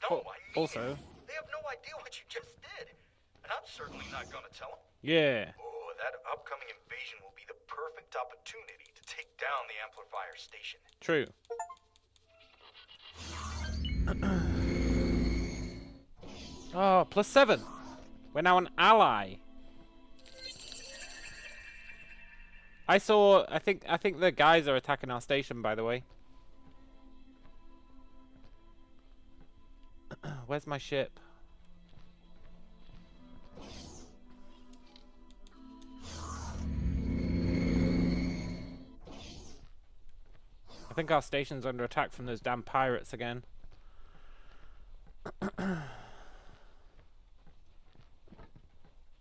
No, I mean
Also,
it. They have no idea what you just did. And I'm certainly not gonna tell them.
Yeah.
Oh, that upcoming invasion will be the perfect opportunity to take down the amplifier station.
True. Oh, +7. We're now an ally. I think the guys are attacking our station, by the way. Where's my ship? I think our station's under attack from those damn pirates again.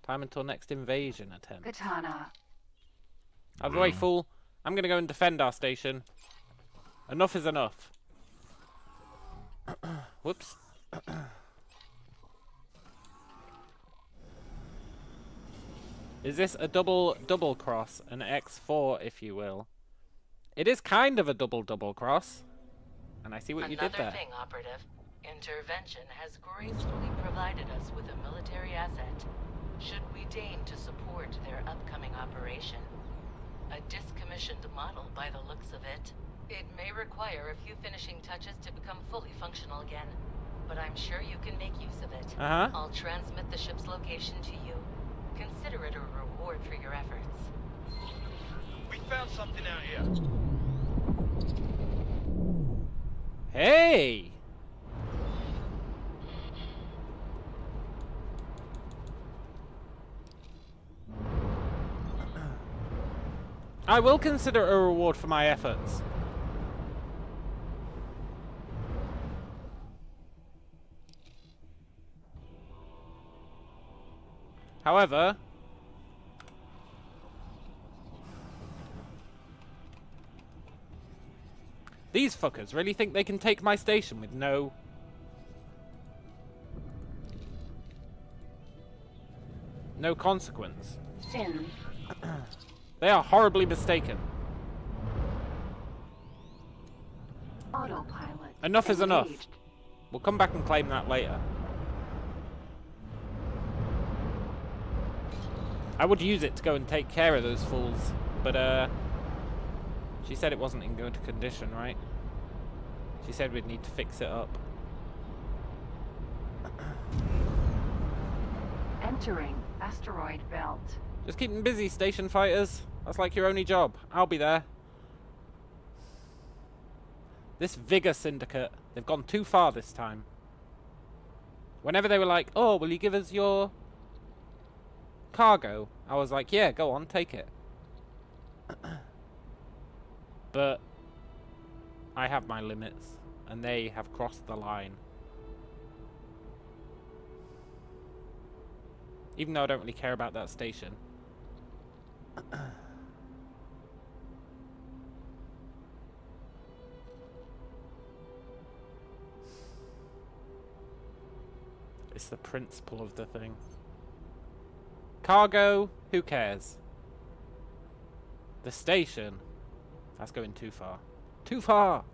Time until next invasion attempt.
Katana.
Out of the way, fool. I'm gonna go and defend our station. Enough is enough. Whoops. Is this a double cross? An X4, if you will. It is kind of a double cross. And I see what you did there.
Another thing, Operative. Intervention has gracefully provided us with a military asset. Should we deign to support their upcoming operation? A discommissioned model by the looks of it. It may require a few finishing touches to become fully functional again, but I'm sure you can make use of it. I'll transmit the ship's location to you. Consider it a reward for your efforts.
We found something out here.
Hey! I will consider a reward for my efforts. However, these fuckers really think they can take my station with no consequence.
Sin.
They are horribly mistaken.
Autopilot.
Enough is enough.
Engaged.
We'll come back and claim that later. I would use it to go and take care of those fools, but she said it wasn't in good condition, right? She said we'd need to fix it up.
Entering asteroid belt.
Just keep them busy, station fighters. That's like your only job. I'll be there. This Vigor Syndicate, they've gone too far this time. Whenever they were like, oh, will you give us your cargo? I was like, yeah, go on, take it. But I have my limits, and they have crossed the line. Even though I don't really care about that station. It's the principle of the thing. Cargo, who cares? The station, that's going too far. Too far!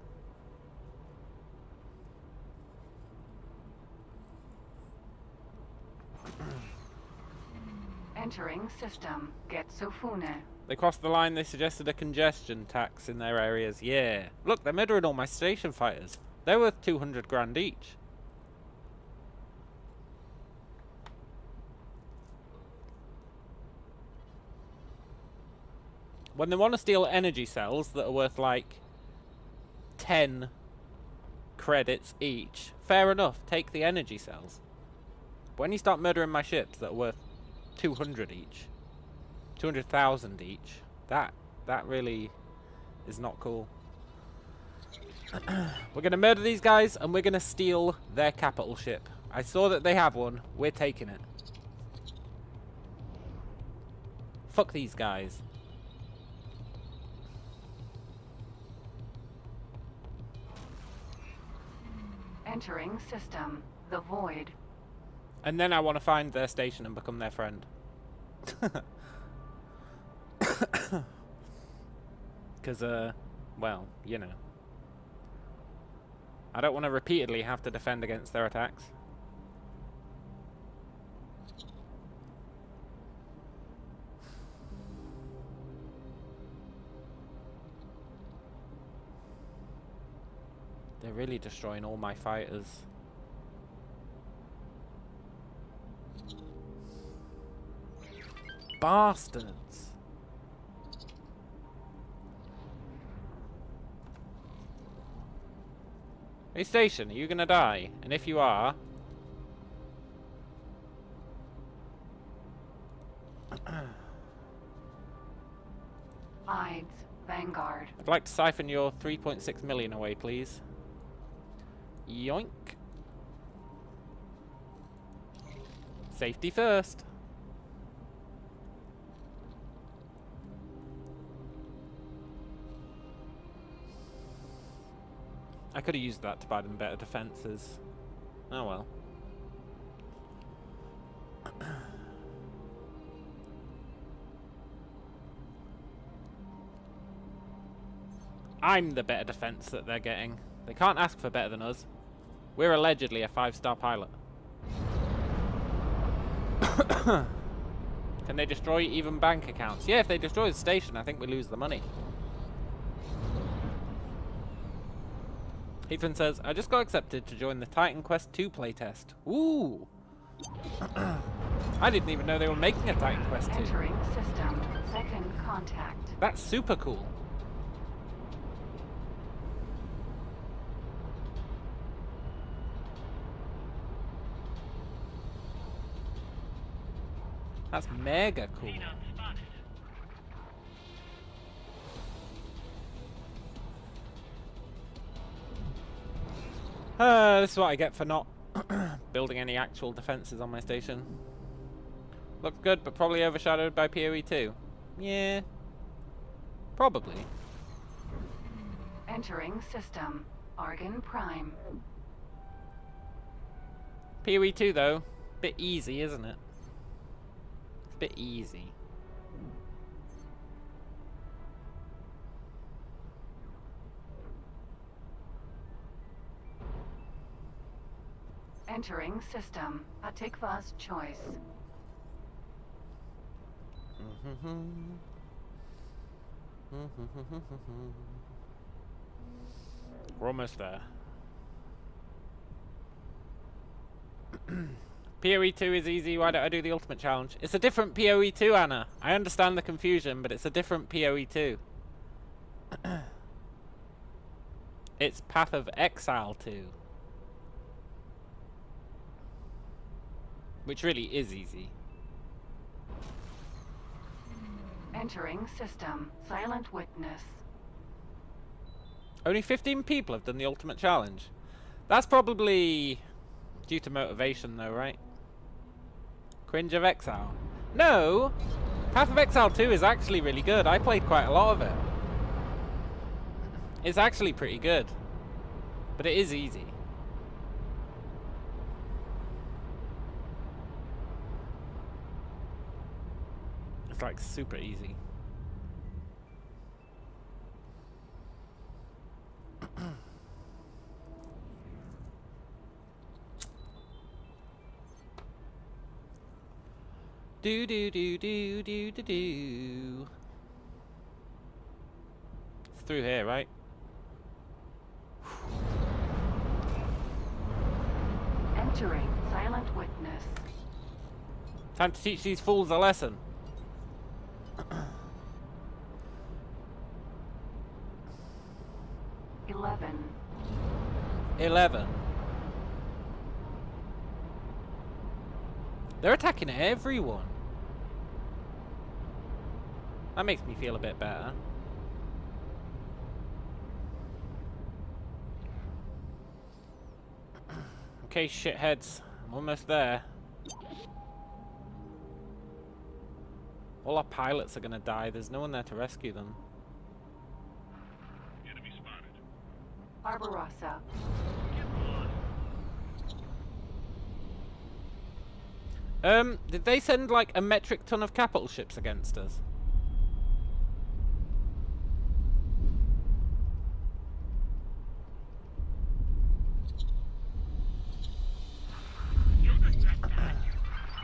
Entering system. Getsofune.
They crossed the line, they suggested a congestion tax in their areas. Yeah. Look, they're murdering all my station fighters. They're worth 200 grand each. When they want to steal energy cells that are worth like 10 credits each, fair enough, take the energy cells. But when you start murdering my ships that are worth 200 each, 200,000 each, that really is not cool. We're going to murder these guys and we're going to steal their capital ship. I saw that they have one. We're taking it. Fuck these guys.
Entering system. The void.
And then I want to find their station and become their friend. Because, well, you know. I don't want to repeatedly have to defend against their attacks. They're really destroying all my fighters. Bastards. Hey Station, are you gonna die? And if you are...
Ides, Vanguard.
I'd like to siphon your 3.6 million away, please. Yoink. Safety first. I could have used that to buy them better defenses. Oh well. I'm the better defense that they're getting. They can't ask for better than us. We're allegedly a 5-star pilot. Can they destroy even bank accounts? Yeah, if they destroy the station, I think we lose the money. Ethan says, I just got accepted to join the Titan Quest 2 playtest. Ooh! I didn't even know they were making a Titan Quest 2.
Entering system. Second contact.
That's super cool. That's mega cool. This is what I get for not building any actual defenses on my station. Looks good, but probably overshadowed by PoE 2. Yeah. Probably.
Entering system. Argon Prime.
PoE 2 though, bit easy, isn't it? It's a bit easy.
Entering system. Atikva's choice.
We're almost there. PoE 2 is easy, why don't I do the ultimate challenge? It's a different PoE 2, Anna. I understand the confusion, but it's a different PoE 2. It's Path of Exile 2. Which really is easy.
Entering system. Silent Witness.
Only 15 people have done the ultimate challenge. That's probably due to motivation though, right? Cringe of Exile. No! Path of Exile 2 is actually really good. I played quite a lot of it. It's actually pretty good. But it is easy. It's like super easy. Do do do do do do do. It's through here, right?
Entering Silent Witness.
Time to teach these fools a lesson. 11. They're attacking everyone. That makes me feel a bit better. Okay, shitheads. I'm almost there. All our pilots are gonna die. There's no one there to rescue them.
Enemy spotted.
Barbarossa.
Did they send like a metric ton of capital ships against us?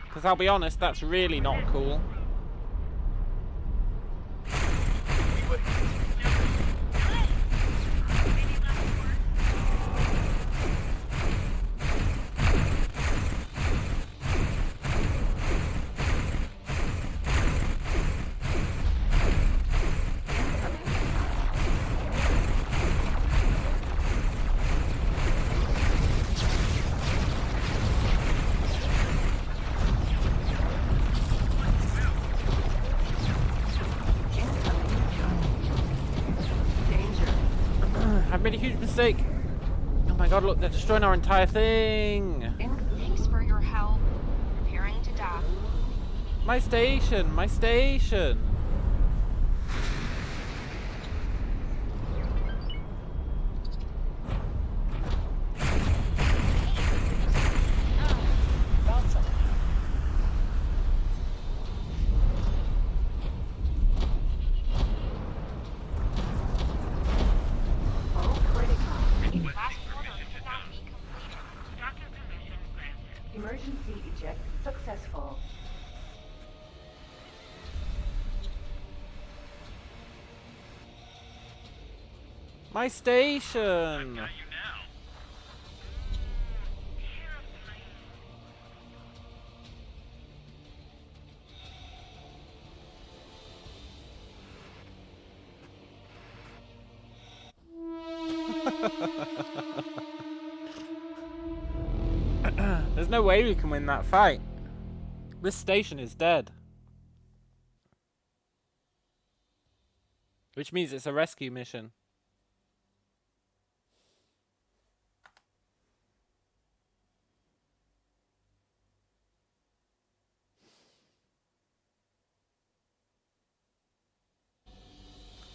Because I'll be honest, that's really not cool. made a huge mistake. Oh my god, look, they're destroying our entire thing.
Thanks for your help. Preparing to dock.
My station, my station.
Emergency eject successful.
My station.
Got you now.
There's no way we can win that fight. This station is dead. Which means it's a rescue mission.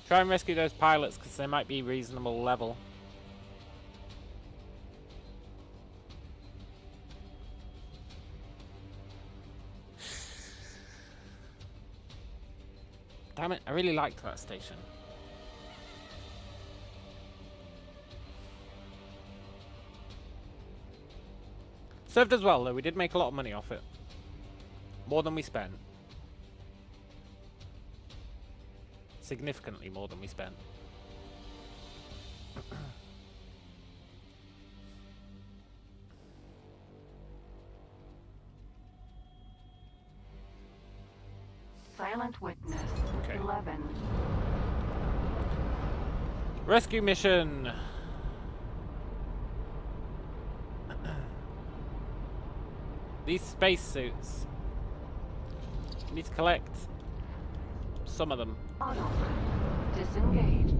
Try and rescue those pilots because they might be reasonable level. Damn it, I really liked that station. Served us well though, we did make a lot of money off it. More than we spent. Significantly more than we spent.
Silent witness.
Okay.
11.
Rescue mission. These spacesuits. Need to collect some of them.
Autopilot disengaged.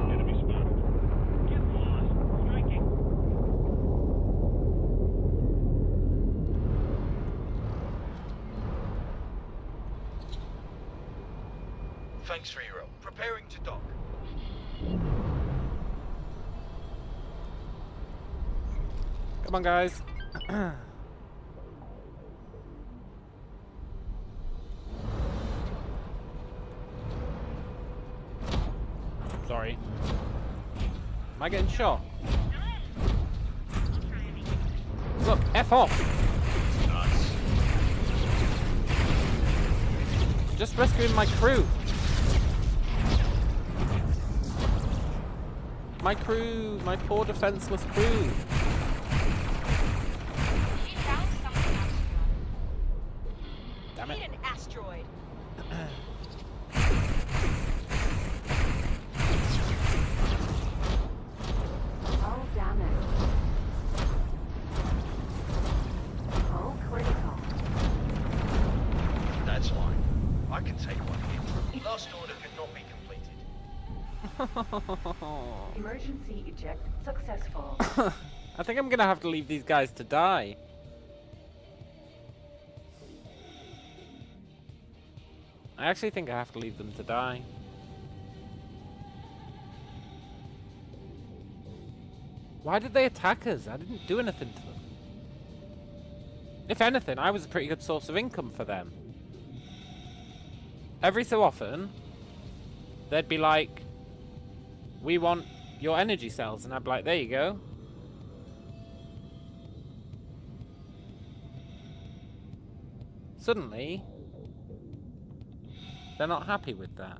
Enemy spotted. Get lost. Striking.
Thanks for your help. Preparing to dock.
Come on, guys. Sorry. Am I getting shot? Look, F off.
Nuts.
Just rescuing my crew. My crew, my poor defenseless crew.
He found something else.
Damn it.
Need an asteroid.
Hull damage. Hull critical.
That's fine. I can take one hit. Last order could not be completed.
Emergency eject successful.
I think I'm gonna have to leave these guys to die. I actually think I have to leave them to die. Why did they attack us? I didn't do anything to them. If anything, I was a pretty good source of income for them. Every so often, they'd be like, we want your energy cells, and I'd be like, there you go. Suddenly, they're not happy with that.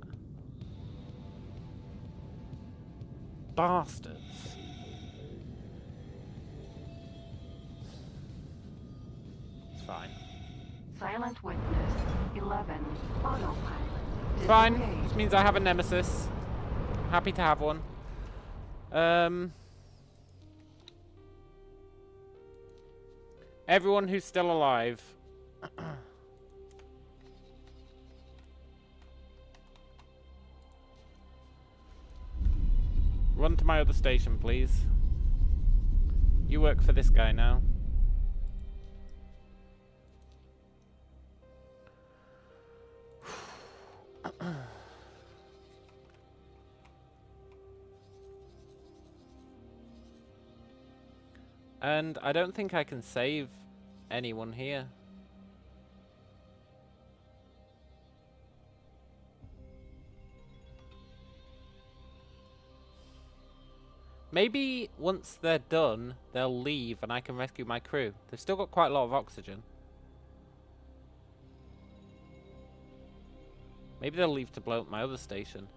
Bastards. It's fine.
Silent witness. 11. Autopilot.
It's fine.
Disengaged.
This means I have a nemesis. I'm happy to have one. Everyone who's still alive. Run to my other station, please. You work for this guy now. And I don't think I can save anyone here. Maybe once they're done, they'll leave and I can rescue my crew. They've still got quite a lot of oxygen. Maybe they'll leave to blow up my other station.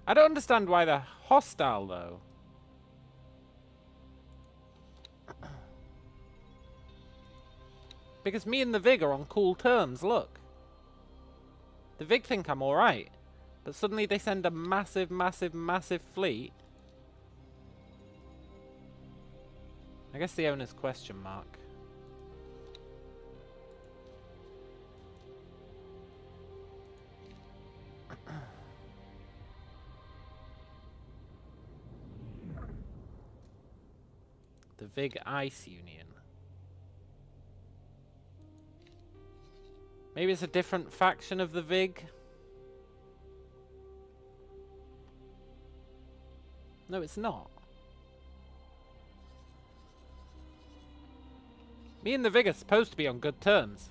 I don't understand why they're hostile, though. Because me and the Vig are on cool terms, look. The Vig think I'm alright. But suddenly they send a massive, massive, massive fleet. I guess the owner's question mark. The Vig Ice Union. Maybe it's a different faction of the Vig. No, it's not. Me and the Vig are supposed to be on good terms.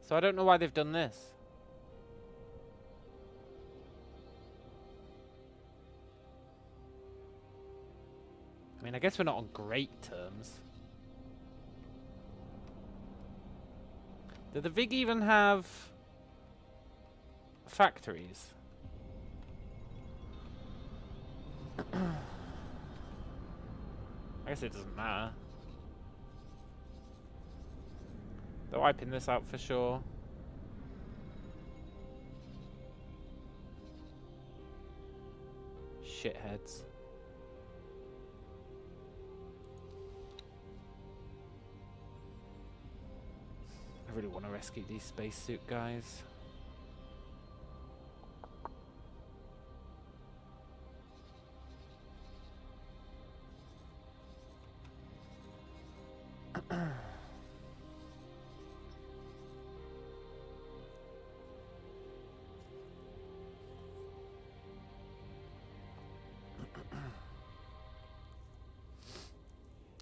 So I don't know why they've done this. I mean, I guess we're not on great terms. Do the Vig even have factories? I guess it doesn't matter. They're wiping this out for sure. Shitheads. I really want to rescue these spacesuit guys.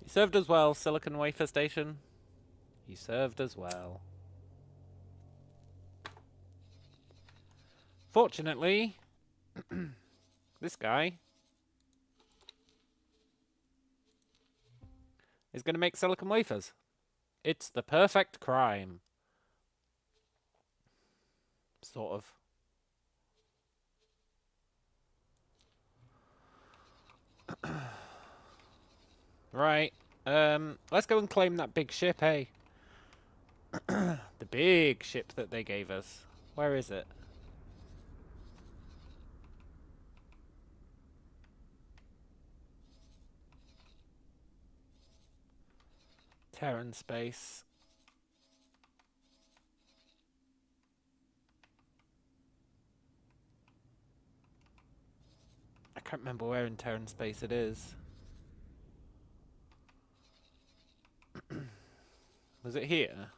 You served as well, Silicon Wafer Station. You served as well. Fortunately, this guy is going to make silicon wafers. It's the perfect crime. Sort of. Right. Let's go and claim that big ship, hey? The big ship that they gave us. Where is it? Terran space. I can't remember where in Terran space it is. Was it here?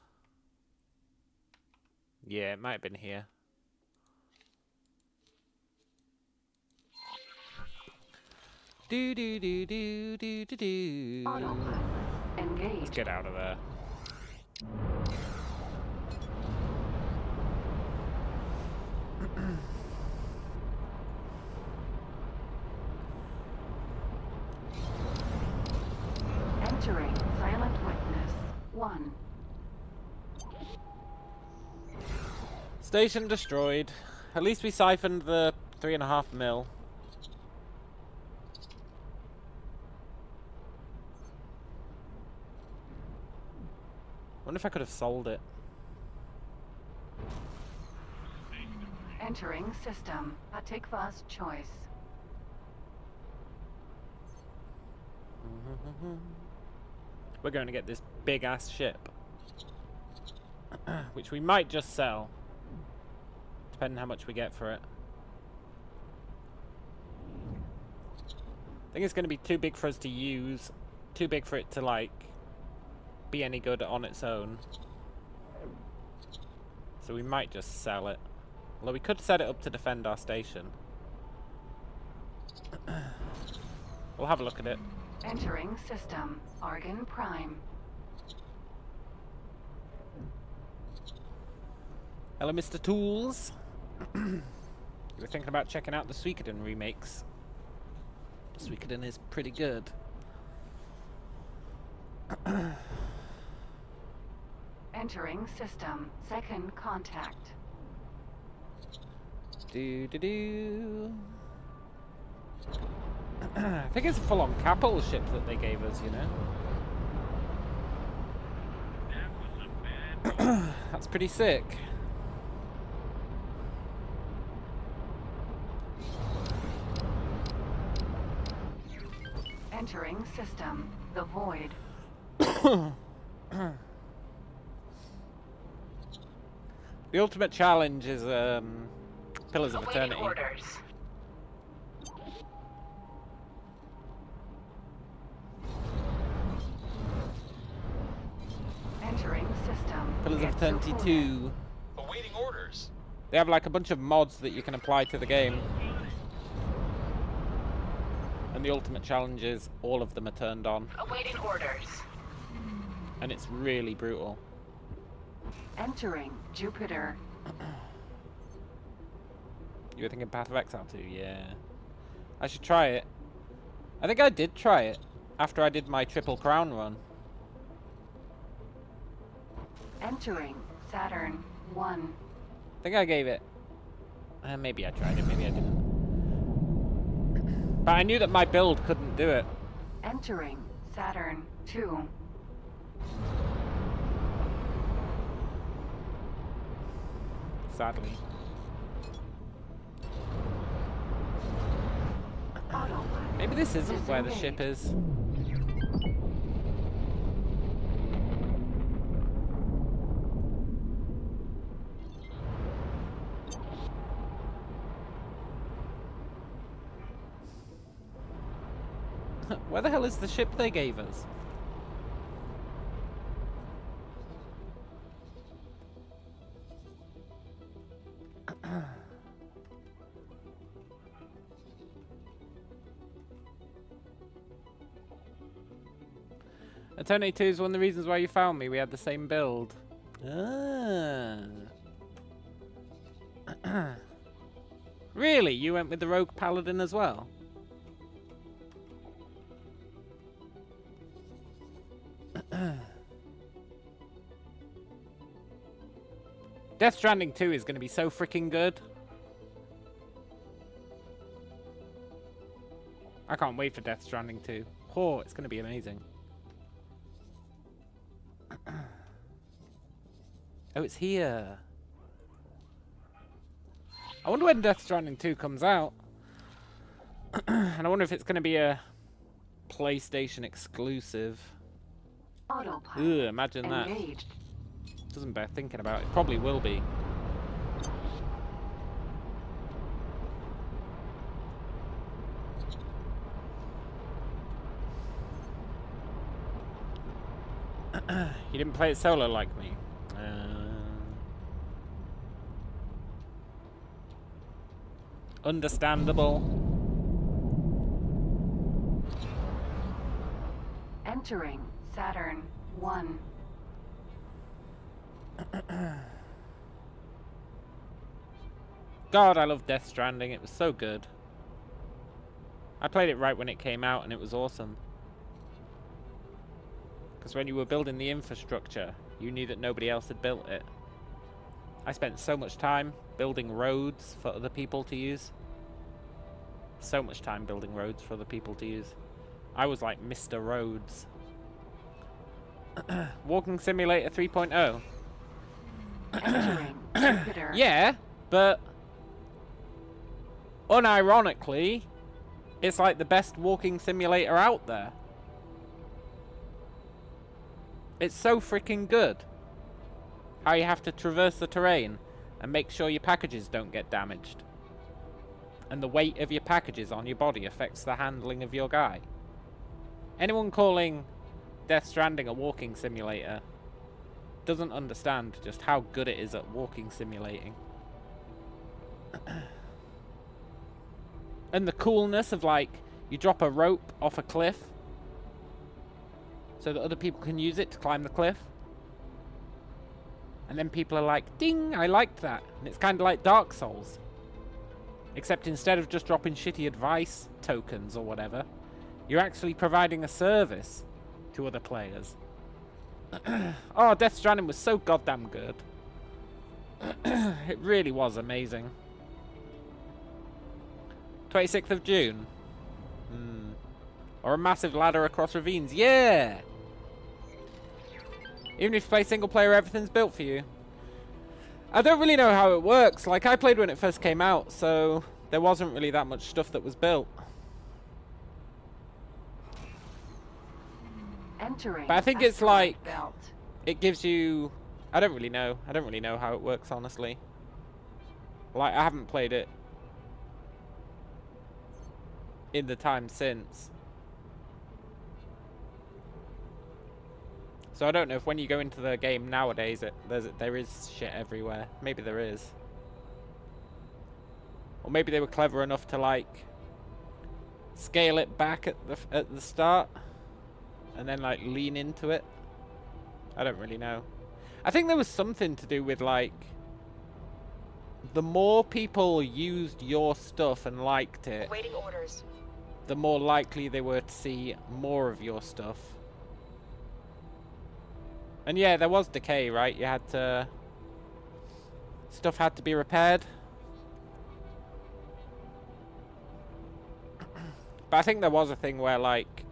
Yeah, it might have been here. Do do do do do do do.
Autopilot engaged.
Let's get out of there.
Entering silent witness 1.
Station destroyed. At least we siphoned the 3.5 mil. Wonder if I could have sold it.
Entering system. Atikva's choice.
We're going to get this big ass ship, which we might just sell, depending how much we get for it. I think it's going to be too big for us to use, too big for it to like be any good on its own. So we might just sell it. Although we could set it up to defend our station. We'll have a look at it.
Entering system. Argon Prime.
Hello, Mr. Tools. You were thinking about checking out the Suikoden remakes. Suikoden is pretty good.
Entering system. Second contact.
Do. I think it's a full-on capital ship that they gave us, you know. That's pretty sick.
Entering system. The Void.
The ultimate challenge is Pillars of
Awaiting
Eternity.
orders.
Entering system.
Pillars of Eternity 2.
Awaiting orders.
They have like a bunch of mods that you can apply to the game. And the ultimate challenge is all of them are turned on.
Awaiting orders.
And it's really brutal.
Entering Jupiter.
You were thinking Path of Exile 2? Yeah. I should try it. I think I did try it after I did my Triple Crown run.
Entering Saturn 1.
I think I gave it... maybe I tried it, maybe I didn't. But I knew that my build couldn't do it.
Entering Saturn 2.
Sadly.
Autopilot.
Maybe this isn't where the ship is. Where the hell is the ship they gave us? Eternity 2 is one of the reasons why you found me. We had the same build. Ah. Really? You went with the Rogue Paladin as well? Death Stranding 2 is going to be so freaking good. I can't wait for Death Stranding 2. Oh, it's going to be amazing. Oh, it's here. I wonder when Death Stranding 2 comes out. And I wonder if it's going to be a PlayStation exclusive.
Autopilot.
Ugh, imagine that.
Engaged.
Doesn't bear thinking about. It probably will be. You didn't play it solo like me. Understandable.
Entering Saturn 1.
God, I love Death Stranding. It was so good. I played it right when it came out and it was awesome. Because when you were building the infrastructure, you knew that nobody else had built it. I spent so much time building roads for other people to use. So much time building roads for other people to use. I was like Mr. Roads. Walking Simulator 3.0.
Entering Jupiter.
Yeah, but unironically, it's like the best walking simulator out there. It's so freaking good. How you have to traverse the terrain and make sure your packages don't get damaged. And the weight of your packages on your body affects the handling of your guy. Anyone calling Death Stranding a walking simulator doesn't understand just how good it is at walking simulating. And the coolness of, like, you drop a rope off a cliff so that other people can use it to climb the cliff. And then people are like, ding, I liked that. And it's kind of like Dark Souls. Except instead of just dropping shitty advice tokens or whatever, you're actually providing a service to other players. Oh, Death Stranding was so goddamn good. It really was amazing. 26th of June. Or a massive ladder across ravines. Yeah! Even if you play single player, everything's built for you. I don't really know how it works. Like, I played when it first came out, so there wasn't really that much stuff that was built.
Entering
But I think it's like,
belt.
it gives you... I don't really know. I don't really know how it works, honestly. Like, I haven't played it in the time since. So I don't know if when you go into the game nowadays, there is shit everywhere. Maybe there is. Or maybe they were clever enough to, like, scale it back at the start and then, like, lean into it. I don't really know. I think there was something to do with, like, the more people used your stuff and liked it,
Waiting orders.
the more likely they were to see more of your stuff. And yeah, there was decay, right? You had to... Stuff had to be repaired. But I think there was a thing where, like...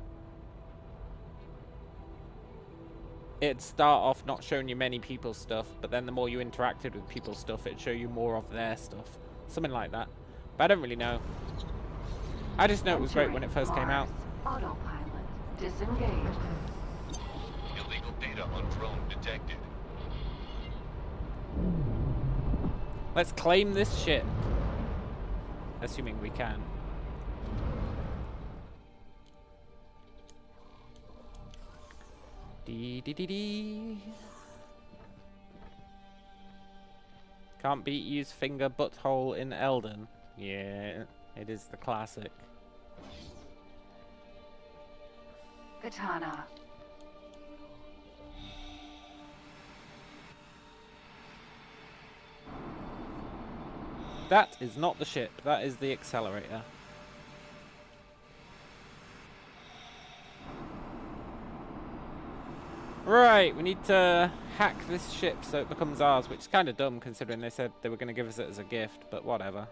It'd start off not showing you many people's stuff, but then the more you interacted with people's stuff, it'd show you more of their stuff. Something like that. But I don't really know. I just know it was great when it first came out.
Autopilot disengaged.
Illegal data on drone detected.
Let's claim this ship. Assuming we can. Dee dee dee dee. Can't beat use finger butthole in Elden. Yeah, it is the classic.
Katana.
That is not the ship, that is the accelerator. Right, we need to hack this ship so it becomes ours, which is kind of dumb considering they said they were going to give us it as a gift, but whatever.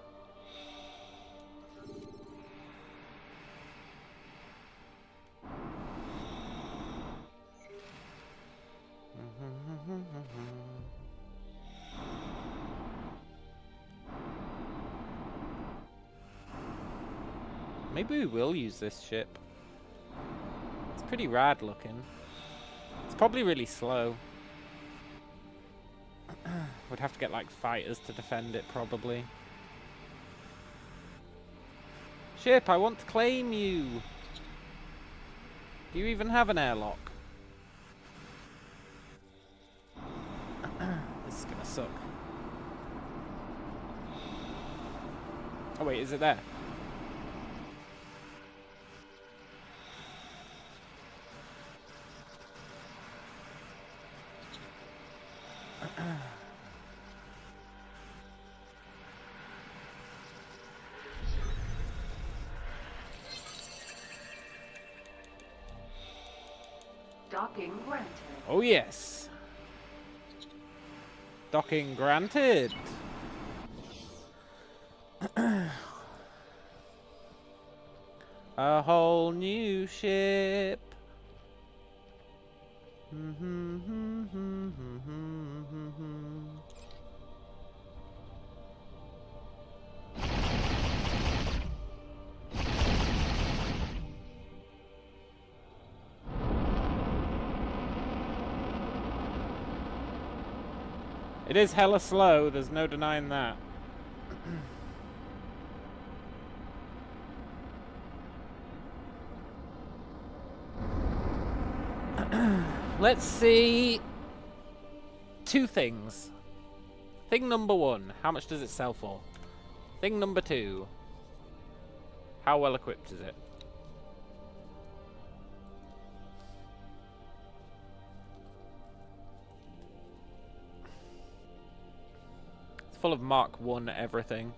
Maybe we will use this ship. It's pretty rad looking. It's probably really slow. Would have to get like fighters to defend it probably. Ship, I want to claim you. Do you even have an airlock? This is gonna suck. Oh wait, is it there?
Docking granted.
Oh yes. Docking granted. A whole new ship. It is hella slow, there's no denying that. Let's see. 2 things. Thing number 1, how much does it sell for? Thing number 2, how well equipped is it? It's full of Mark 1 everything.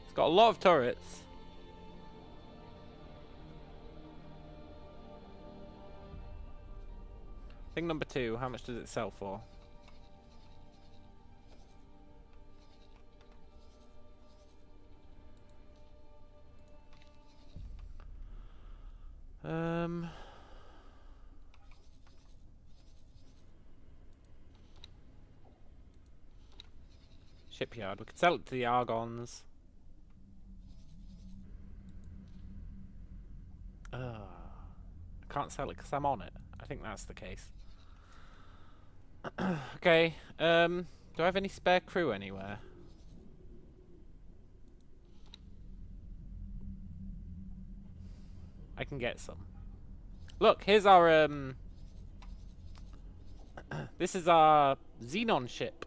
It's got a lot of turrets. Thing number 2, how much does it sell for? Shipyard. We could sell it to the Argons. I can't sell it because I'm on it. I think that's the case. Okay. Do I have any spare crew anywhere? I can get some. Look, here's our this is our Xenon ship.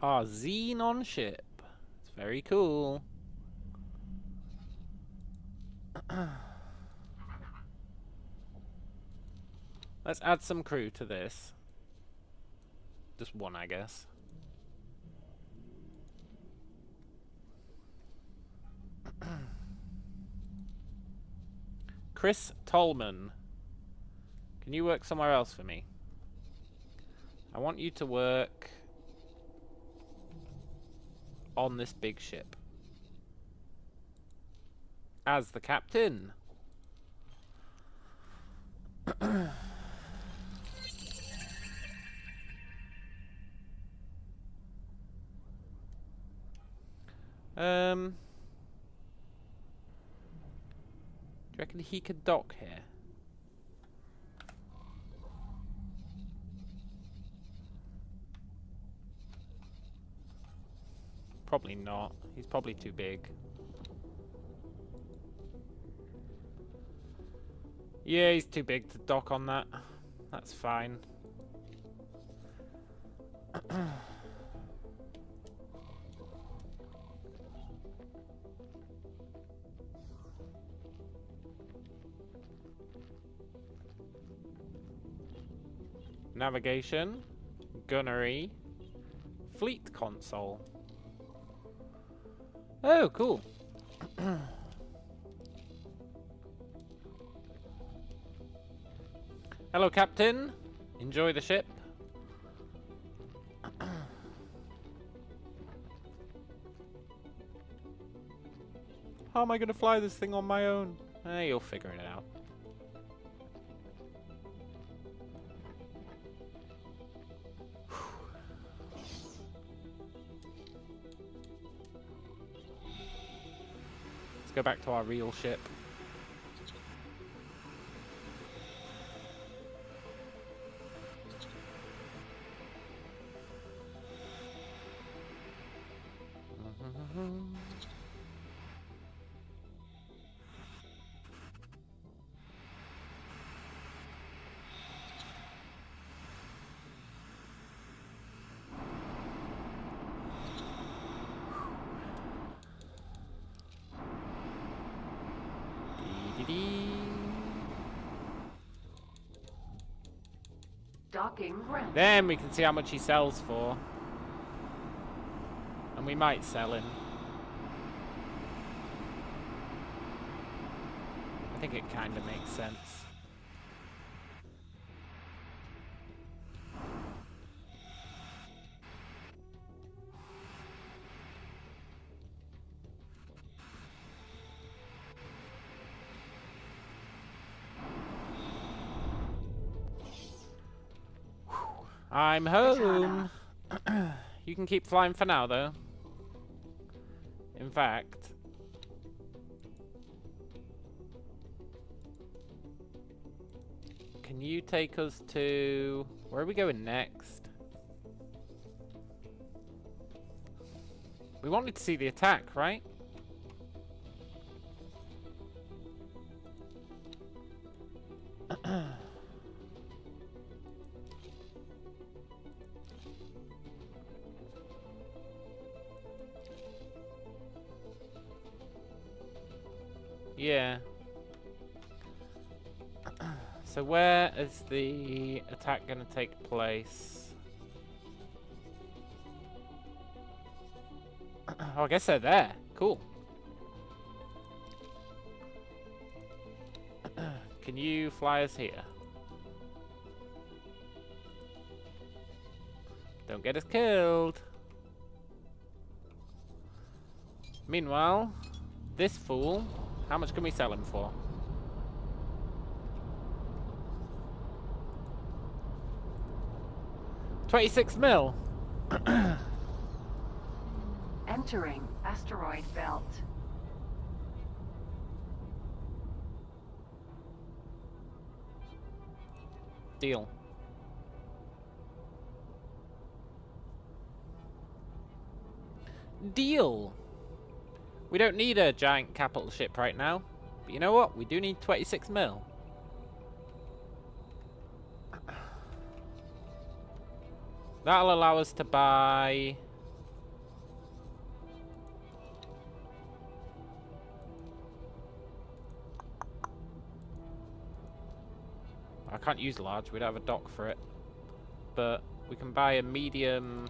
Our Xenon ship. It's very cool. Let's add some crew to this. Just 1, I guess. Chris Tolman. Can you work somewhere else for me? I want you to work on this big ship. As the captain. Do you reckon he could dock here? Probably not. He's probably too big. Yeah, he's too big to dock on that. That's fine. Navigation, gunnery, fleet console. Oh, cool. Hello, Captain. Enjoy the ship. How am I going to fly this thing on my own? You'll figure it out. Let's go back to our real ship.
Docking granted.
Then we can see how much he sells for. And we might sell him. I think it kind of makes sense. I'm home. You can keep flying for now, though. In fact, you take us to... Where are we going next? We wanted to see the attack, right? Yeah. So where is the attack going to take place? Oh, I guess they're there. Cool. Can you fly us here? Don't get us killed. Meanwhile, this fool, how much can we sell him for? $26 mil.
Entering asteroid belt.
Deal. Deal. We don't need a giant capital ship right now, but you know what? We do need 26 mil. That'll allow us to buy... I can't use large, we don't have a dock for it. But we can buy a medium...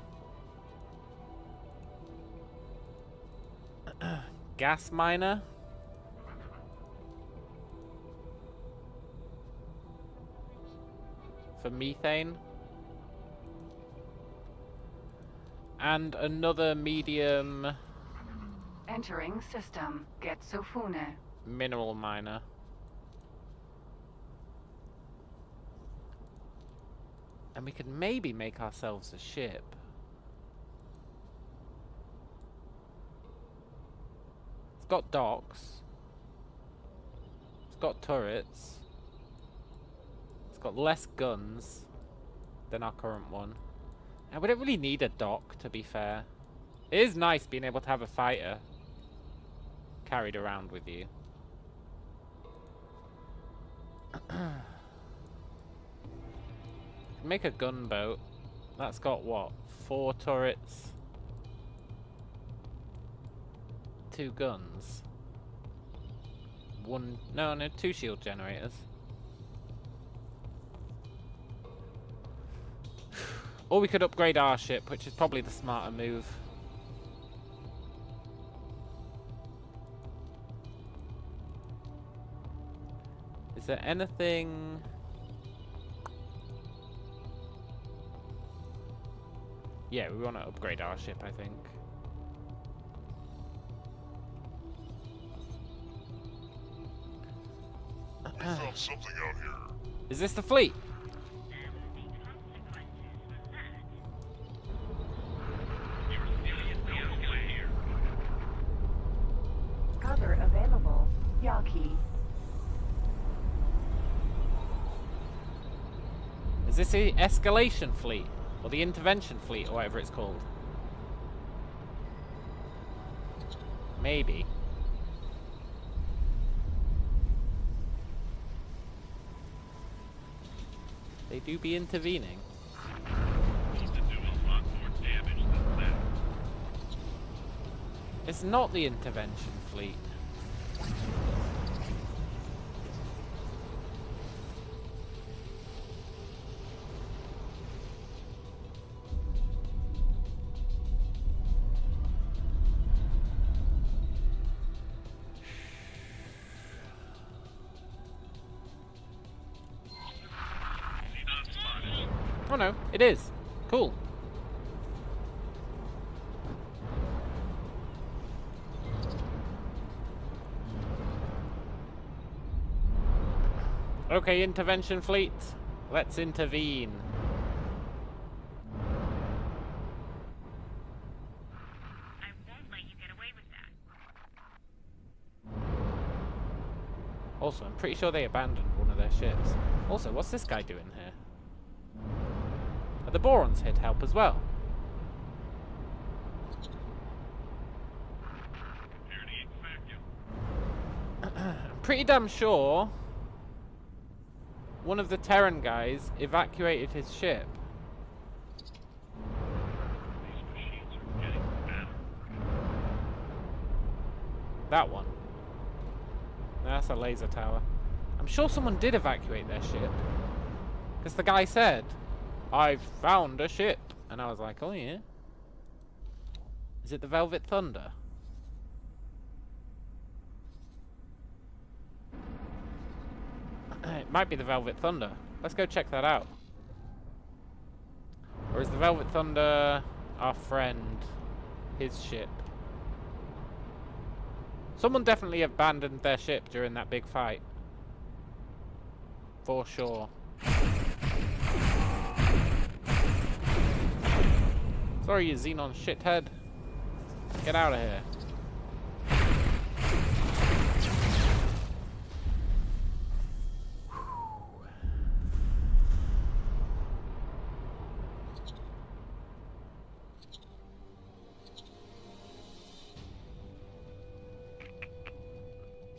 gas miner. For methane. And another medium...
Entering system. Get Sofune.
Mineral miner. And we could maybe make ourselves a ship. It's got docks. It's got turrets. It's got less guns than our current one. And we don't really need a dock, to be fair. It is nice being able to have a fighter carried around with you. Make a gunboat. That's got what? 4 turrets. 2 guns. 2 shield generators. Or we could upgrade our ship, which is probably the smarter move. Is there anything... Yeah, we want to upgrade our ship, I think.
We found something out here.
Is this the fleet?
Cover available. Yaki.
Is this the escalation fleet? Or the intervention fleet, or whatever it's called? Maybe. They do be intervening. It's not the intervention fleet. Oh no, it is. Cool. Okay, intervention fleet. Let's intervene.
I won't let you get away with that.
Also, I'm pretty sure they abandoned one of their ships. Also, what's this guy doing here? Are the Borons here to help as well? I'm pretty damn sure one of the Terran guys evacuated his ship. That one. That's a laser tower. I'm sure someone did evacuate their ship. Because the guy said, "I've found a ship." And I was like, oh yeah. Is it the Velvet Thunder? It might be the Velvet Thunder. Let's go check that out. Or is the Velvet Thunder our friend, his ship? Someone definitely abandoned their ship during that big fight. For sure. Sorry, you Xenon shithead. Get out of here.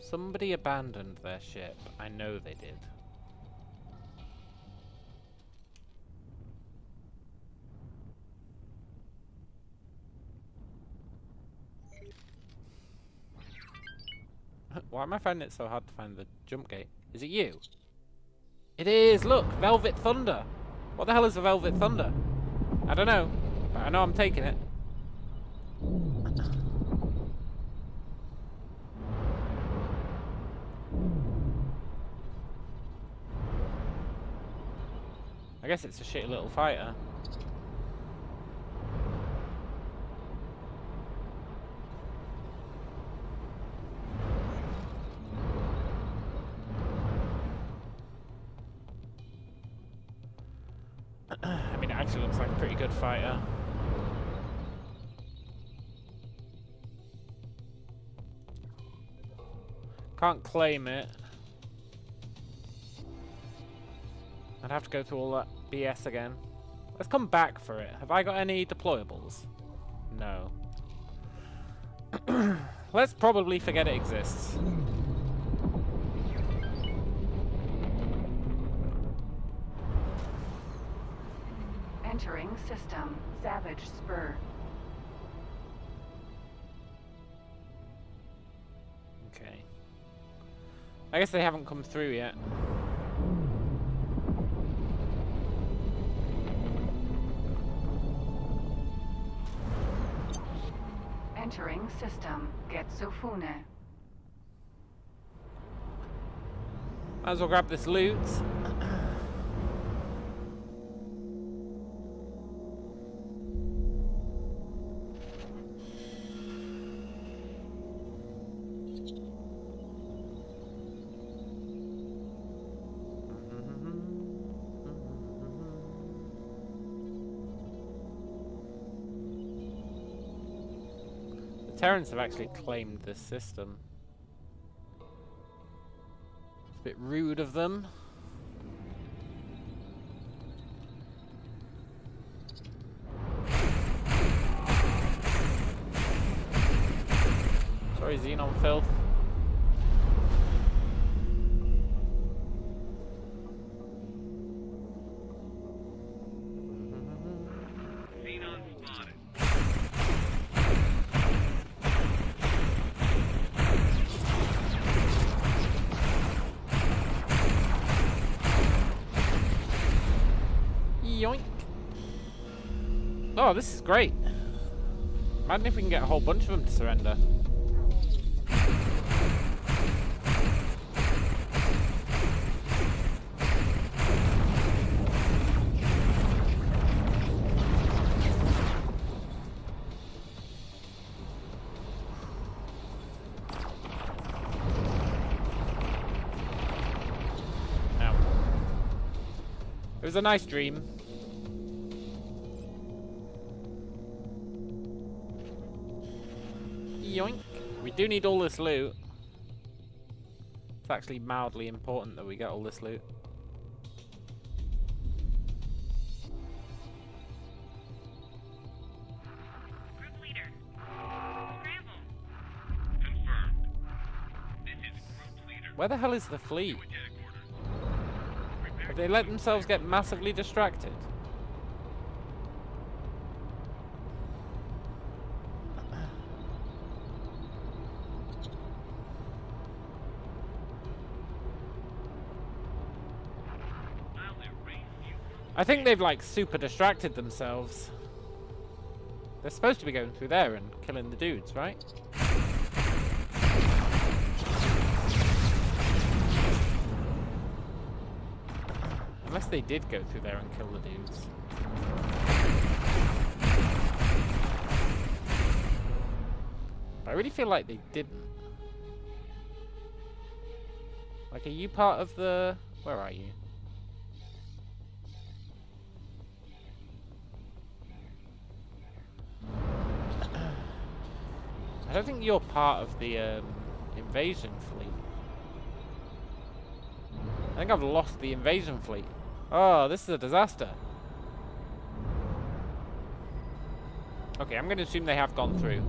Somebody abandoned their ship. I know they did. Why am I finding it so hard to find the jump gate? Is it you? It is! Look! Velvet Thunder! What the hell is a Velvet Thunder? I don't know. But I know I'm taking it. I guess it's a shitty little fighter. I mean, it actually looks like a pretty good fighter. Can't claim it. I'd have to go through all that BS again. Let's come back for it. Have I got any deployables? No. Let's probably forget it exists.
Entering system. Savage Spur.
Okay. I guess they haven't come through yet.
Entering system. Get Sofune.
Might as well grab this loot. Terrans have actually claimed this system. It's a bit rude of them. Sorry, Xenon filth. Yoink. Oh, this is great. Imagine if we can get a whole bunch of them to surrender. Ow. It was a nice dream. Yoink. We do need all this loot. It's actually mildly important that we get all this loot.
Group leader. Scramble.
Confirmed. This is group leader.
Where the hell is the fleet?
To attack orders.
Have they let themselves get massively distracted?
I'll erase you.
I think they've like super distracted themselves. They're supposed to be going through there and killing the dudes, right? Unless they did go through there and kill the dudes. But I really feel like they didn't. Like, are you part of the... Where are you? I don't think you're part of the invasion fleet. I think I've lost the invasion fleet. Oh, this is a disaster. Okay, I'm going to assume they have gone through.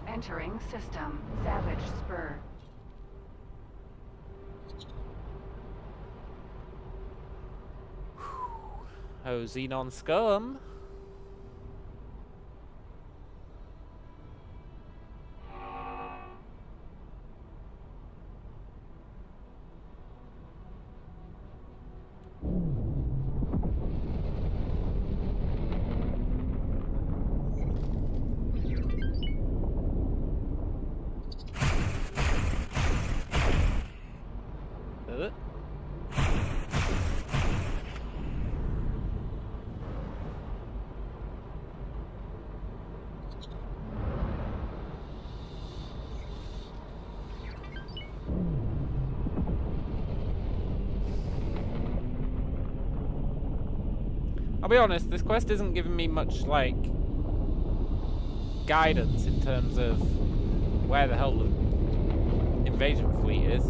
Entering system. Savage Spur.
Oh, Xenon scum. I'll be honest, this quest isn't giving me much, like, guidance in terms of where the hell the invasion fleet is.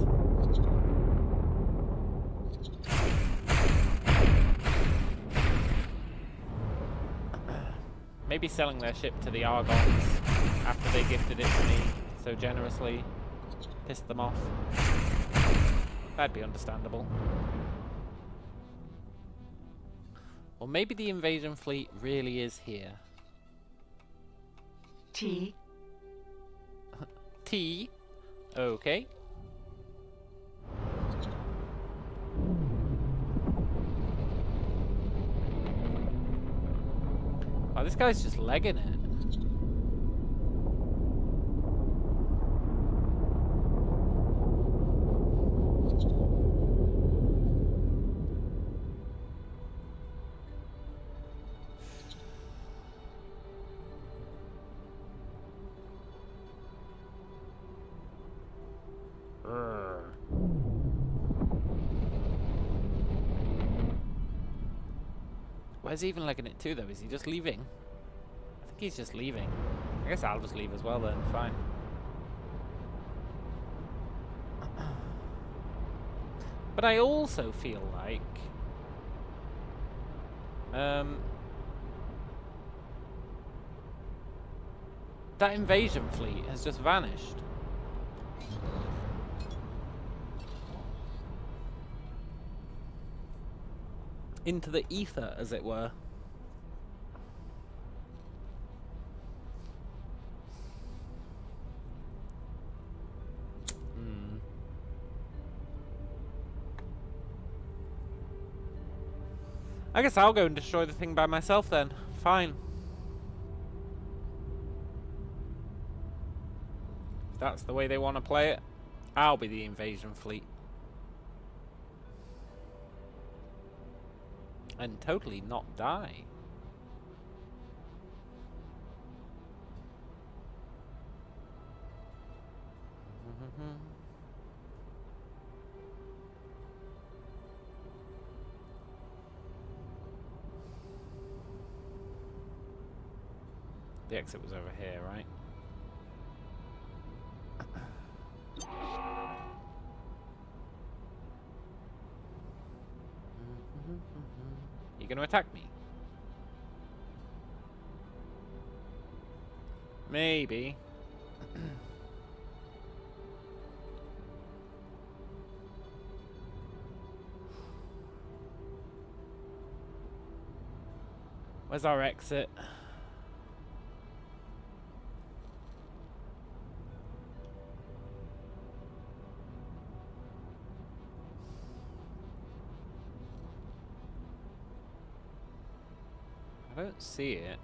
Maybe selling their ship to the Argons after they gifted it to me so generously pissed them off. That'd be understandable. Or maybe the invasion fleet really is here.
T.
T. Okay. Oh, this guy's just legging it. Where's he even legging it to, though? Is he just leaving? I think he's just leaving. I guess I'll just leave as well then. Fine. But I also feel like... that invasion fleet has just vanished. Into the ether, as it were. I guess I'll go and destroy the thing by myself then. Fine. If that's the way they want to play it, I'll be the invasion fleet. And totally not die. The exit was over here, right? You gonna attack me? Maybe. Where's our exit? I don't see it.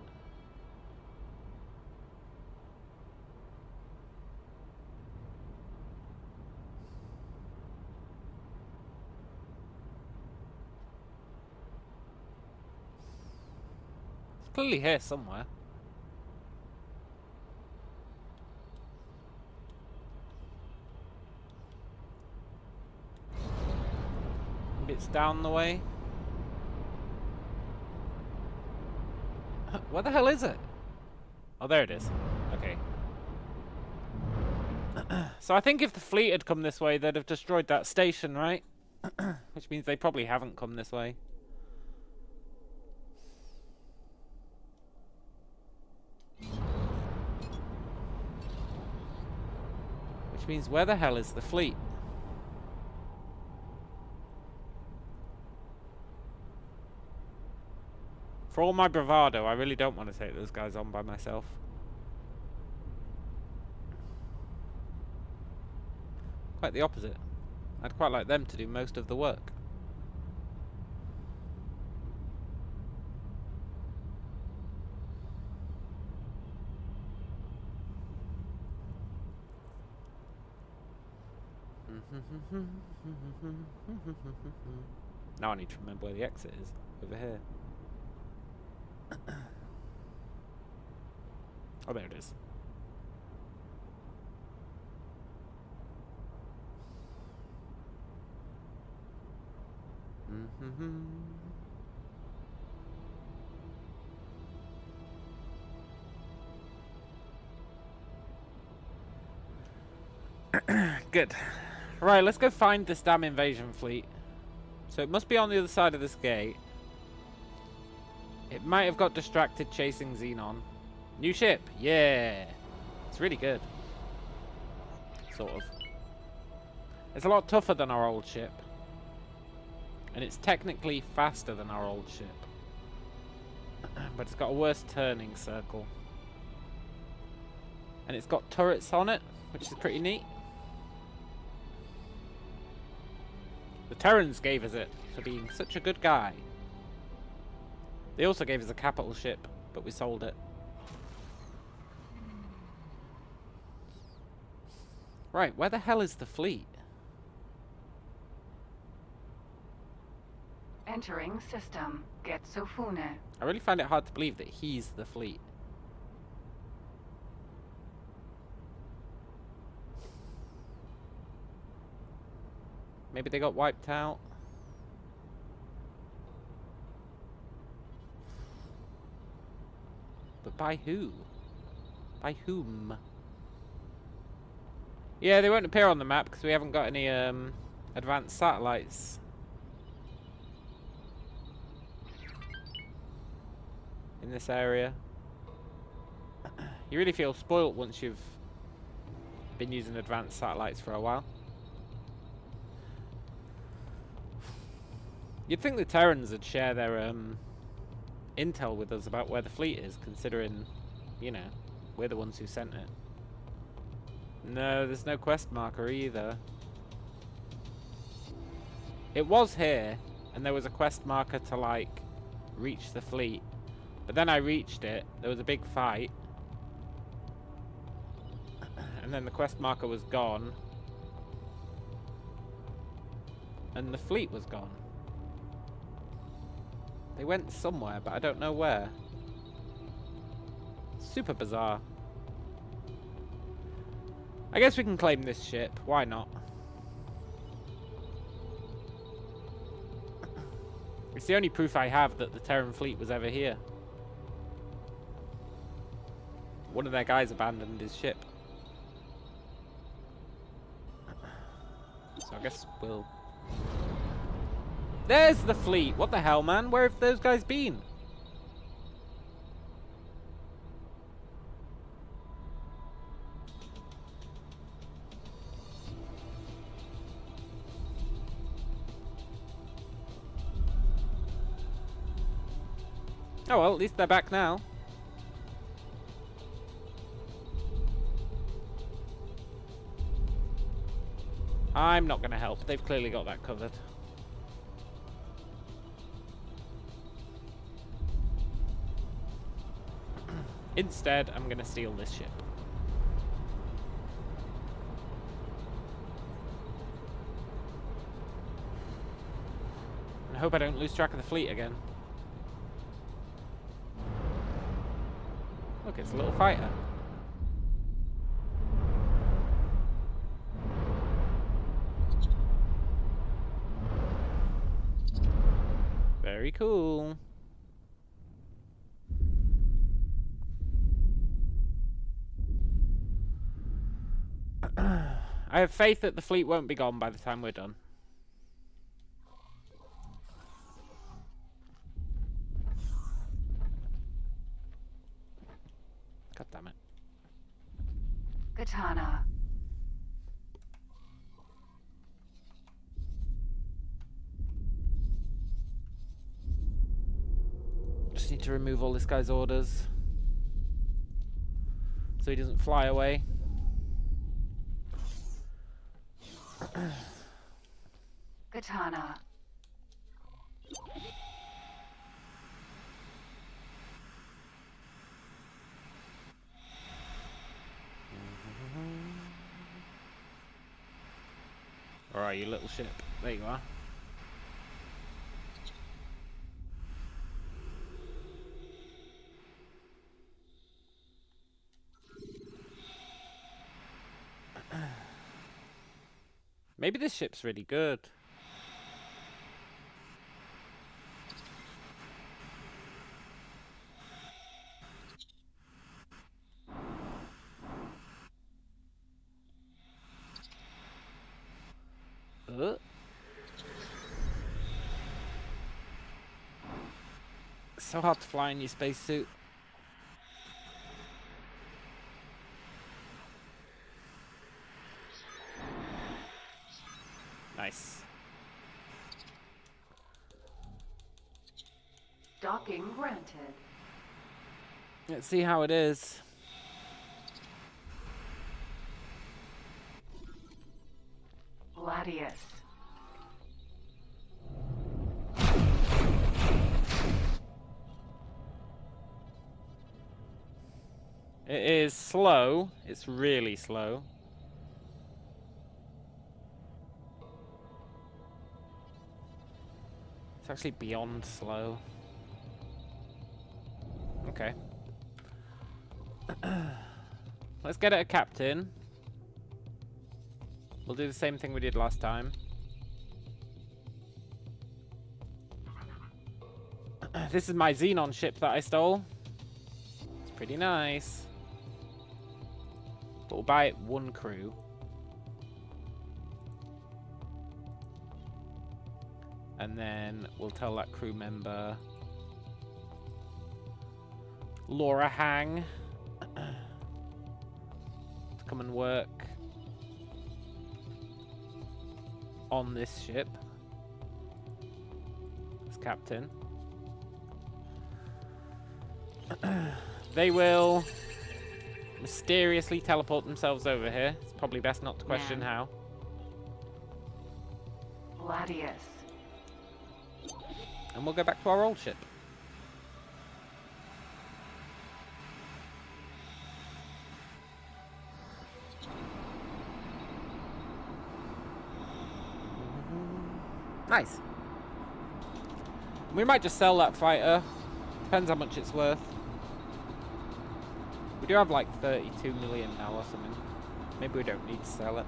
It's clearly here somewhere. Maybe it's down the way. Where the hell is it? Oh, there it is. Okay. So I think if the fleet had come this way, they'd have destroyed that station, right? Which means they probably haven't come this way. Which means where the hell is the fleet? For all my bravado, I really don't want to take those guys on by myself. Quite the opposite. I'd quite like them to do most of the work. Now I need to remember where the exit is. Over here. Oh, there it is. Good. Right, let's go find this damn invasion fleet. So it must be on the other side of this gate. It might have got distracted chasing Xenon. New ship, yeah. It's really good. Sort of. It's a lot tougher than our old ship. And it's technically faster than our old ship. But it's got a worse turning circle. And it's got turrets on it, which is pretty neat. The Terrans gave us it for being such a good guy. They also gave us a capital ship, but we sold it. Right, where the hell is the fleet?
Entering system. Get Sofune.
I really find it hard to believe that he's the fleet. Maybe they got wiped out. But by who? By whom? Yeah, they won't appear on the map because we haven't got any advanced satellites. In this area. You really feel spoilt once you've been using advanced satellites for a while. You'd think the Terrans would share their intel with us about where the fleet is, considering, you know, we're the ones who sent it. No, there's no quest marker either. It was here, and there was a quest marker to, like, reach the fleet. But then I reached it, there was a big fight. And then the quest marker was gone. And the fleet was gone. They went somewhere, but I don't know where. Super bizarre. I guess we can claim this ship. Why not? It's the only proof I have that the Terran fleet was ever here. one of their guys abandoned his ship. So I guess we'll... There's the fleet! What the hell, man? Where have those guys been? Oh well, at least they're back now. I'm not going to help. They've clearly got that covered. Instead, I'm going to steal this ship. I hope I don't lose track of the fleet again. Look, it's a little fighter. Very cool. I have faith that the fleet won't be gone by the time we're done. God damn it.
Katana.
Just need to remove all this guy's orders so he doesn't fly away.
Katana.
Alright, you little ship. There you are. Maybe this ship's really good. So hard to fly in your spacesuit. Nice.
Docking granted.
Let's see how it is.
Gladius.
It is slow. It's really slow. It's actually beyond slow. Okay. Let's get it a captain. We'll do the same thing we did last time. This is my Xenon ship that I stole. It's pretty nice. But we'll buy it one crew. And then we'll tell that crew member, Laura Hang, to come and work on this ship as captain. They will mysteriously teleport themselves over here. It's probably best not to question how.
Gladius.
And we'll go back to our old ship. Nice. We might just sell that fighter. Depends how much it's worth. We do have like 32 million now or something. Maybe we don't need to sell it.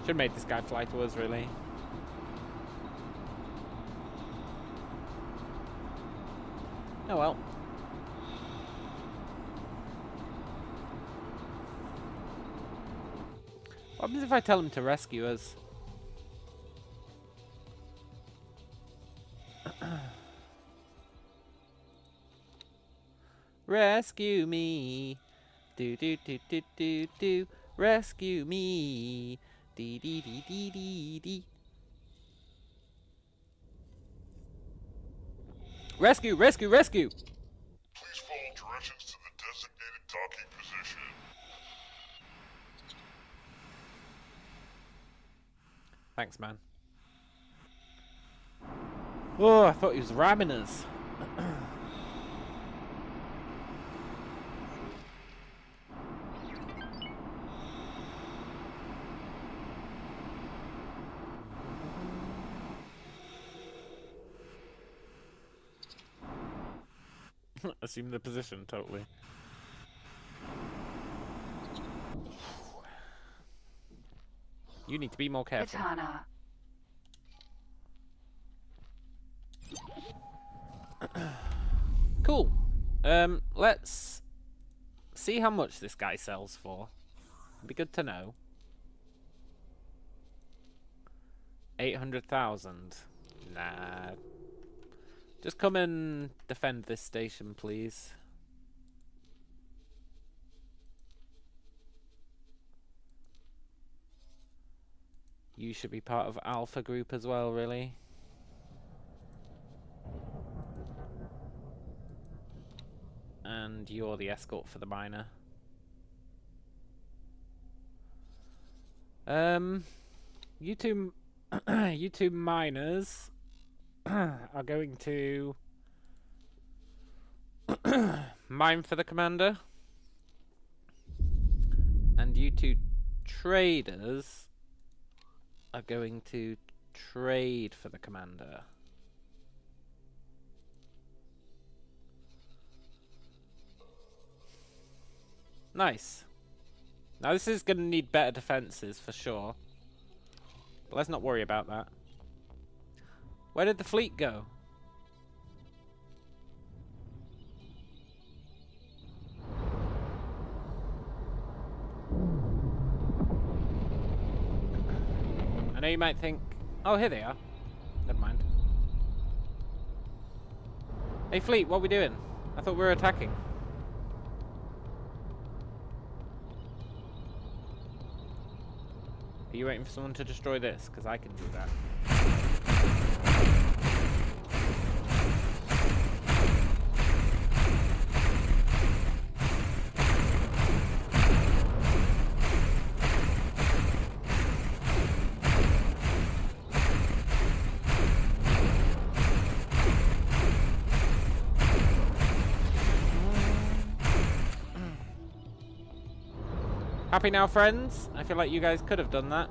Should have made this guy fly to us, really. Oh well. What happens if I tell him to rescue us? Rescue me. Do do do do do do. Rescue me. Dee dee dee dee dee dee. Rescue, rescue, rescue!
Please follow directions to the designated docking position.
Thanks, man. Oh, I thought he was ramming us. Assume the position, totally. You need to be more careful.
Katana.
Cool. Let's see how much this guy sells for. It'd be good to know. 800,000. Nah. Just come and defend this station, please. You should be part of Alpha Group as well, really. And you're the escort for the miner. You two miners are going to mine for the commander, and you two traders are going to trade for the commander. Nice. Now this is going to need better defenses for sure, but let's not worry about that. Where did the fleet go? I know you might think, oh, here they are. Never mind. Hey, fleet, what are we doing? I thought we were attacking. Are you waiting for someone to destroy this? Because I can do that. Happy now, friends? I feel like you guys could have done that.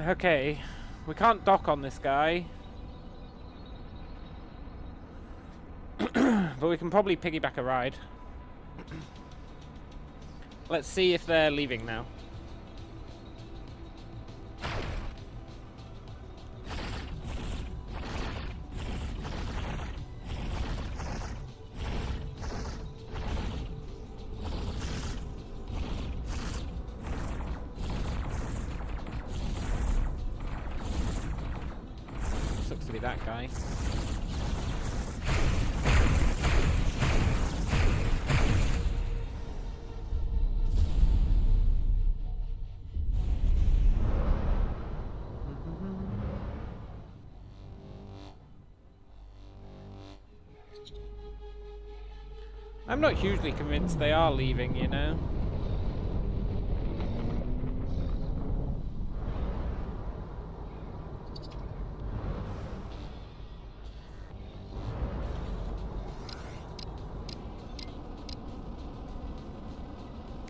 Okay, we can't dock on this guy. But we can probably piggyback a ride. Let's see if they're leaving now. Sucks to be that guy. I'm not hugely convinced they are leaving, you know.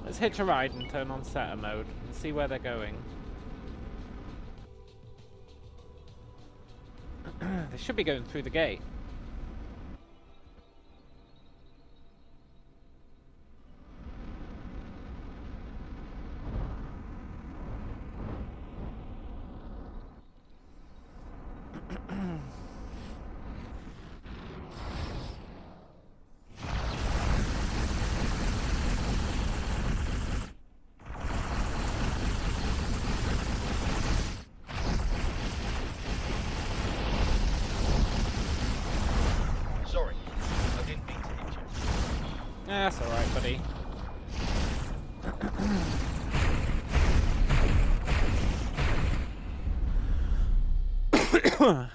Let's hitch a ride and turn on setter mode and see where they're going. They should be going through the gate.
Sorry, I didn't mean to hit you.
That's alright, buddy.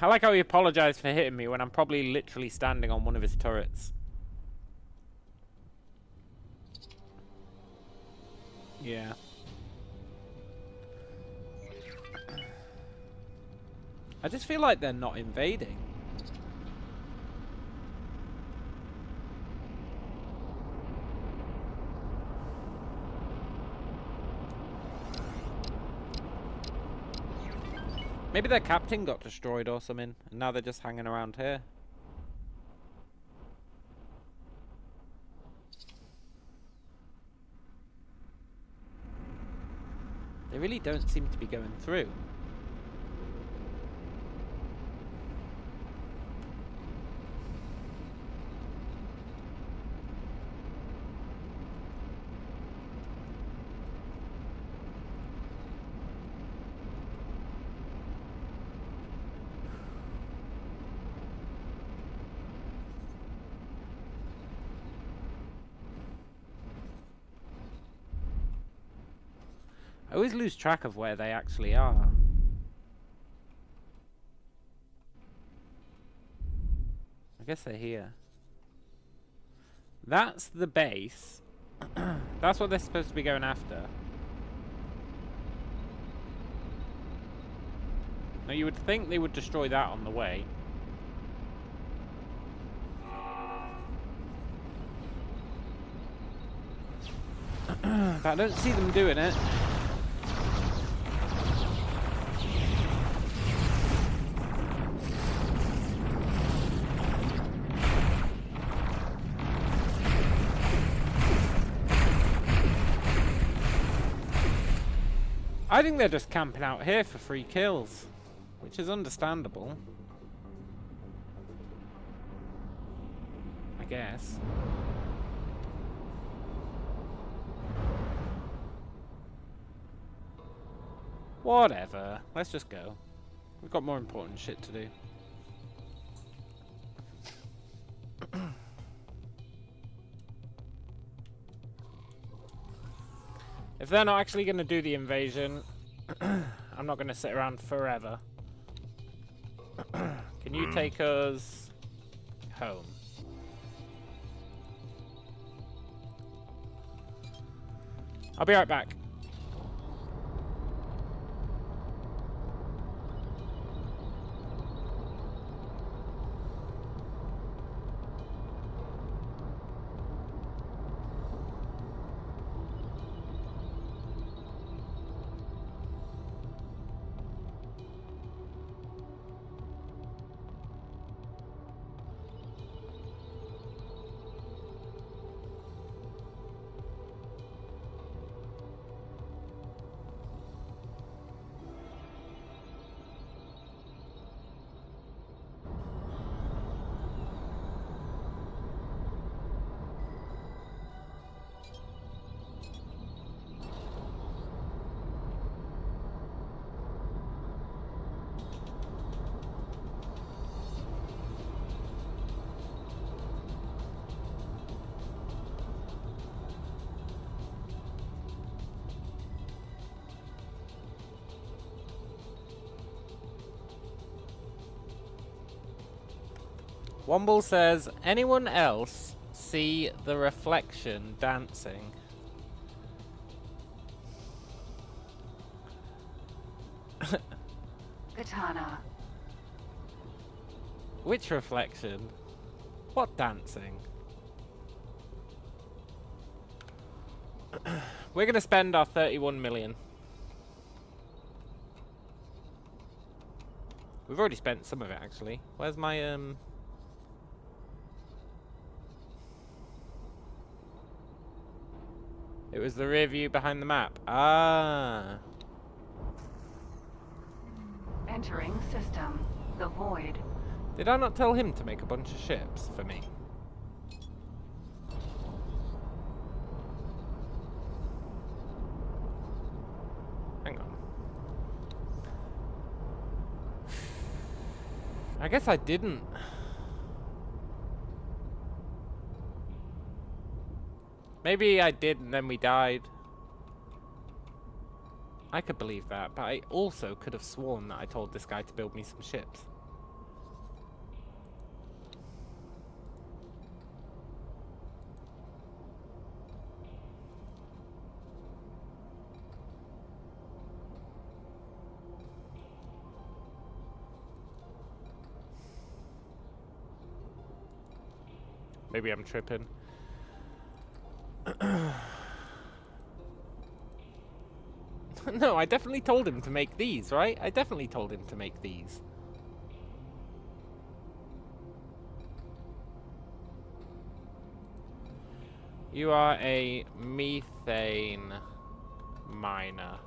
I like how he apologized for hitting me when I'm probably literally standing on one of his turrets. Yeah. I just feel like they're not invading. Maybe their captain got destroyed or something, and now they're just hanging around here. They really don't seem to be going through. I always lose track of where they actually are. I guess they're here. That's the base. That's what they're supposed to be going after. Now you would think they would destroy that on the way. But I don't see them doing it. I think they're just camping out here for free kills, which is understandable. I guess. Whatever. Let's just go. We've got more important shit to do. If they're not actually going to do the invasion, I'm not going to sit around forever. Can you take us home? I'll be right back. Womble says, anyone else see the reflection dancing?
Katana.
Which reflection? What dancing? We're gonna spend our 31 million. We've already spent some of it, actually. Where's my, It was the rear view behind the map. Ah.
Entering system. The void.
Did I not tell him to make a bunch of ships for me? Hang on. I guess I didn't. Maybe I did and then we died. I could believe that, but I also could have sworn that I told this guy to build me some ships. Maybe I'm tripping. No, I definitely told him to make these, right? I definitely told him to make these. You are a methane miner.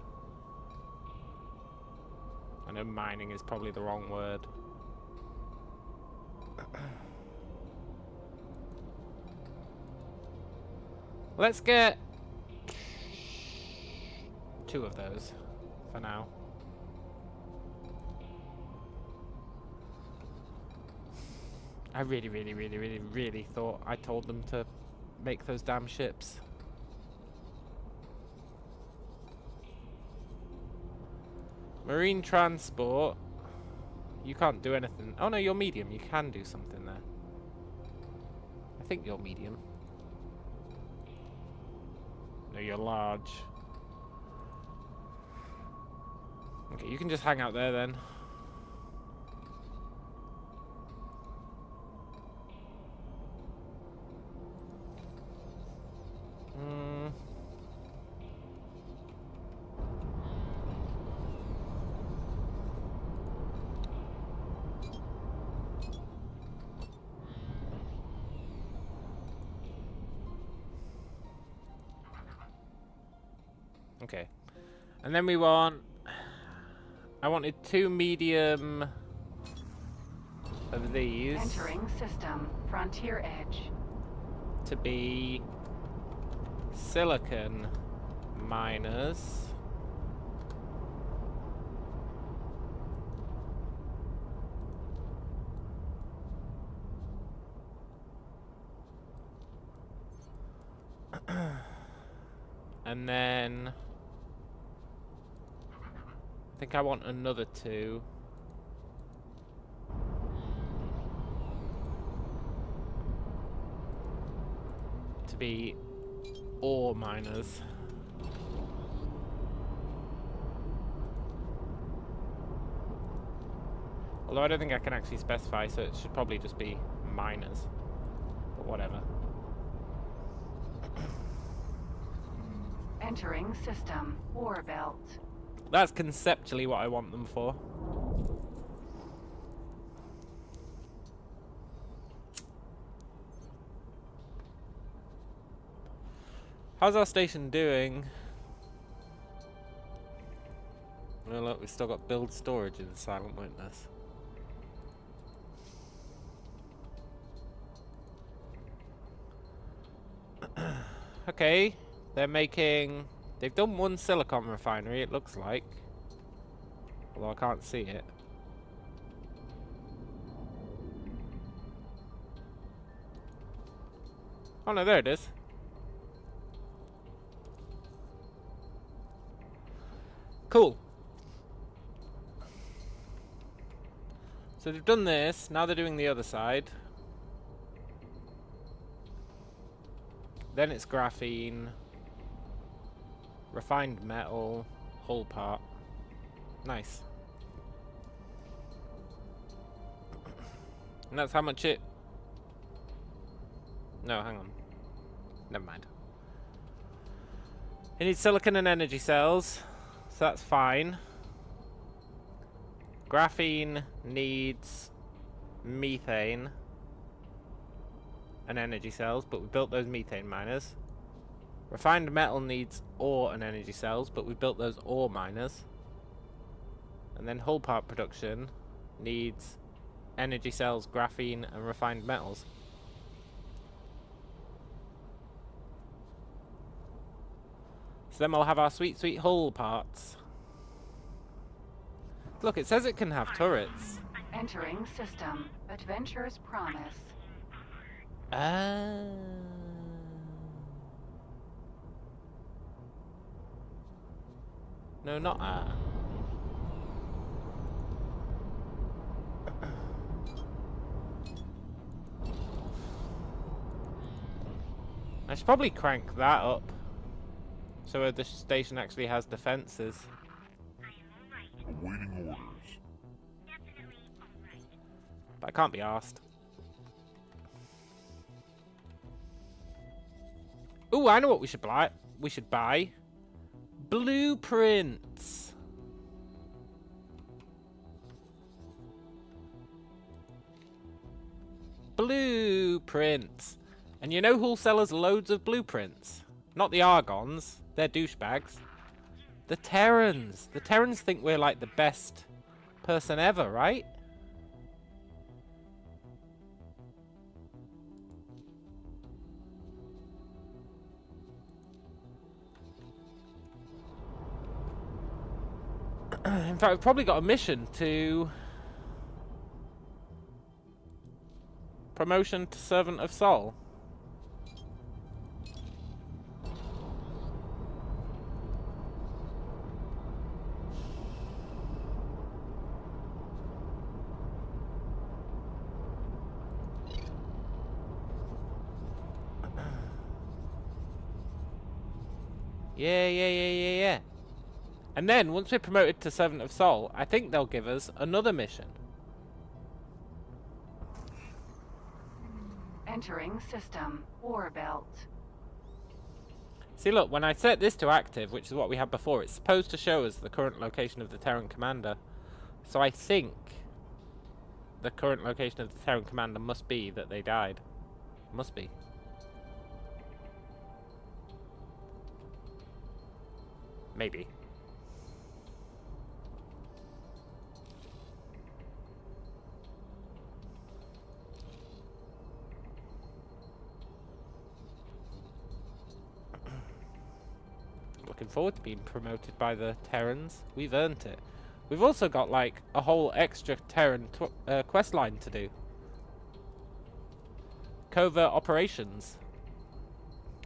I know mining is probably the wrong word. Let's get 2 of those for now. I really thought I told them to make those damn ships. Marine transport. You can't do anything. Oh no, you're medium. You can do something there. I think you're medium. No, you're large. Okay, you can just hang out there then. Okay. And then we want... I wanted 2 medium of these.
Entering system. Frontier edge.
To be silicon miners. And then I think I want another 2. To be ore miners. Although I don't think I can actually specify, so it should probably just be miners. But whatever.
Entering system. Ore belt.
That's conceptually what I want them for. How's our station doing? Oh look, we've still got build storage in the silent witness. Okay, they're making... They've done 1 silicon refinery, it looks like. Although I can't see it. Oh no, there it is. Cool. So they've done this, now they're doing the other side. Then it's graphene. Refined metal, hull part. Nice. And that's how much it... No, hang on. Never mind. It needs silicon and energy cells, so that's fine. Graphene needs methane and energy cells, but we built those methane miners. Refined metal needs ore and energy cells, but we built those ore miners. And then hull part production needs energy cells, graphene, and refined metals. So then we'll have our sweet, sweet hull parts. Look, it says it can have turrets.
Entering system. Adventure's promise.
Ah. No, not ah. I should probably crank that up so the station actually has defenses.
Awaiting orders.
But I can't be asked. Ooh, I know what we should buy. We should buy blueprints. Blueprints. And you know who'll sell us loads of blueprints? Not the Argons. They're douchebags. The Terrans. The Terrans think we're like the best person ever, right? In fact, we've probably got a mission to... Promotion to Servant of Sol. Yeah. And then, once we're promoted to Servant of Sol, I think they'll give us another mission.
Entering system. Ore belt.
See, look, when I set this to active, which is what we had before, it's supposed to show us the current location of the Terran commander. So I think the current location of the Terran commander must be that they died. Must be. Maybe. Looking forward to being promoted by the Terrans. We've earned it. We've also got like a whole extra Terran quest line to do. Covert operations,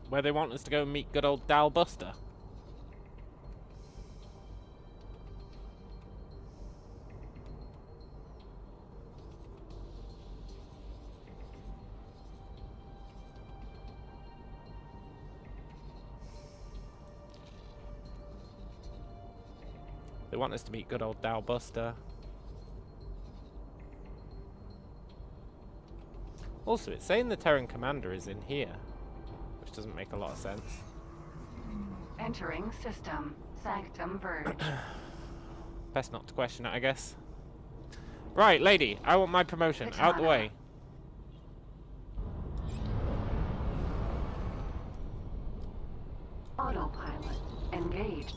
where they want us to go and meet good old Dal Buster. They want us to meet good old Dal Buster. Also, it's saying the Terran commander is in here, which doesn't make a lot of sense.
Entering system. Sanctum Verge.
Best not to question it, I guess. Right, lady, I want my promotion. Out the way.
Autopilot. Engaged.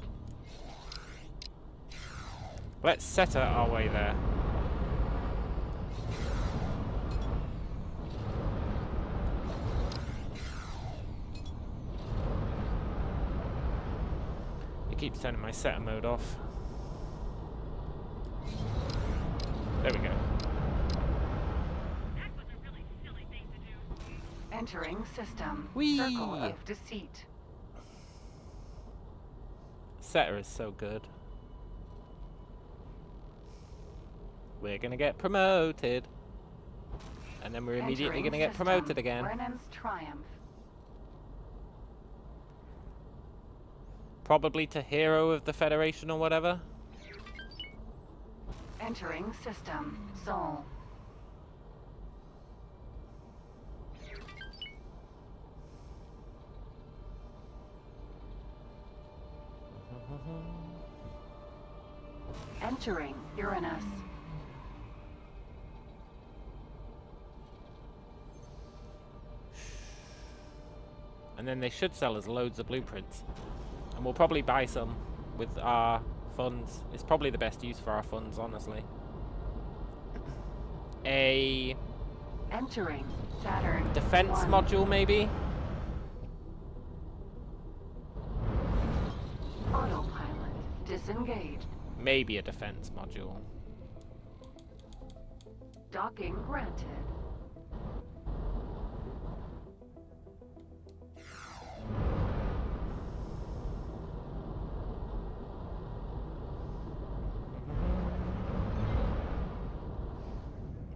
Let's set her our way there. It keeps turning my setter mode off. There we go.
That was a really silly thing to do.
Entering system.
Whee!
Circle of deceit.
Setter is so good. We're gonna get promoted. And then we're immediately
Entering
gonna get
system.
promoted again.
Brennan's triumph.
Probably to Hero of the Federation or whatever.
Entering system. Sol. Entering Uranus.
And then they should sell us loads of blueprints. And we'll probably buy some with our funds. It's probably the best use for our funds, honestly. A
Entering Saturn.
defense
1.
module, maybe?
Autopilot disengaged.
Maybe a defense module.
Docking granted.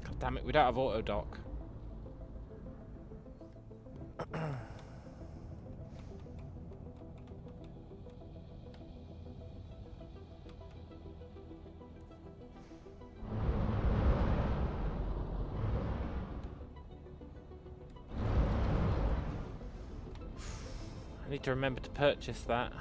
God damn it, we don't have auto dock. I need to remember to purchase that.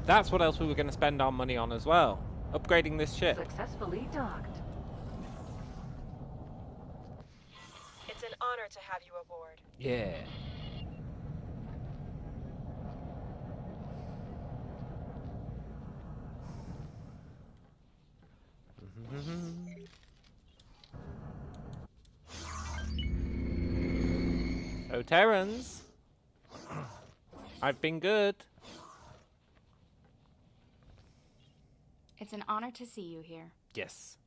That's what else we were going to spend our money on as well. Upgrading this ship.
Successfully docked.
It's an honor to have you aboard.
Yeah. Oh, Terrans. I've been good.
It's an honor to see you here.
Yes.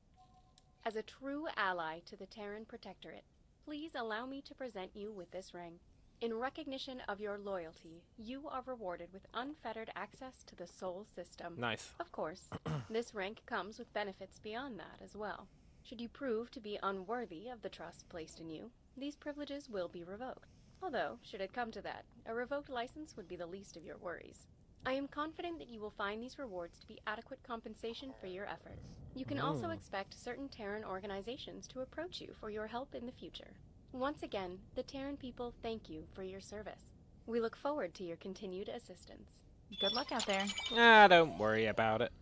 As a true ally to the Terran Protectorate, please allow me to present you with this ring. In recognition of your loyalty, you are rewarded with unfettered access to the Sol system.
Nice.
Of course, this rank comes with benefits beyond that as well. Should you prove to be unworthy of the trust placed in you, these privileges will be revoked. Although, should it come to that, a revoked license would be the least of your worries. I am confident that you will find these rewards to be adequate compensation for your efforts. You can also expect certain Terran organizations to approach you for your help in the future. Once again, the Terran people thank you for your service. We look forward to your continued assistance. Good luck out there.
Ah, don't worry about it.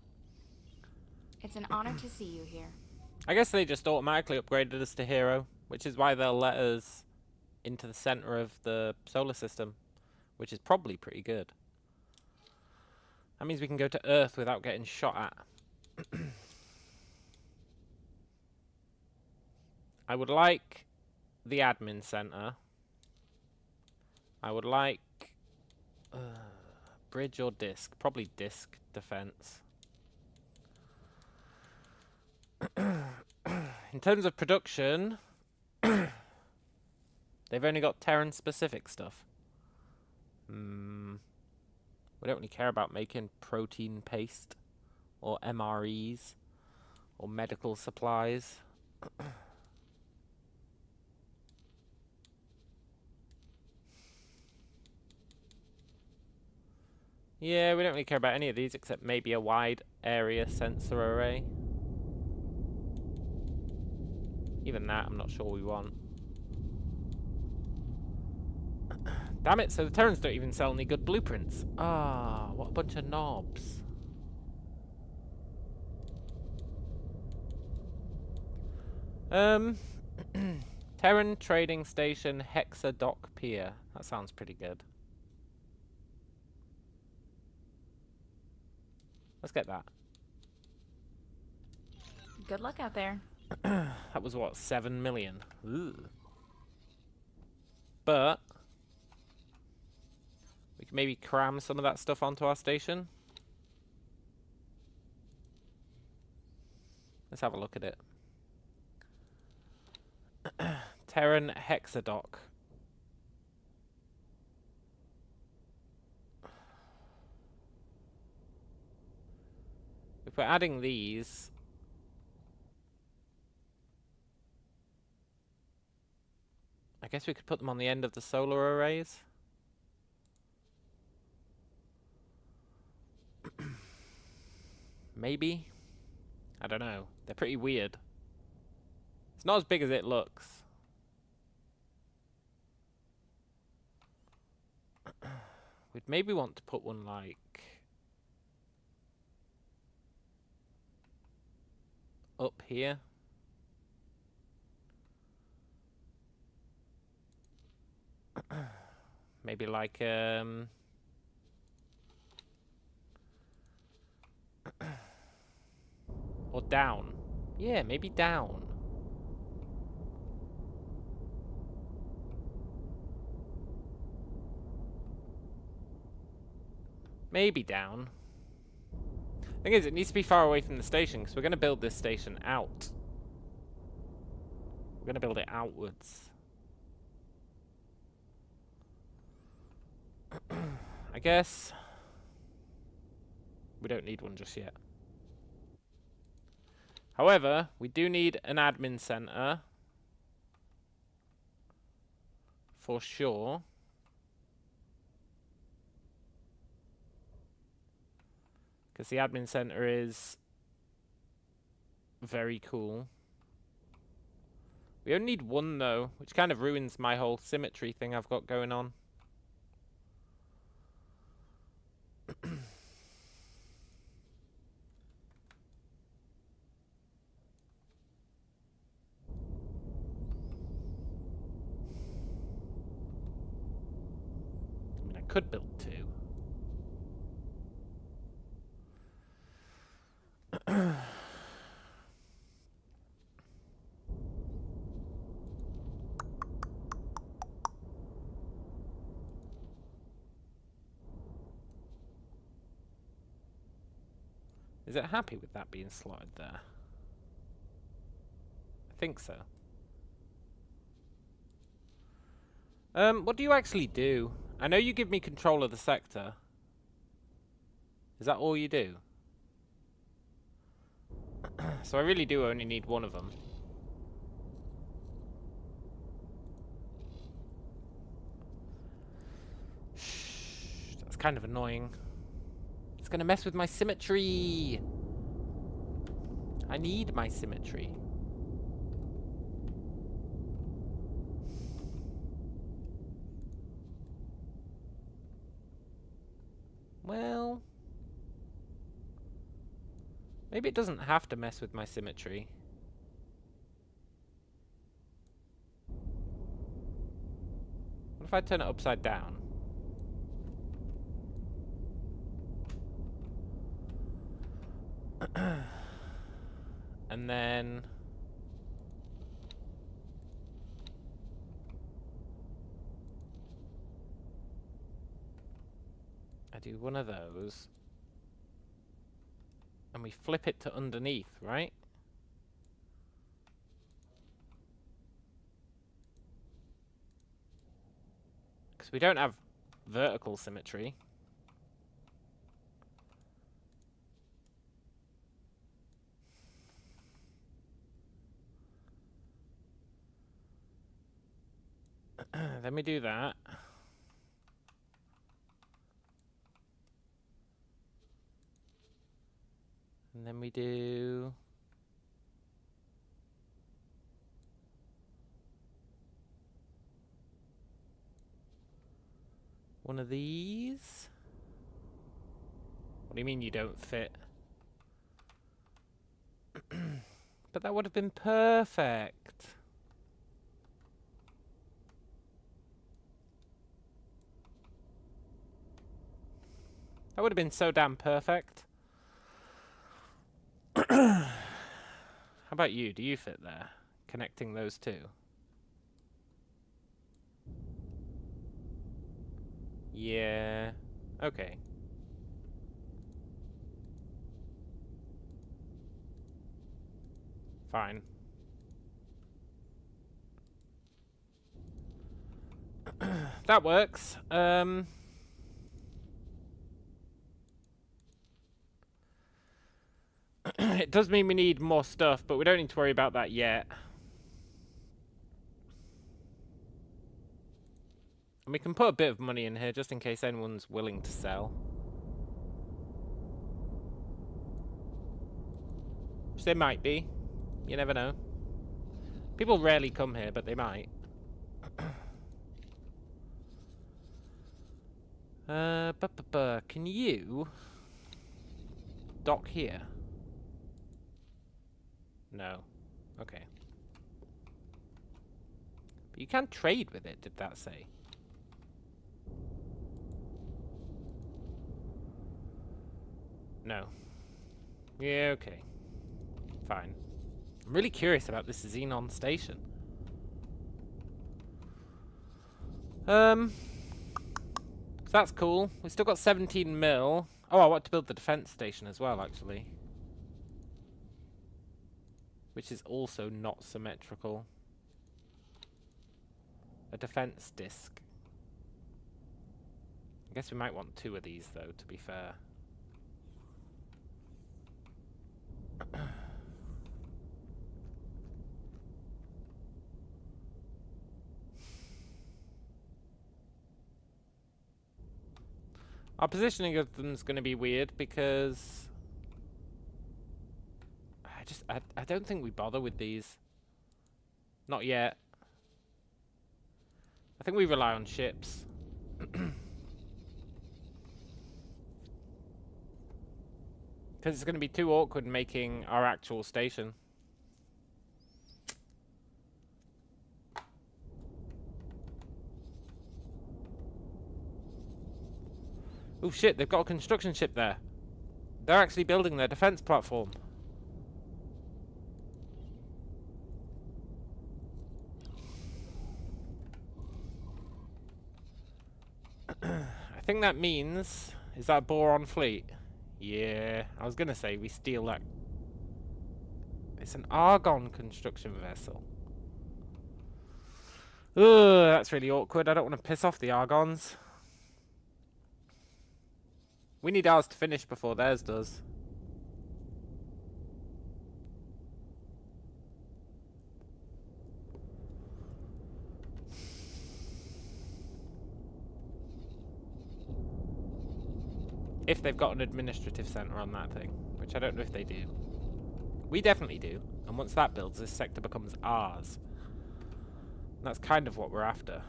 It's an honor to see you here.
I guess they just automatically upgraded us to hero, which is why they'll let us into the center of the solar system, which is probably pretty good. That means we can go to Earth without getting shot at. I would like the admin center. I would like bridge or disc. Probably disc defense. In terms of production, they've only got Terran specific stuff. We don't really care about making protein paste or MREs or medical supplies. Yeah, we don't really care about any of these except maybe a wide area sensor array. Even that, I'm not sure we want. Damn it, so the Terrans don't even sell any good blueprints. Ah, what a bunch of knobs. Terran Trading Station Hexadock Pier. That sounds pretty good. Let's get that.
Good luck out there.
That was what, 7 million? Ooh. But we can maybe cram some of that stuff onto our station. Let's have a look at it. Terran Hexadock. If we're adding these, I guess we could put them on the end of the solar arrays. Maybe? I don't know. They're pretty weird. It's not as big as it looks. We'd maybe want to put one like up here. Maybe like or down. Yeah, maybe down. Maybe down. Thing is, it needs to be far away from the station, because we're going to build this station out. We're going to build it outwards. I guess we don't need one just yet. However, we do need an admin center. For sure. Because the admin center is very cool. We only need one though, which kind of ruins my whole symmetry thing I've got going on. I mean, I could build two. Is it happy with that being slotted there? I think so. What do you actually do? I know you give me control of the sector. Is that all you do? So I really do only need one of them. Shh, that's kind of annoying. It's gonna mess with my symmetry. I need my symmetry. Well, maybe it doesn't have to mess with my symmetry. What if I turn it upside down? And then I do one of those and we flip it to underneath, right? Because we don't have vertical symmetry. Then we do that. And then we do one of these. What do you mean you don't fit? But that would have been perfect. That would have been so damn perfect. How about you? Do you fit there? Connecting those two. Yeah. Okay. Fine. That works. It does mean we need more stuff, but we don't need to worry about that yet. And we can put a bit of money in here just in case anyone's willing to sell. Which they might be. You never know. People rarely come here, but they might. Can you dock here? No. Okay. But you can trade with it, did that say? No. Yeah, okay. Fine. I'm really curious about this Xenon station. So that's cool. We've still got 17 mil. Oh, I want to build the defense station as well, actually. Which is also not symmetrical. A defense disc. I guess we might want 2 of these, though, to be fair. Our positioning of them is going to be weird because I don't think we bother with these. Not yet. I think we rely on ships. Because it's going to be too awkward making our actual station. Oh shit, they've got a construction ship there. They're actually building their defense platform. I think that means... Is that a boron fleet? Yeah, I was gonna say we steal that. It's an Argon construction vessel. Ugh, that's really awkward. I don't want to piss off the Argons. We need ours to finish before theirs does. If they've got an administrative center on that thing, which I don't know if they do. We definitely do, and once that builds, this sector becomes ours. And that's kind of what we're after.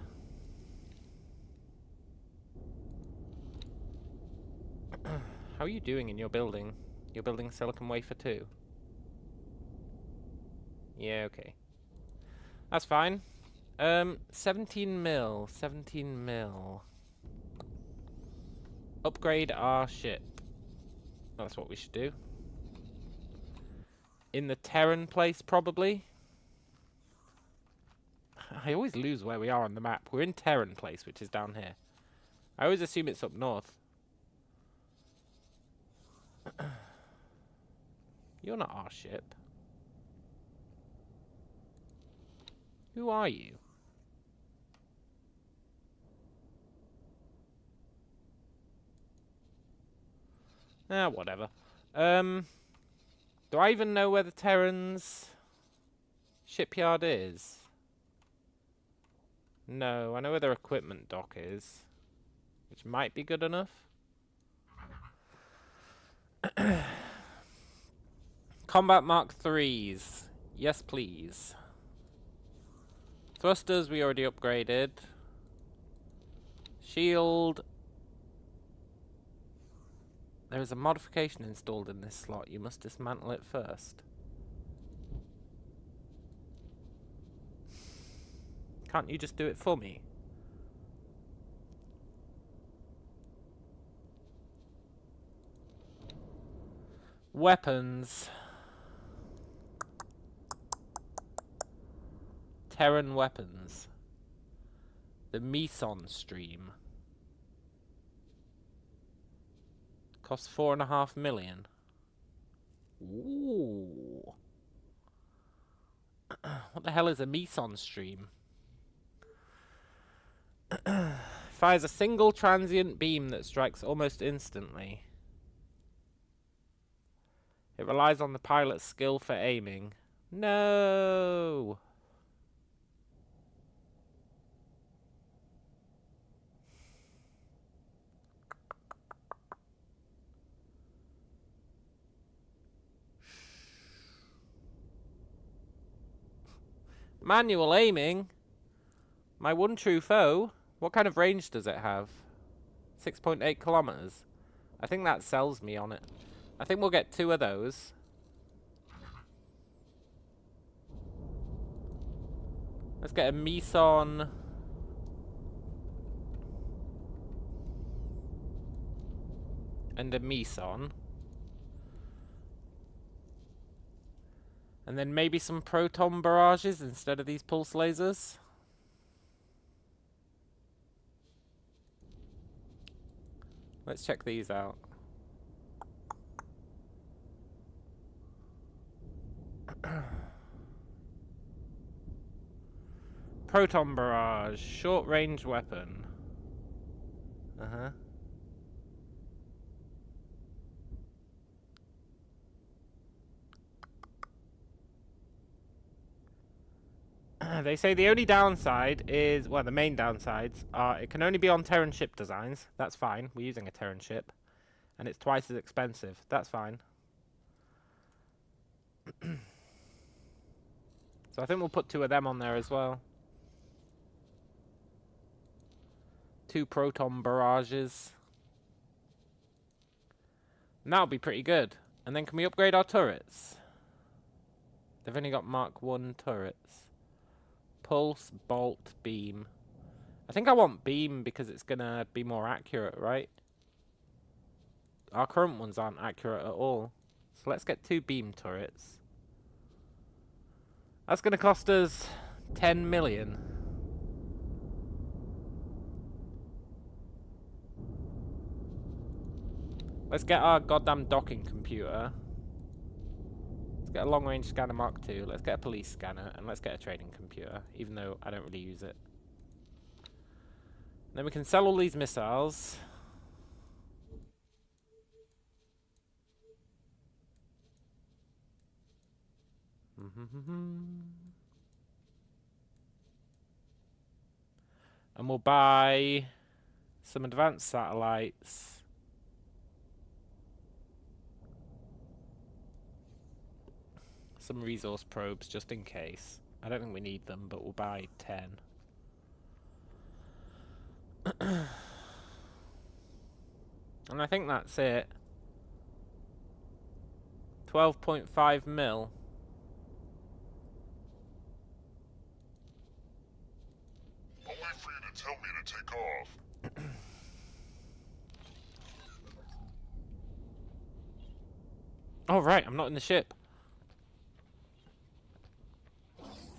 How are you doing in your building? You're building silicon wafer too? Yeah, okay. That's fine. 17 mil. 17 mil. Upgrade our ship. That's what we should do. In the Terran place, probably. I always lose where we are on the map. We're in Terran place, which is down here. I always assume it's up north. You're not our ship. Who are you? Ah, whatever. Do I even know where the Terrans shipyard is? No, I know where their equipment dock is, which might be good enough. Combat Mark 3s. Yes, please. Thrusters we already upgraded. Shield. There is a modification installed in this slot. You must dismantle it first. Can't you just do it for me? Weapons. Terran weapons. The Meson stream. Costs 4.5 million. Ooh. What the hell is a Meson stream? Fires a single transient beam that strikes almost instantly. It relies on the pilot's skill for aiming. No! Manual aiming? My one true foe? What kind of range does it have? 6.8 kilometers. I think that sells me on it. I think we'll get 2 of those. Let's get a Meson. And a Meson. And then maybe some proton barrages instead of these pulse lasers. Let's check these out. Proton barrage, short range weapon. Uh-huh. They say the only downside is, well, the main downsides are it can only be on Terran ship designs. That's fine. We're using a Terran ship. And it's twice as expensive. That's fine. So I think we'll put 2 of them on there as well. 2 proton barrages. And that'll be pretty good. And then can we upgrade our turrets? They've only got Mark 1 turrets. Pulse, bolt, beam. I think I want beam because it's gonna be more accurate, right? Our current ones aren't accurate at all. So let's get 2 beam turrets. That's gonna cost us 10 million. Let's get our goddamn docking computer. Let's get a long-range scanner Mark II. Let's get a police scanner. And let's get a trading computer. Even though I don't really use it. Then we can sell all these missiles. And we'll buy some advanced satellites. Some resource probes just in case. I don't think we need them, but we'll buy 10. And I think that's it. 12.5 mil.
I'll wait for you to tell me to take off.
Oh, right, I'm not in the ship.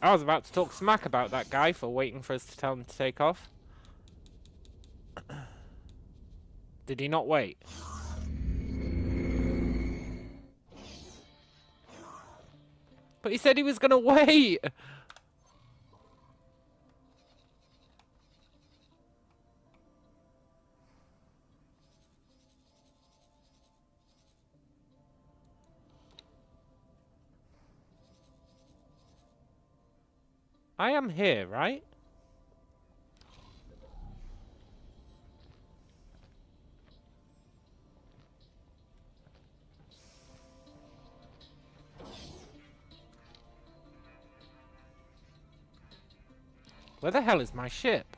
I was about to talk smack about that guy for waiting for us to tell him to take off. Did he not wait? But he said he was gonna wait! I am here, right? Where the hell is my ship?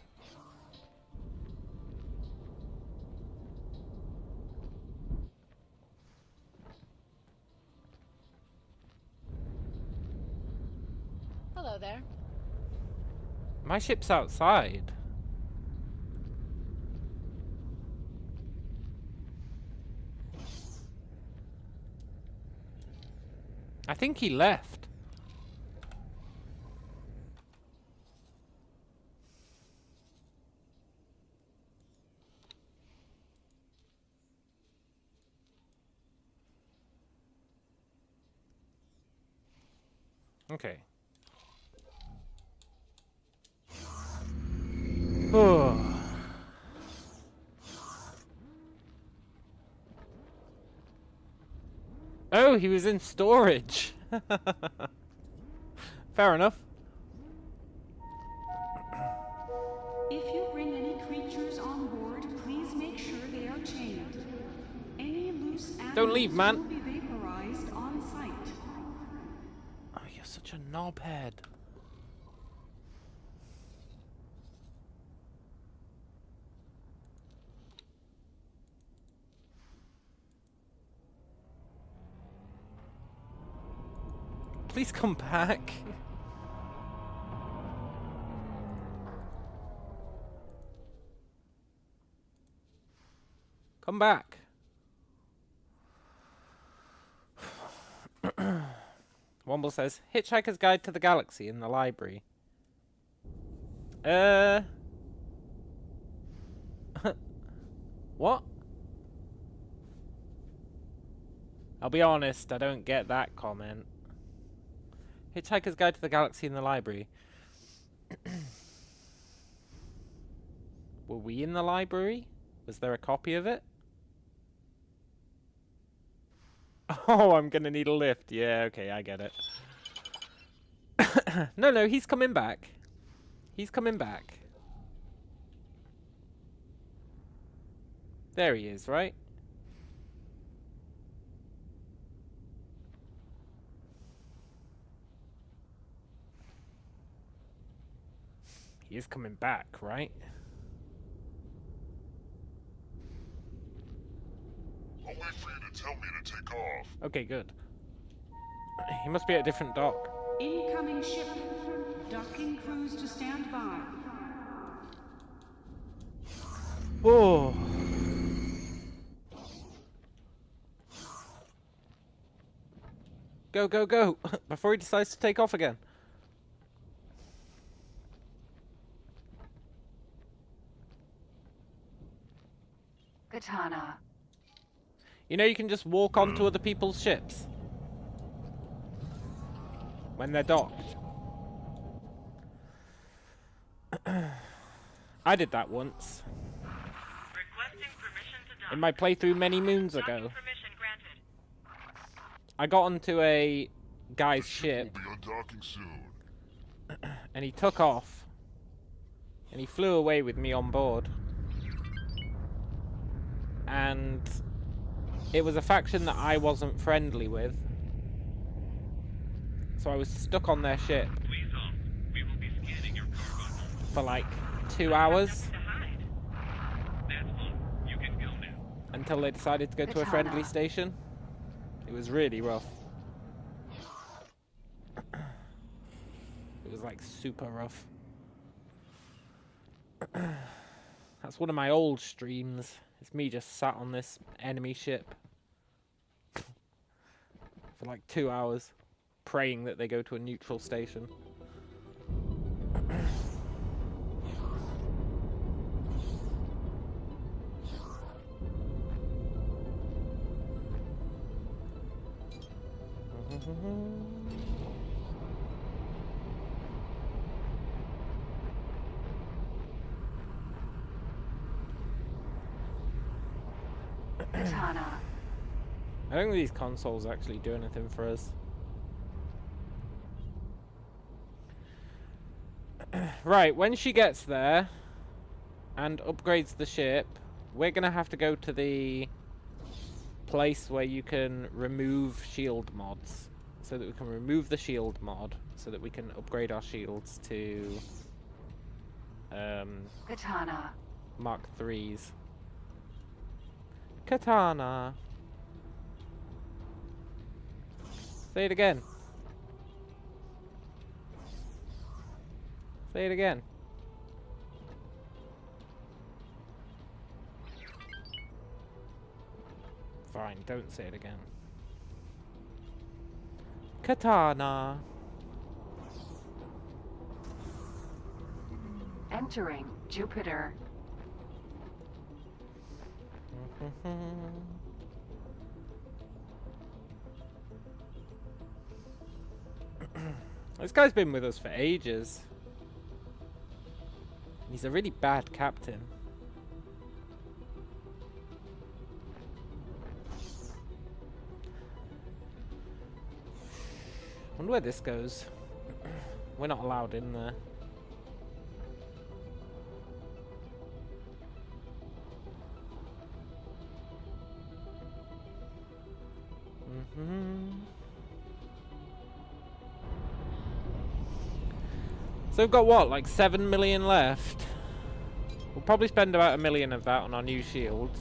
Hello there.
My ship's outside. I think he left. Okay. Oh, he was in storage. Fair enough.
If you bring any creatures on board, please make sure they are chained. Any loose animals
Don't leave, man.
will be vaporized on sight.
Oh, you're such a knobhead. Please come back. Come back. Womble says, Hitchhiker's Guide to the Galaxy in the library. What? I'll be honest, I don't get that comment. Hitchhiker's Guide to the Galaxy in the library. Were we in the library? Was there a copy of it? Oh, I'm gonna need a lift. Yeah, okay, I get it. No, he's coming back. He's coming back. There he is, right? He is coming back, right?
I'll wait for you to tell me to take off.
Okay, good. He must be at a different dock.
Incoming ship. Docking crews to stand by.
Whoa. Go, go, go! Before he decides to take off again.
Katana.
You know you can just walk onto other people's ships when they're docked. I did that once. In my playthrough many moons ago. I got onto a guy's ship.
We'll be undocking soon.
And he took off. And he flew away with me on board. And it was a faction that I wasn't friendly with. So I was stuck on their ship
We will be scanning your cargo.
for like 2 hours.
That's all. You can go now.
Until they decided to go to a friendly station. It was really rough. It was like super rough. That's one of my old streams. It's me just sat on this enemy ship for like 2 hours, praying that they go to a neutral station.
Katana.
I don't think these consoles actually do anything for us. Right, when she gets there and upgrades the ship, we're gonna have to go to the place where you can remove shield mods, so that we can remove the shield mod, so that we can upgrade our shields to
Katana.
Mark 3s. Katana. Say it again. Say it again. Fine, don't say it again. Katana.
Entering Jupiter.
This guy's been with us for ages. He's a really bad captain. Wonder where this goes. We're not allowed in there. So we've got what, like 7 million left? We'll probably spend about 1 million of that on our new shields.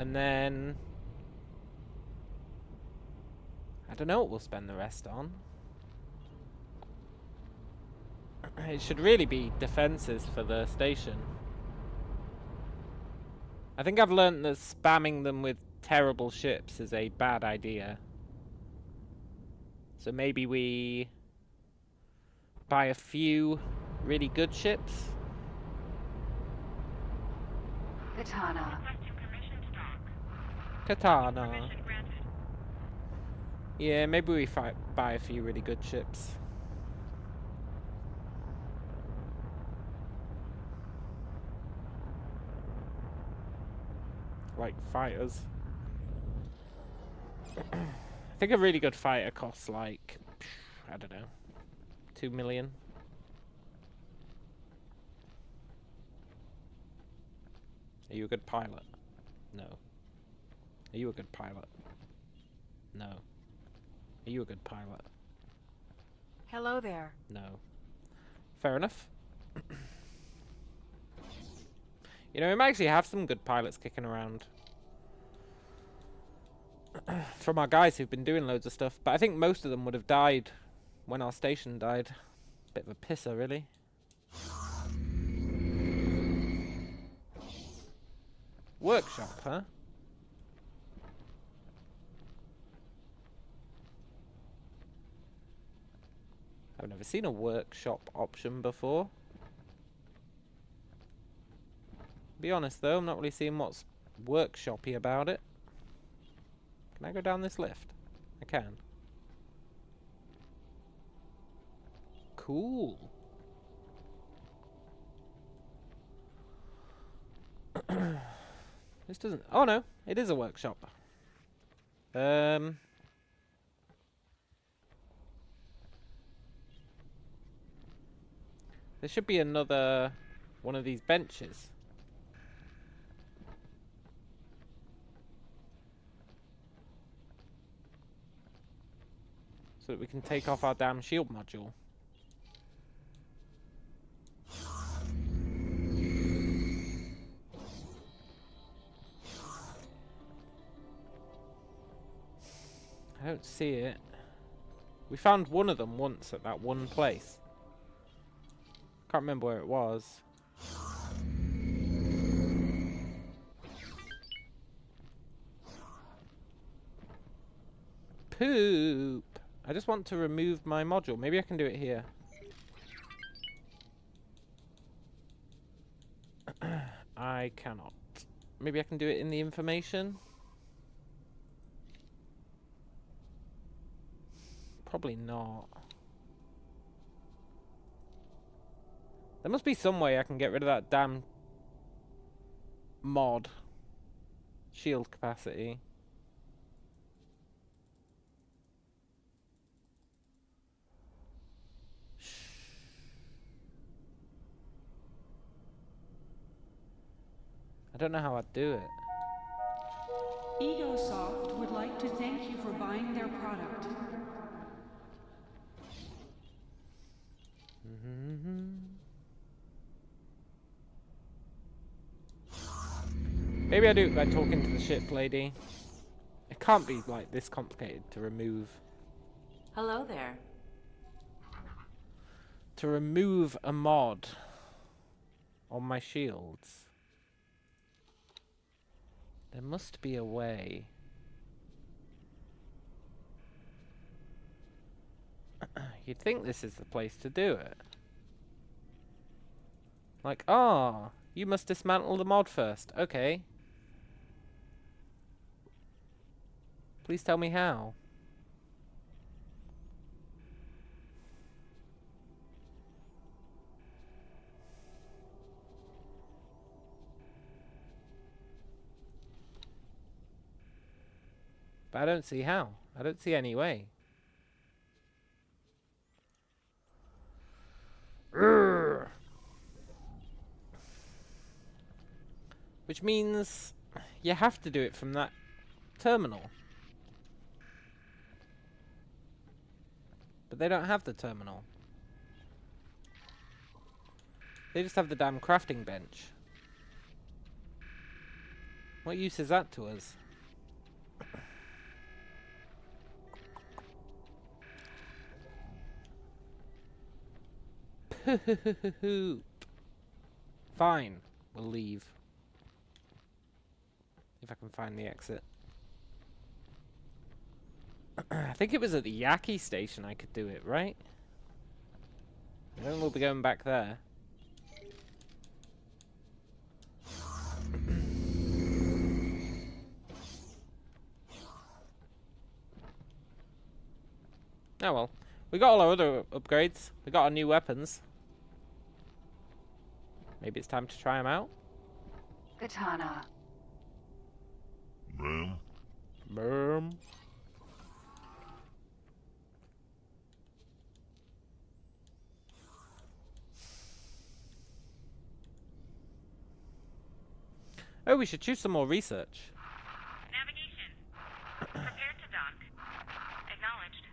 And then I don't know what we'll spend the rest on. It should really be defenses for the station. I think I've learned that spamming them with terrible ships is a bad idea. So maybe we buy a few really good ships.
Katana.
Katana. Yeah, maybe we buy a few really good ships. Like fighters. I think a really good fighter costs like, I don't know, 2 million. Are you a good pilot? No. Are you a good pilot? No. Are you a good pilot?
Hello there.
No. Fair enough. You know, we might actually have some good pilots kicking around. From our guys who've been doing loads of stuff. But I think most of them would have died when our station died. Bit of a pisser, really. Workshop, huh? I've never seen a workshop option before. Be honest though, I'm not really seeing what's workshoppy about it. Can I go down this lift? I can. Cool. This doesn't... Oh no, it is a workshop. There should be another one of these benches. So that we can take off our damn shield module. I don't see it. We found one of them once at that one place. Can't remember where it was. Poop. I just want to remove my module. Maybe I can do it here. I cannot. Maybe I can do it in the information. Probably not. There must be some way I can get rid of that damn mod. Shield capacity. I don't know how I'd do it.
Egosoft would like to thank you for buying their product.
Maybe I do it by talking to the ship lady. It can't be like this complicated to remove.
Hello there.
To remove a mod on my shields. There must be a way. You'd think this is the place to do it. Like, ah, you must dismantle the mod first. Okay. Please tell me how. But I don't see how. I don't see any way. Urgh. Which means you have to do it from that terminal. But they don't have the terminal. They just have the damn crafting bench. What use is that to us? Poop. Fine, we'll leave. If I can find the exit. I think it was at the Yaki station I could do it, right? Then we'll be going back there. Oh well. We got all our other upgrades. We got our new weapons. Maybe it's time to try them out?
Katana.
Ma'am. Oh, we should choose some more research.
Navigation. Prepare to dock. Acknowledged.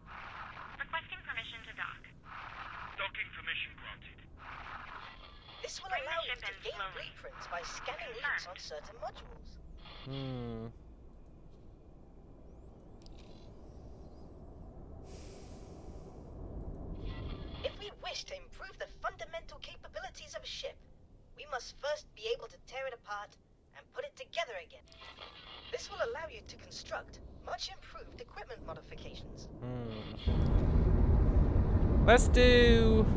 Requesting permission to dock.
Docking permission granted.
This will allow you to gain blueprints by scanning leaks on certain modules. If we wish to improve the fundamental capabilities of a ship, we must first be able to tear it apart and put it together again. This will allow you to construct much improved equipment modifications.
Let's do...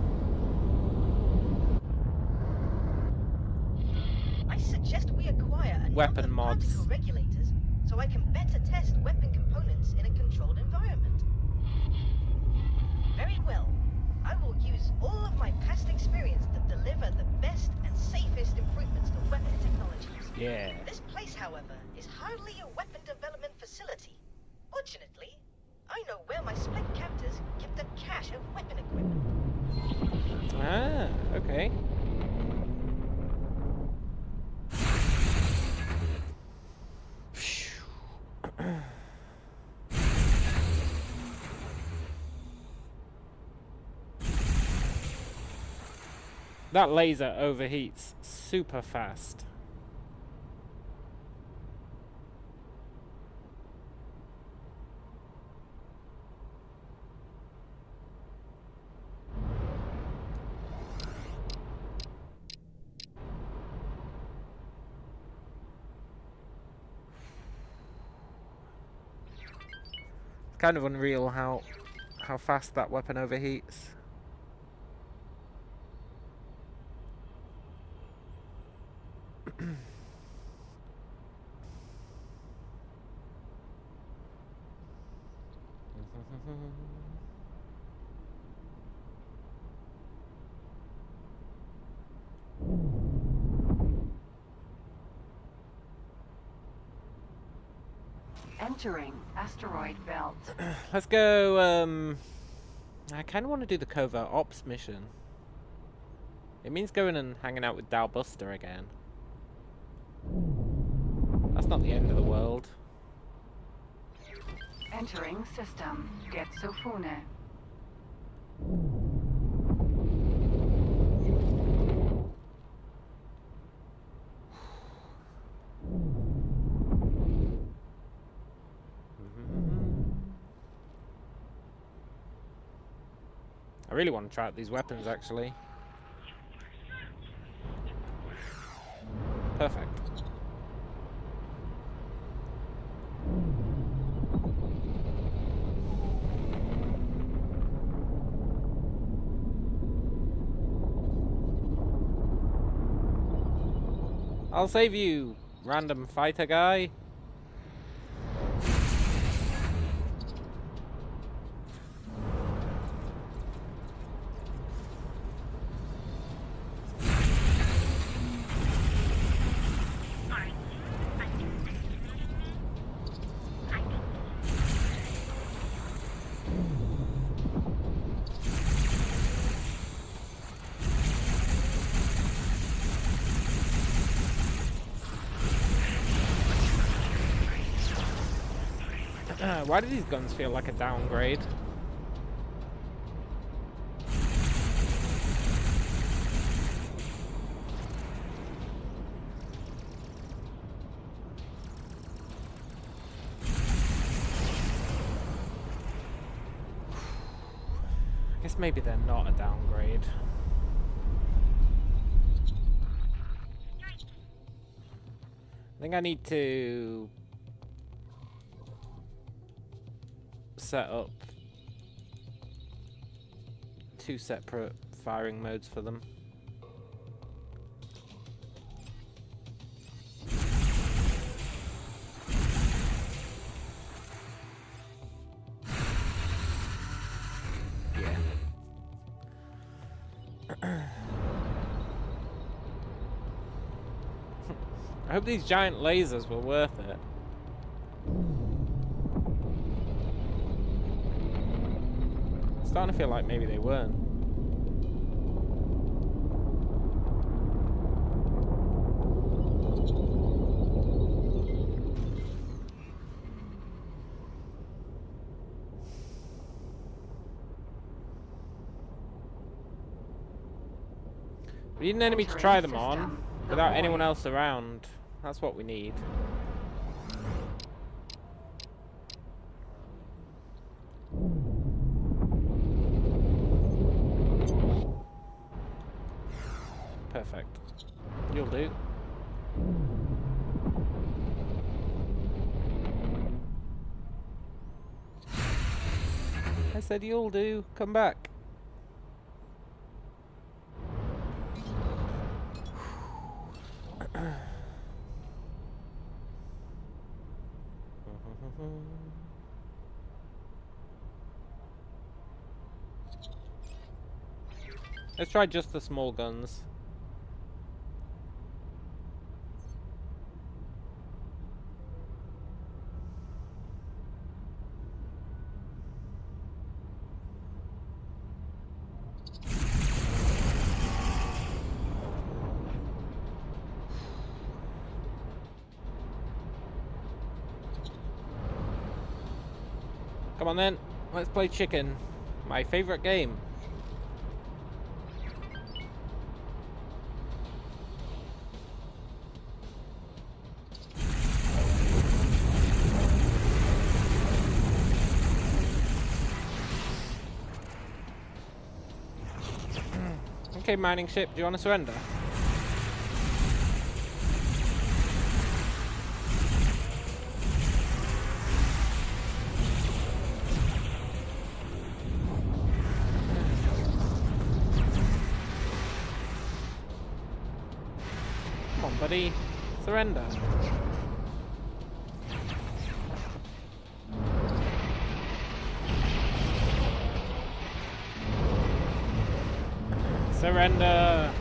I suggest we acquire a
weapon
number of
mods.
particle regulators so I can better test weapon components in a controlled environment. Very well. I will use all of my past experience to deliver the best and safest improvements to weapon technologies.
Yeah.
This place, however, is hardly a weapon development facility. Fortunately, I know where my split captors kept a cache of weapon equipment.
Ah, okay. That laser overheats super fast. It's kind of unreal how fast that weapon overheats.
Entering asteroid belt.
Let's go, I kind of want to do the covert ops mission. It means going and hanging out with Dal Buster again. That's not the end of the world.
Entering system. Get Sofune.
I really want to try out these weapons, actually. Perfect. I'll save you, random fighter guy. Why do these guns feel like a downgrade? guess maybe they're not a downgrade. I think I need to set up 2 separate firing modes for them. Yeah. I hope these giant lasers were worth it. It's starting to feel like maybe they weren't. We need an enemy to try them on without anyone else around. That's what we need. Perfect. You'll do. I said you'll do. Come back. Let's try just the small guns. Come on then, let's play chicken. My favorite game. Okay, mining ship, do you want to surrender? Come on, buddy. Surrender. Surrender!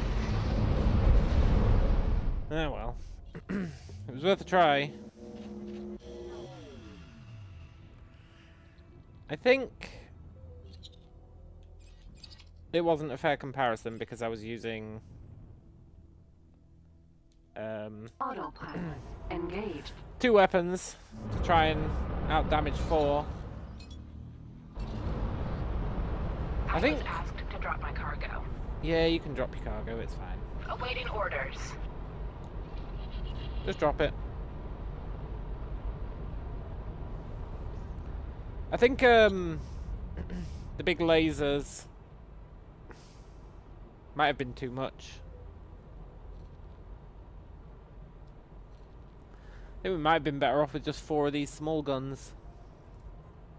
Oh well. It was worth a try. I think it wasn't a fair comparison because I was using
Autopilot engaged.
2 weapons to try and out-damage 4. I think
was asked to drop my cargo.
yeah, you can drop your cargo, it's fine.
Awaiting orders.
Just drop it. I think the big lasers might have been too much. I think we might have been better off with just 4 of these small guns.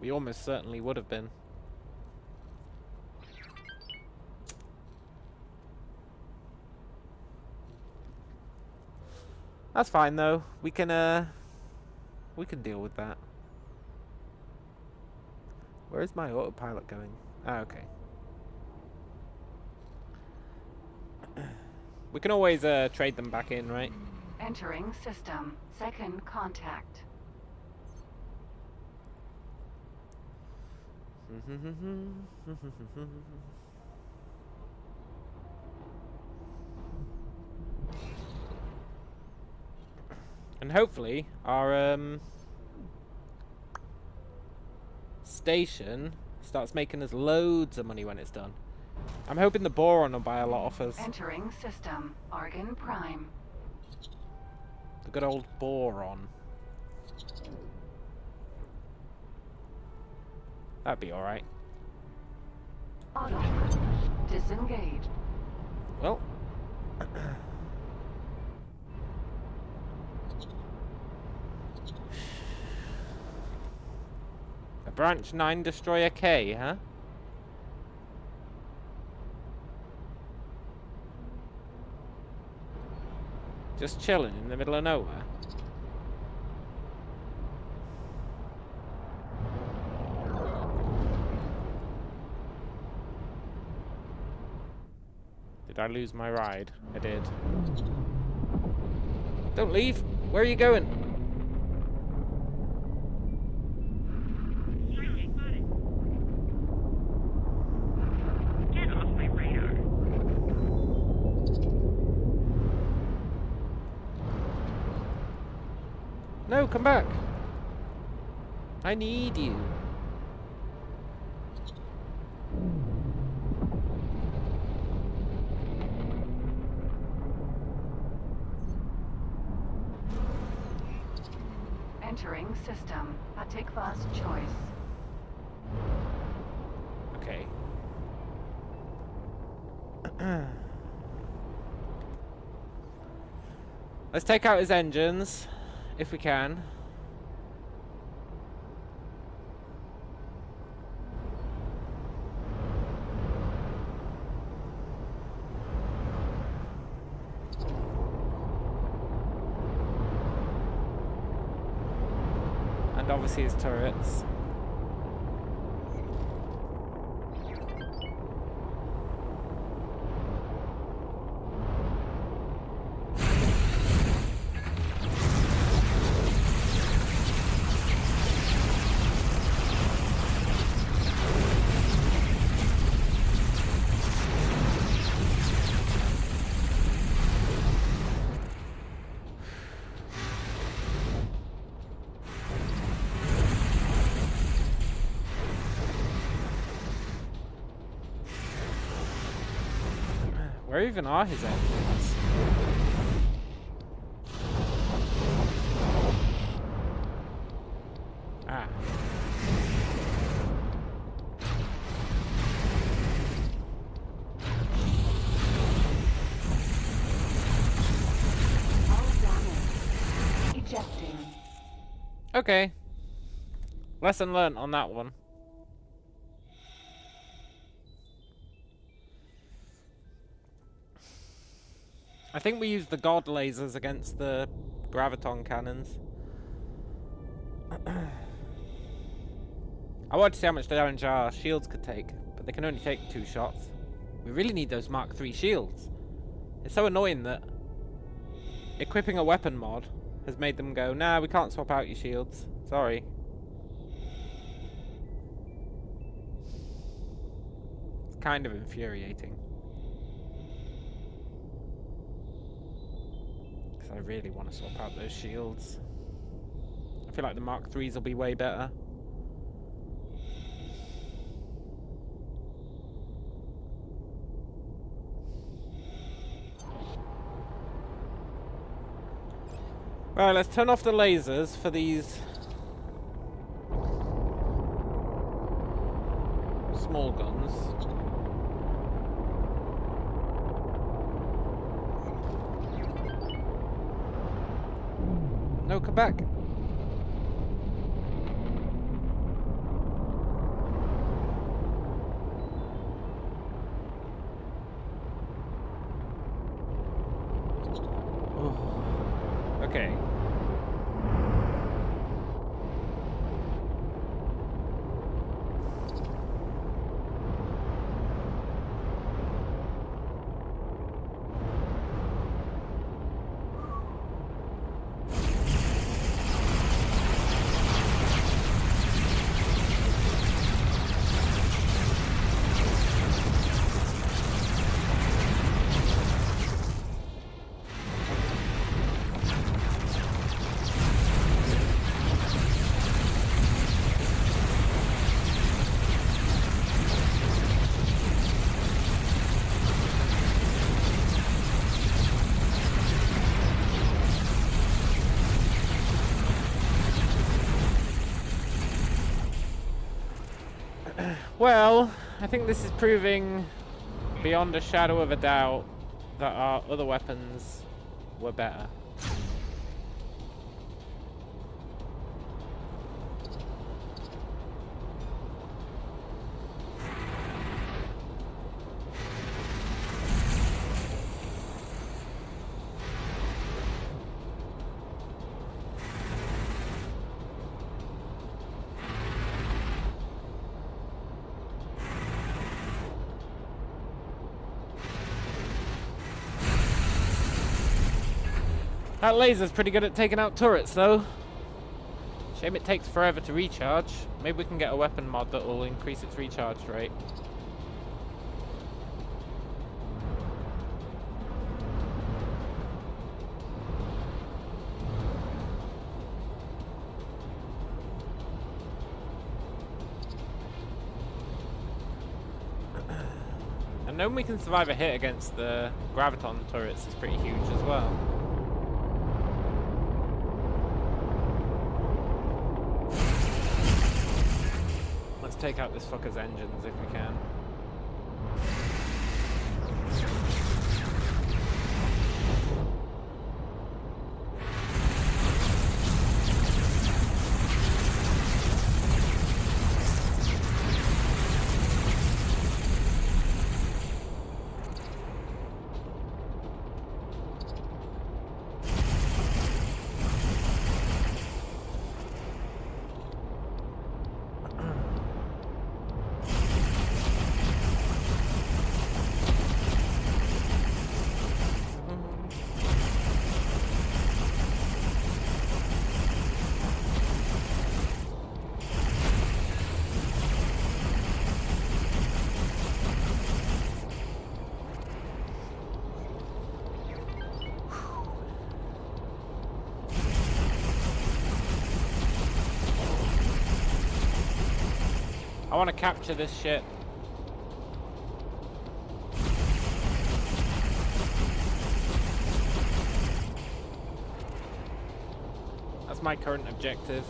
We almost certainly would have been. That's fine though. We can deal with that. Where is my autopilot going? Ah, okay. We can always trade them back in, right?
Entering system. Second contact.
And hopefully our station starts making us loads of money when it's done. I'm hoping the boron will buy a lot off us.
Entering system. Argon Prime.
The good old boron. That'd be alright.
Autopilot disengaged.
Well. A Branch 9 Destroyer K, huh? Just chilling in the middle of nowhere. Did I lose my ride? I did. Don't leave! Where are you going?
Get off my radar.
No, come back! I need you.
Entering system. Atikva's choice.
Okay. Let's take out his engines, if we can. And obviously his turrets. Where even are his engines? Ah.
All damage. Ejecting.
Okay. Lesson learned on that one. I think we used the god lasers against the graviton cannons. I wanted to see how much damage our shields could take, but they can only take 2 shots. We really need those Mark III shields. It's so annoying that equipping a weapon mod has made them go, nah, we can't swap out your shields. Sorry. It's kind of infuriating. I really want to swap out those shields. I feel like the Mark IIIs will be way better. Right, let's turn off the lasers for these small guns. No, come back. Oh. Okay. Well, I think this is proving beyond a shadow of a doubt that our other weapons were better. That laser's pretty good at taking out turrets, though. Shame it takes forever to recharge. Maybe we can get a weapon mod that will increase its recharge rate. And knowing we can survive a hit against the graviton turrets is pretty huge as well. Let's take out this fucker's engines if we can. I want to capture this ship. That's my current objective.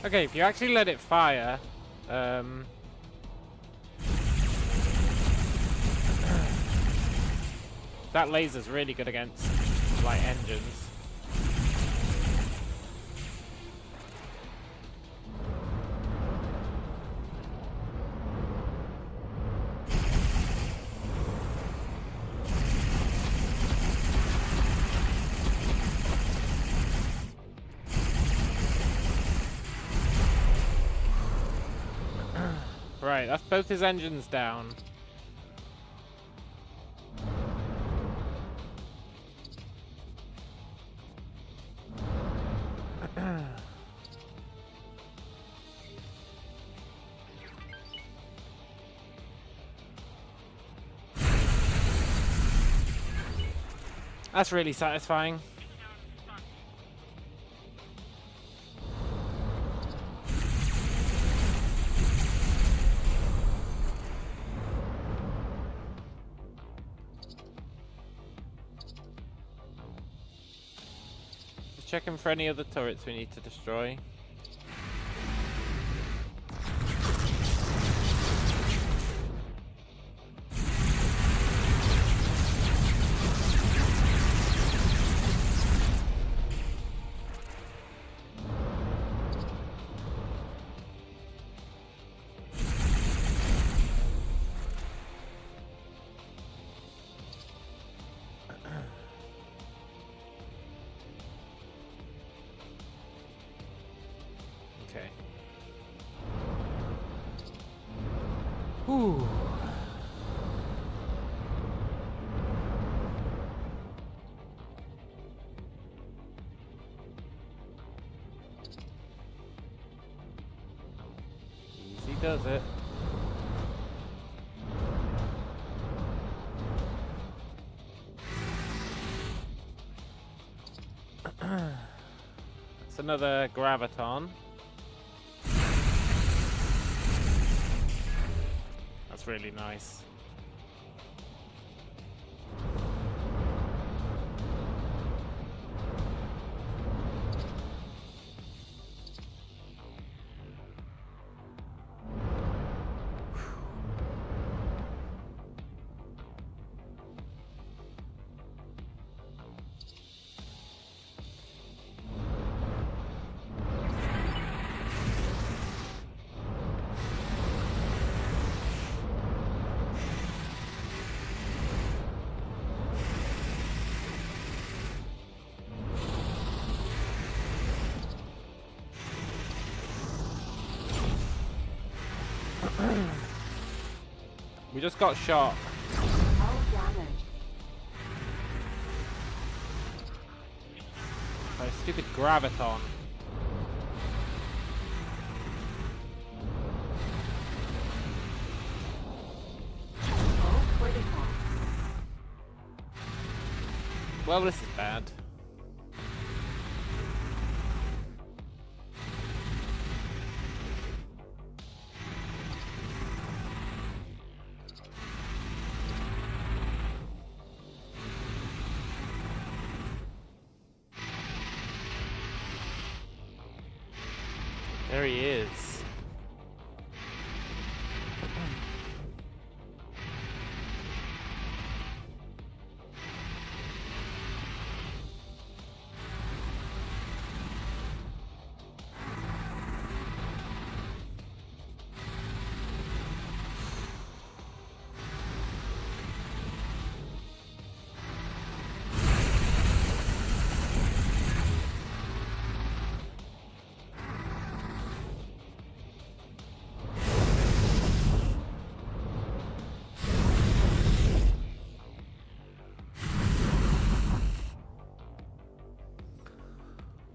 Okay, if you actually let it fire, that laser's really good against light engines. Right, that's both his engines down. That's really satisfying. Checking for any other turrets we need to destroy. Whew. Easy does it. That's another graviton. That's really nice. We just got shot. By a stupid graviton. Well, this is bad. There he is.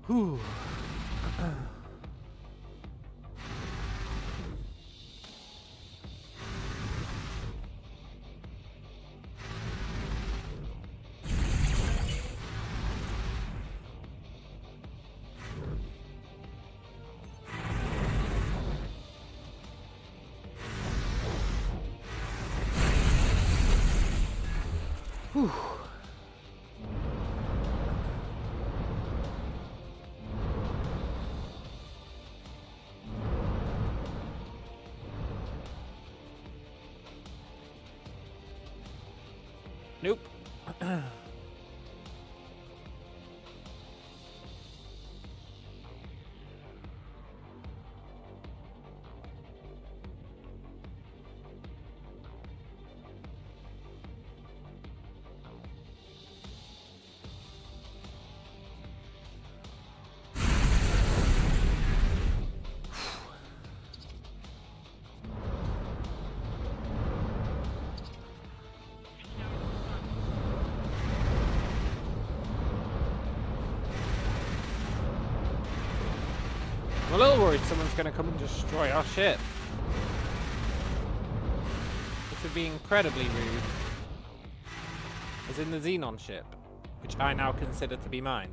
Whew. Whew. Nope. I'm a little worried someone's going to come and destroy our ship. This would be incredibly rude. As in the Xenon ship, which I now consider to be mine.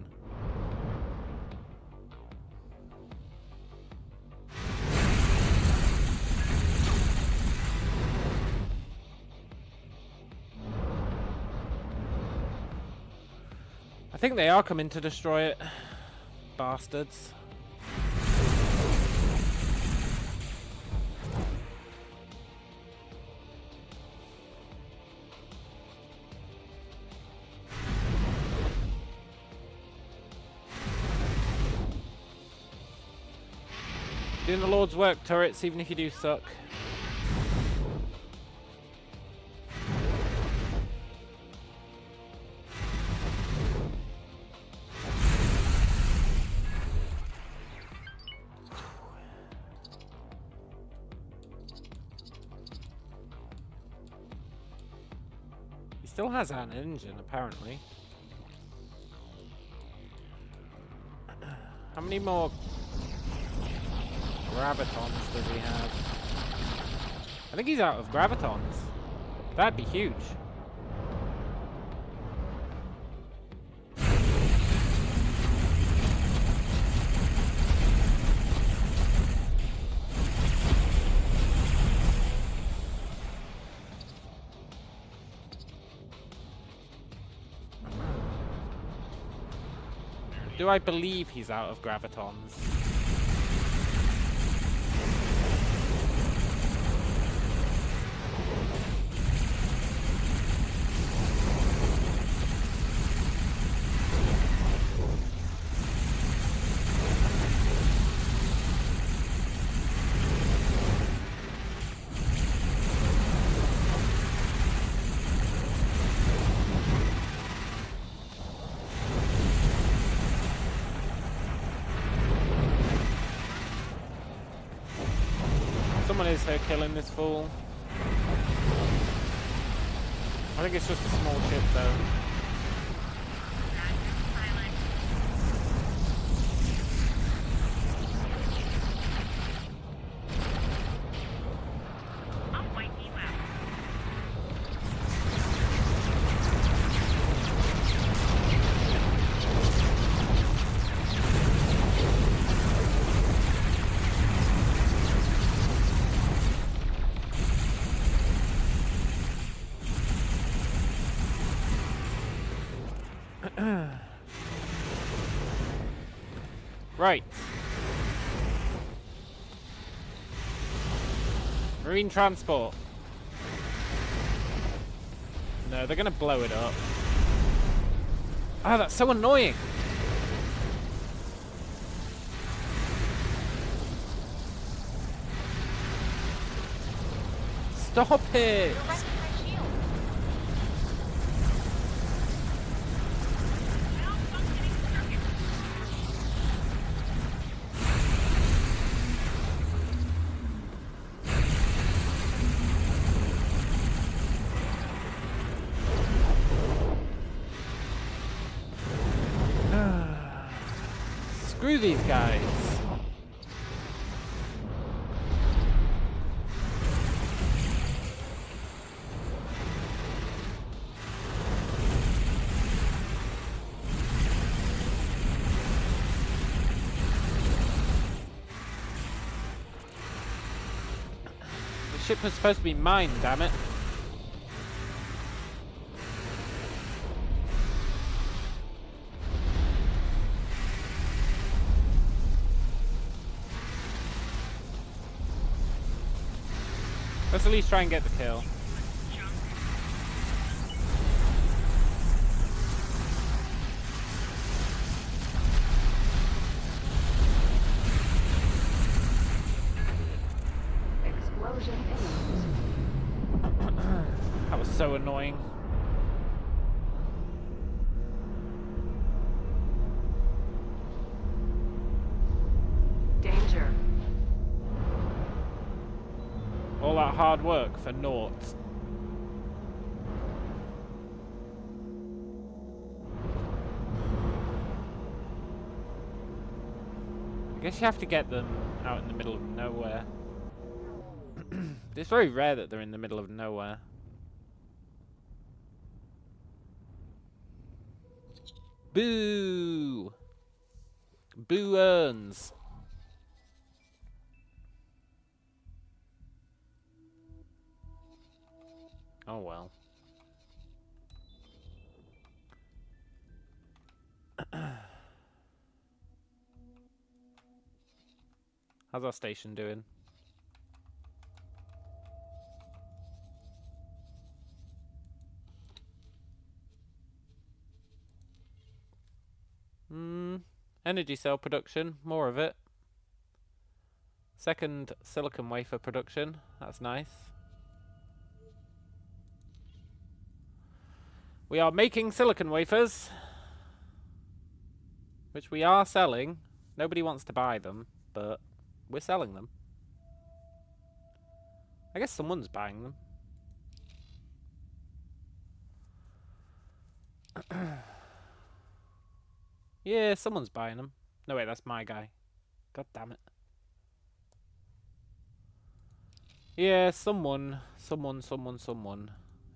I think they are coming to destroy it. Bastards. Doing the Lord's work, turrets, even if you do suck. Still has an engine, apparently. How many more gravitons does he have? I think he's out of gravitons. That'd be huge. Do I believe he's out of gravitons? Someone is here killing this fool. I think it's just a small ship though. Right. Marine transport. No, they're gonna blow it up. Oh, that's so annoying. Stop it! Screw these guys. The ship was supposed to be mine, damn it. Let's at least try and get the kill.
Explosion imminent.
That was so annoying.
Danger.
All that hard work for naught. I guess you have to get them out in the middle of nowhere. It's very rare that they're in the middle of nowhere. Boo! Boo earns. Oh well. How's our station doing? Energy cell production, more of it. Second silicon wafer production, that's nice. We are making silicon wafers, which we are selling. Nobody wants to buy them, but we're selling them. I guess someone's buying them. Yeah, someone's buying them. No, wait, that's my guy. God damn it. Yeah, someone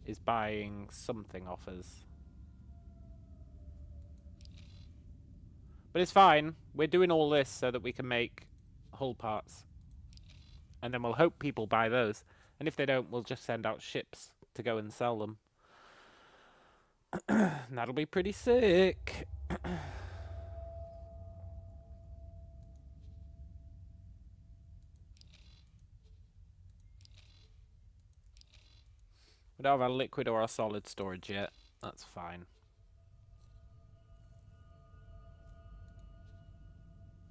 is buying something off us. But it's fine. We're doing all this so that we can make hull parts. And then we'll hope people buy those. And if they don't, we'll just send out ships to go and sell them. That'll be pretty sick. We don't have a liquid or a solid storage yet. That's fine.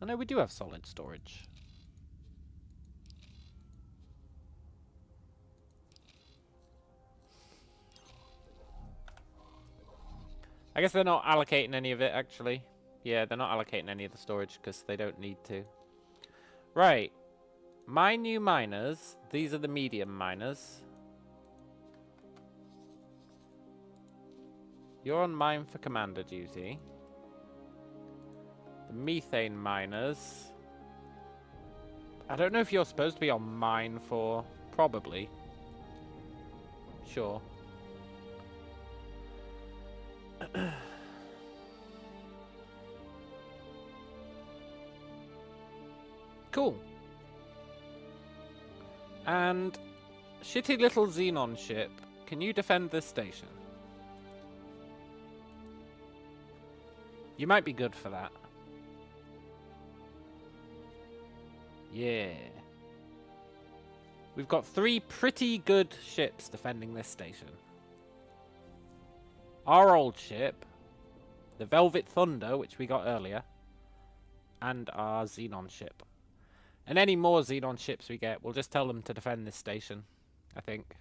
I know we do have solid storage. I guess they're not allocating any of it, actually. Yeah, they're not allocating any of the storage because they don't need to. Right. My new miners. These are the medium miners. You're on mine for commander duty. The methane miners. I don't know if you're supposed to be on mine for... Probably. Sure. Cool. And shitty little Xenon ship, can you defend this station? You might be good for that. Yeah. We've got 3 pretty good ships defending this station. Our old ship, the Velvet Thunder, which we got earlier, and our Xenon ship. And any more Xenon ships we get, we'll just tell them to defend this station, I think.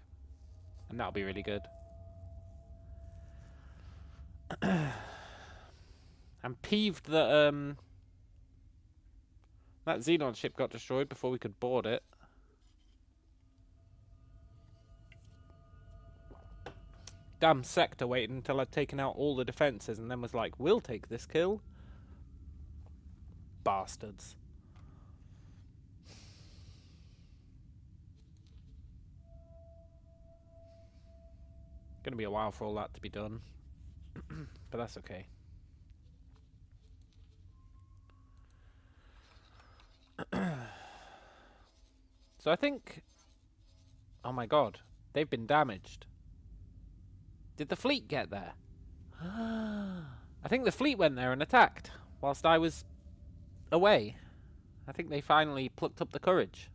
And that'll be really good. I'm peeved that that Xenon ship got destroyed before we could board it. Damn sector waited until I'd taken out all the defences and then was like, we'll take this kill. Bastards. Gonna be a while for all that to be done. But that's okay. So I think... Oh my god. They've been damaged. Did the fleet get there? I think the fleet went there and attacked whilst I was away. I think they finally plucked up the courage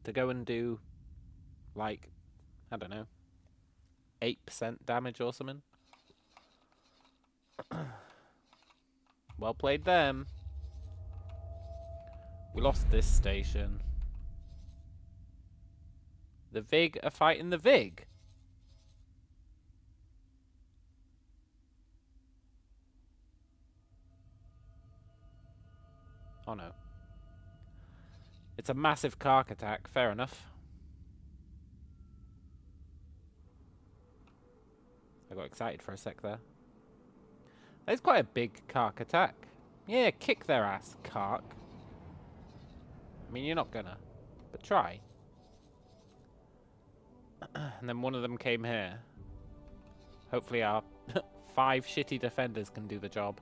to go and do, like, I don't know, 8% damage or something. Well played them. We lost this station. The Vig are fighting the Vig. Oh no. It's a massive Kark attack, fair enough. I got excited for a sec there. That's quite a big Kark attack. Yeah, kick their ass, Kark. I mean, you're not gonna, but try. And then one of them came here. Hopefully our 5 shitty defenders can do the job.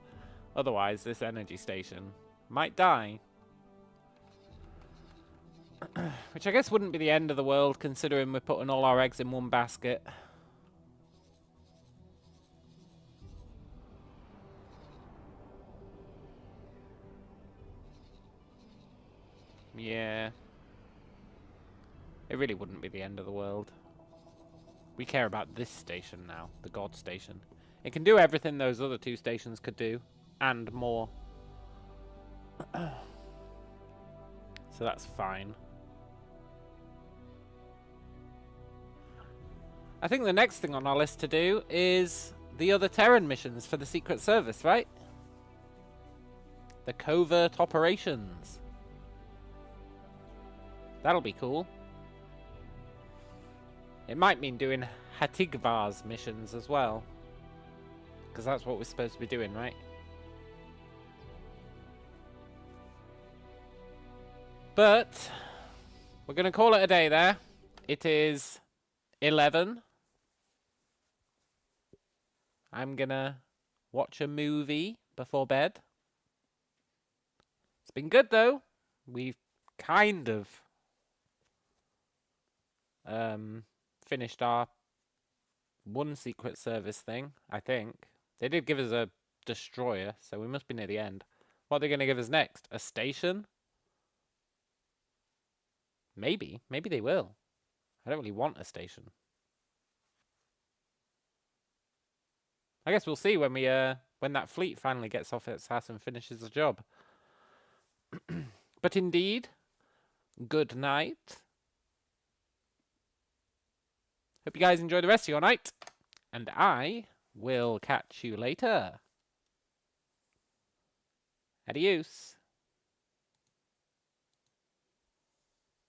Otherwise, this energy station might die. Which I guess wouldn't be the end of the world, considering we're putting all our eggs in one basket. Yeah. It really wouldn't be the end of the world. We care about this station now, the God Station. It can do everything those other 2 stations could do, and more. So that's fine. I think the next thing on our list to do is the other Terran missions for the Secret Service, right? The covert operations. That'll be cool. It might mean doing Hatigvar's missions as well. Because that's what we're supposed to be doing, right? But we're going to call it a day there. It is 11. I'm going to watch a movie before bed. It's been good, though. We've kind of finished our one Secret Service thing, I think. They did give us a destroyer, so we must be near the end. What are they going to give us next? A station? Maybe. Maybe they will. I don't really want a station. I guess we'll see when we when that fleet finally gets off its ass and finishes the job. But indeed, good night. Hope you guys enjoy the rest of your night. And I will catch you later. Adios.